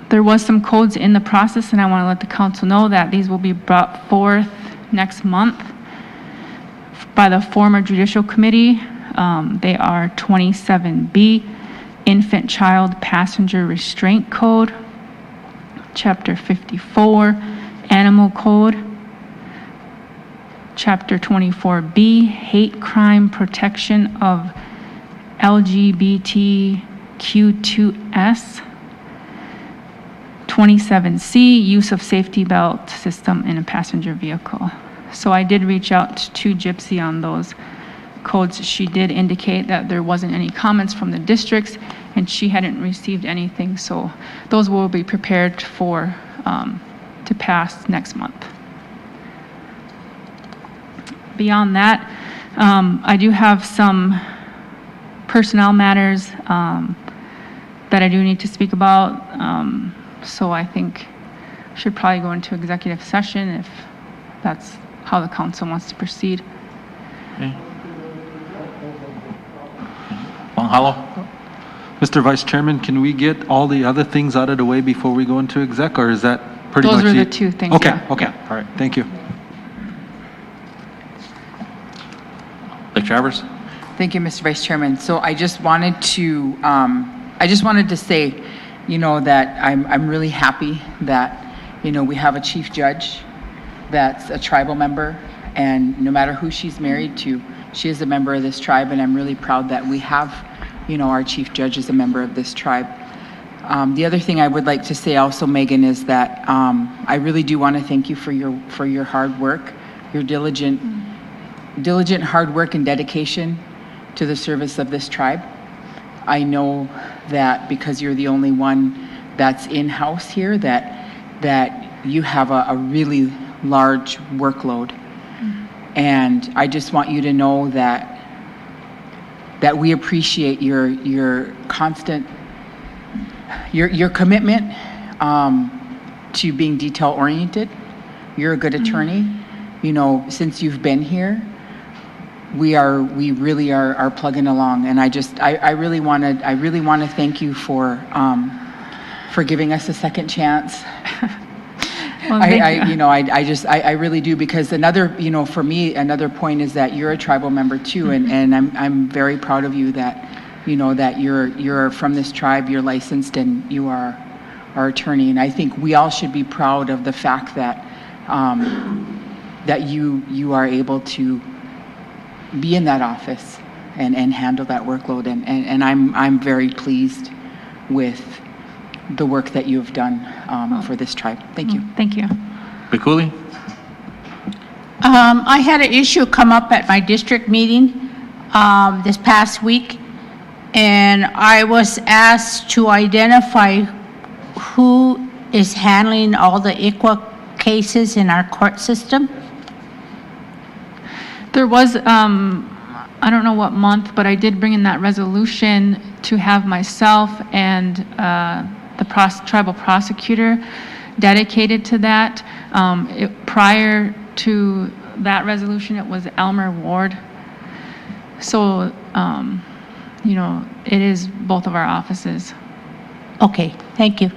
There was some codes in the process, and I want to let the council know that these will be brought forth next month by the former Judicial Committee. They are 27B, Infant Child Passenger Restraint Code, Chapter 54, Animal Code, Chapter 24B, Hate Crime Protection of LGBTQ2S, 27C, Use of Safety Belt System in a Passenger Vehicle. So I did reach out to Gypsy on those codes. She did indicate that there wasn't any comments from the districts, and she hadn't received anything. So those will be prepared for to pass next month. Beyond that, I do have some personnel matters that I do need to speak about. So I think I should probably go into executive session if that's how the council wants to proceed. Okay. Long Hollow? Mr. Vice Chairman, can we get all the other things out of the way before we go into exec, or is that pretty much Those are the it? two things, Okay, yeah. okay, all right, thank you. Lake Traverse? Thank you, Mr. Vice Chairman. So I just wanted to say, that I'm really happy that, we have a chief judge that's a tribal member, and no matter who she's married to, she is a member of this tribe, and I'm really proud that we have, our chief judge is a member of this tribe. The other thing I would like to say also, Megan, is that I really do want to thank you for your hard work, your diligent hard work and dedication to the service of this tribe. I know that because you're the only one that's in-house here, that you have a really large workload. And I just want you to know that we appreciate your constant, your commitment to being detail-oriented. You're a good attorney. Since you've been here, we really are plugging along. And I really want to thank you for giving us a second chance. Well, thank you. I really do, because another, for me, another point is that you're a tribal member too, and I'm very proud of you that, that you're from this tribe, you're licensed, and you are our attorney. And I think we all should be proud of the fact that that you are able to be in that office and handle that workload. And I'm very pleased with the work that you have done for this tribe. Thank you. Thank you. Bikuli? I had an issue come up at my district meeting this past week, and I was asked to identify who is handling all the ICWA cases in our court system. There was, I don't know what month, but I did bring in that resolution to have myself and the tribal prosecutor dedicated to that. Prior to that resolution, it was Elmer Ward. So, it is both of our offices. Okay, thank you.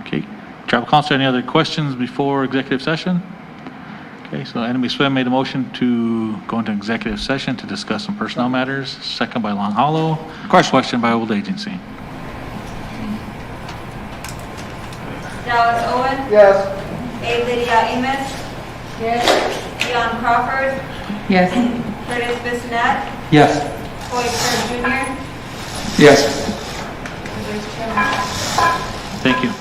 Okay. Tribal Council, any other questions before executive session? Okay, so Enemy Swim made a motion to go into executive session to discuss some personnel matters, second by Long Hollow. Question by Old Agency. Dallas Owen? Yes. A. Lydia Amos? Yes. Dion Crawford? Yes. Curtis Bissonette? Yes. Floyd Kerr Jr.? Yes. Thank you.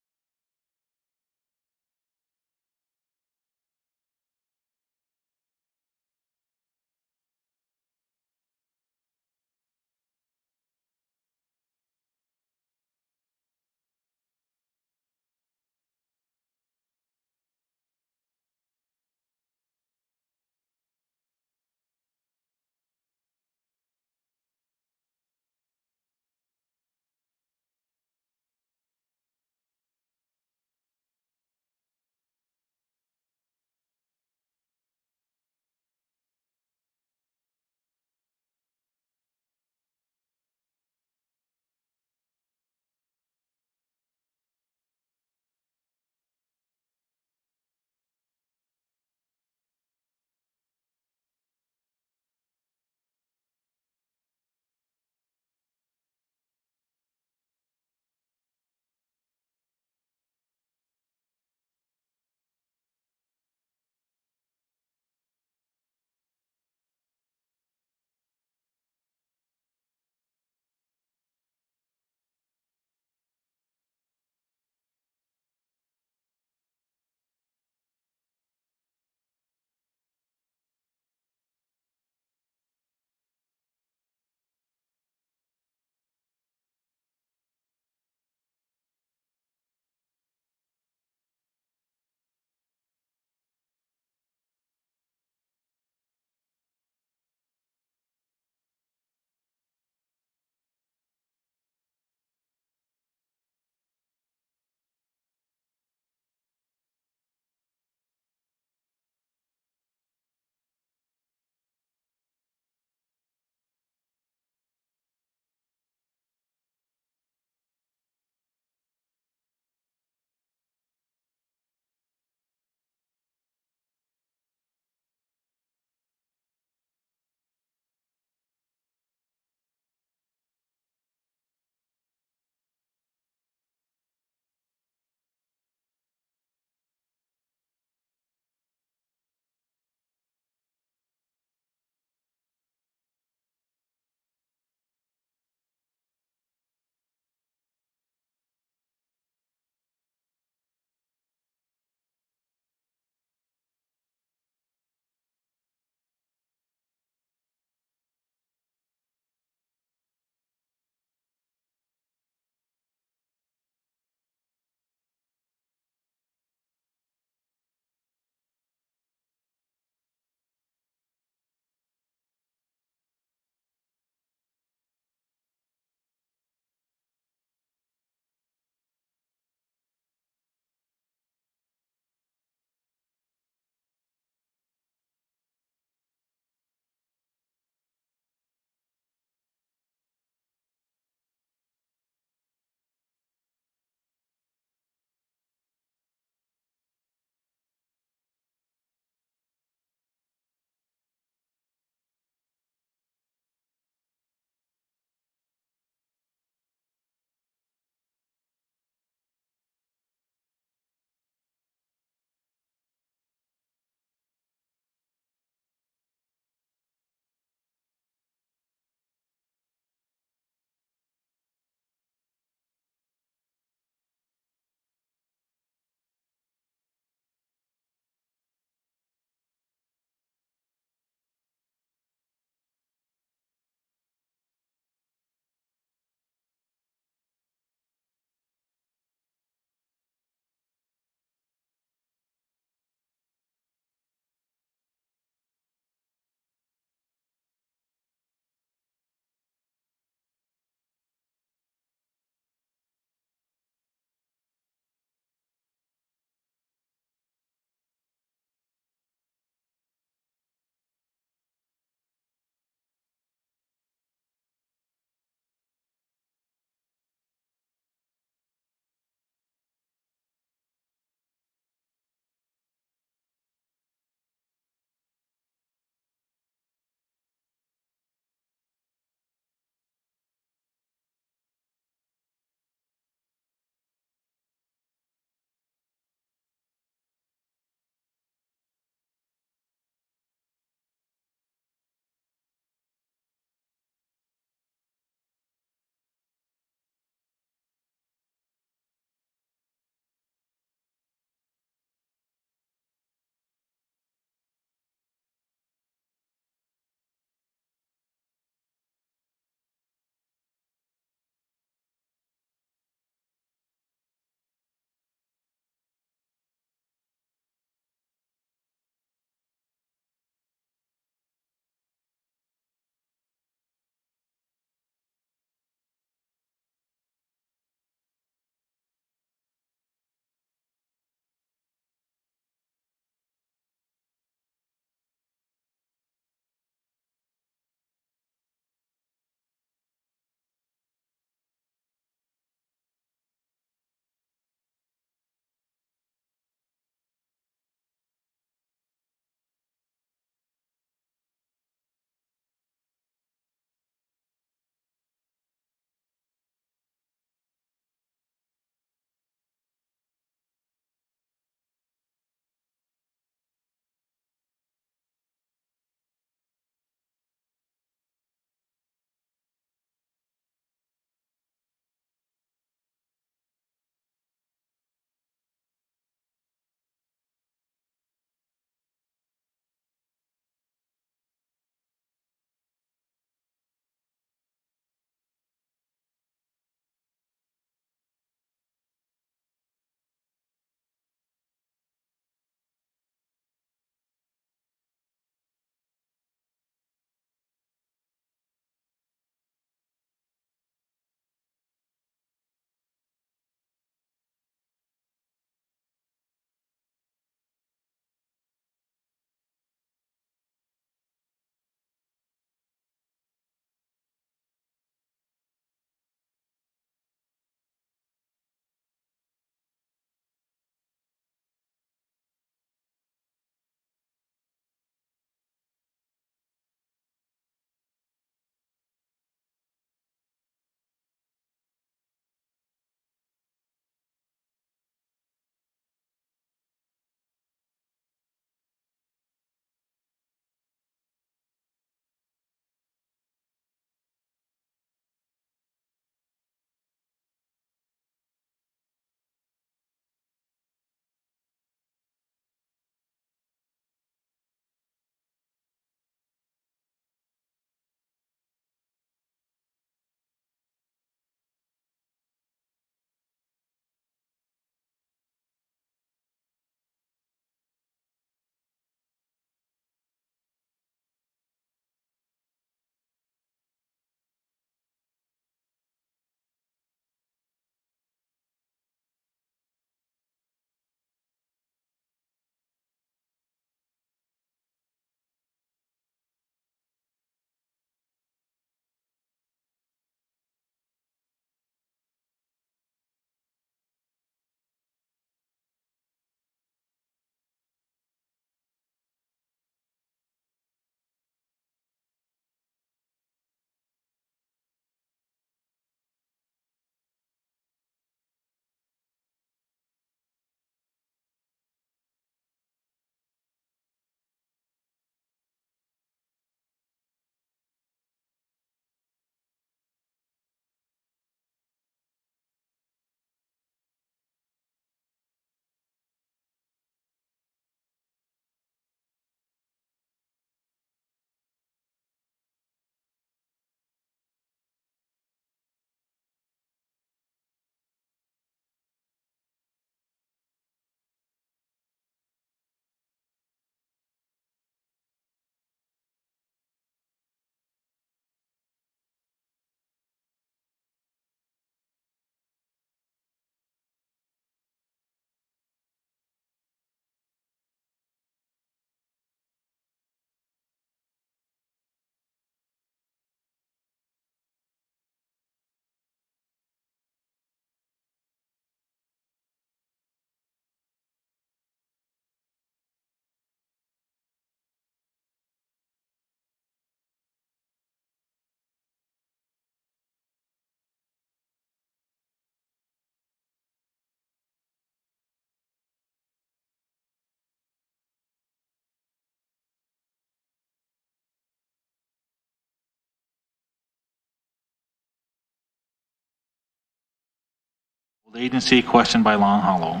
Agency, question by Long Hollow.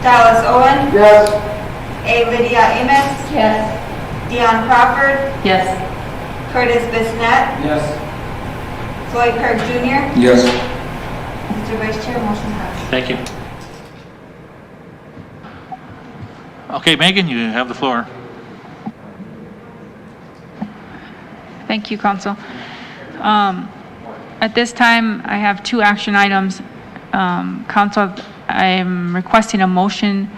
Dallas Owen. Yes. A. Lydia Amos. Yes. Dion Crawford. Yes. Curtis Bissonnette. Yes. Floyd Kirk Jr. Yes. Mr. Vice Chair, motion passed. Thank you. Okay, Megan, you have the floor. Thank you, Council. At this time, I have two action items. Council, I am requesting a motion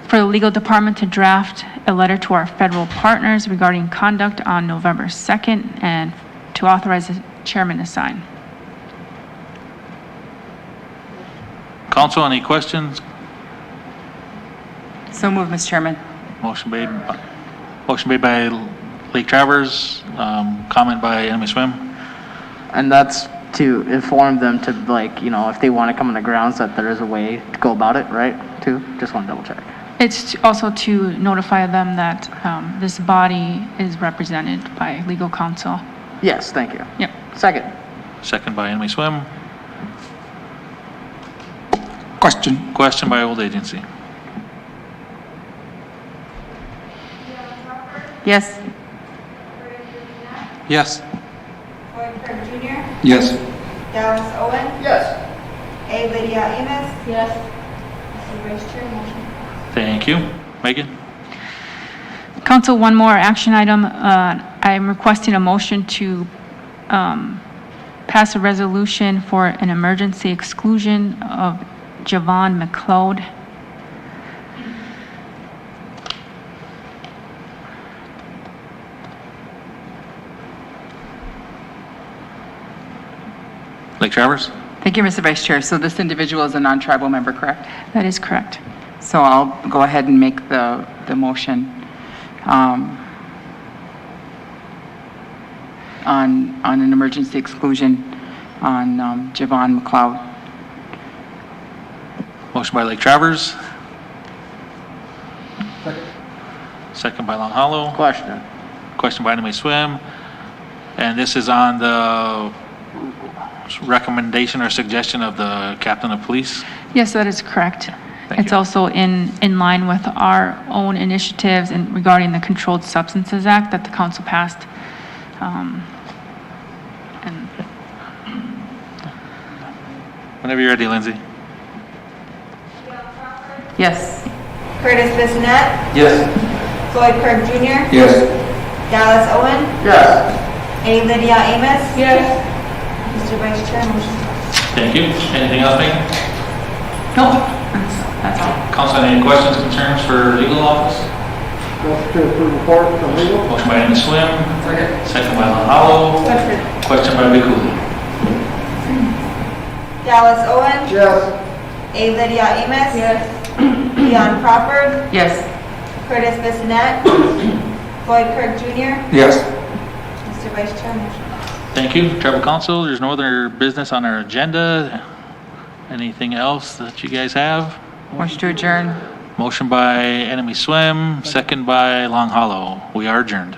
for the legal department to draft a letter to our federal partners regarding conduct on November 2nd and to authorize the chairman to sign. Council, any questions? So moved, Mr. Chairman. Motion made by Lake Travers, comment by Enemy Swim. And that's to inform them to, like, if they want to come on the grounds, that there is a way to go about it, right? Too? Just want to double check. It's also to notify them that this body is represented by legal counsel. Yes, thank you. Yep. Second. Second by Enemy Swim. Question. Question by Old Agency. Yes. Yes. Floyd Kirk Jr. Yes. Dallas Owen. Yes. A. Lydia Amos. Yes. Mr. Vice Chair, motion passed. Thank you. Megan? Council, one more action item. I'm requesting a motion to pass a resolution for an emergency exclusion of Javon McLeod. Lake Travers? Thank you, Mr. Vice Chair. So this individual is a non-tribal member, correct? That is correct. So I'll go ahead and make the motion on an emergency exclusion on Javon McLeod. Motion by Lake Travers. Second by Long Hollow. Question. Question by Enemy Swim. And this is on the recommendation or suggestion of the captain of police? Yes, that is correct. Thank It's you. also in line with our own initiatives and regarding the Controlled Substances Act that the council passed. And Whenever you're ready, Lindsay. Yes. Curtis Bissonnette. Yes. Floyd Kirk Jr. Yes. Dallas Owen. Yes. A. Lydia Amos. Yes. Mr. Vice Chair, motion passed. Thank you. Anything else, Megan? Nope. That's all. Council, any questions, concerns for legal office? Motion to approve report from legal. Motion by Enemy Swim. Second by Long Hollow. Question by Cooley. Dallas Owen. Yes. A. Lydia Amos. Yes. Dion Crawford. Yes. Curtis Bissonnette. Floyd Kirk Jr. Yes. Mr. Vice Chair, motion passed. Thank you. Tribal Council, there's no other business on our agenda. Anything else that you guys have? Motion to adjourn. Motion by Enemy Swim, second by Long Hollow. We are adjourned.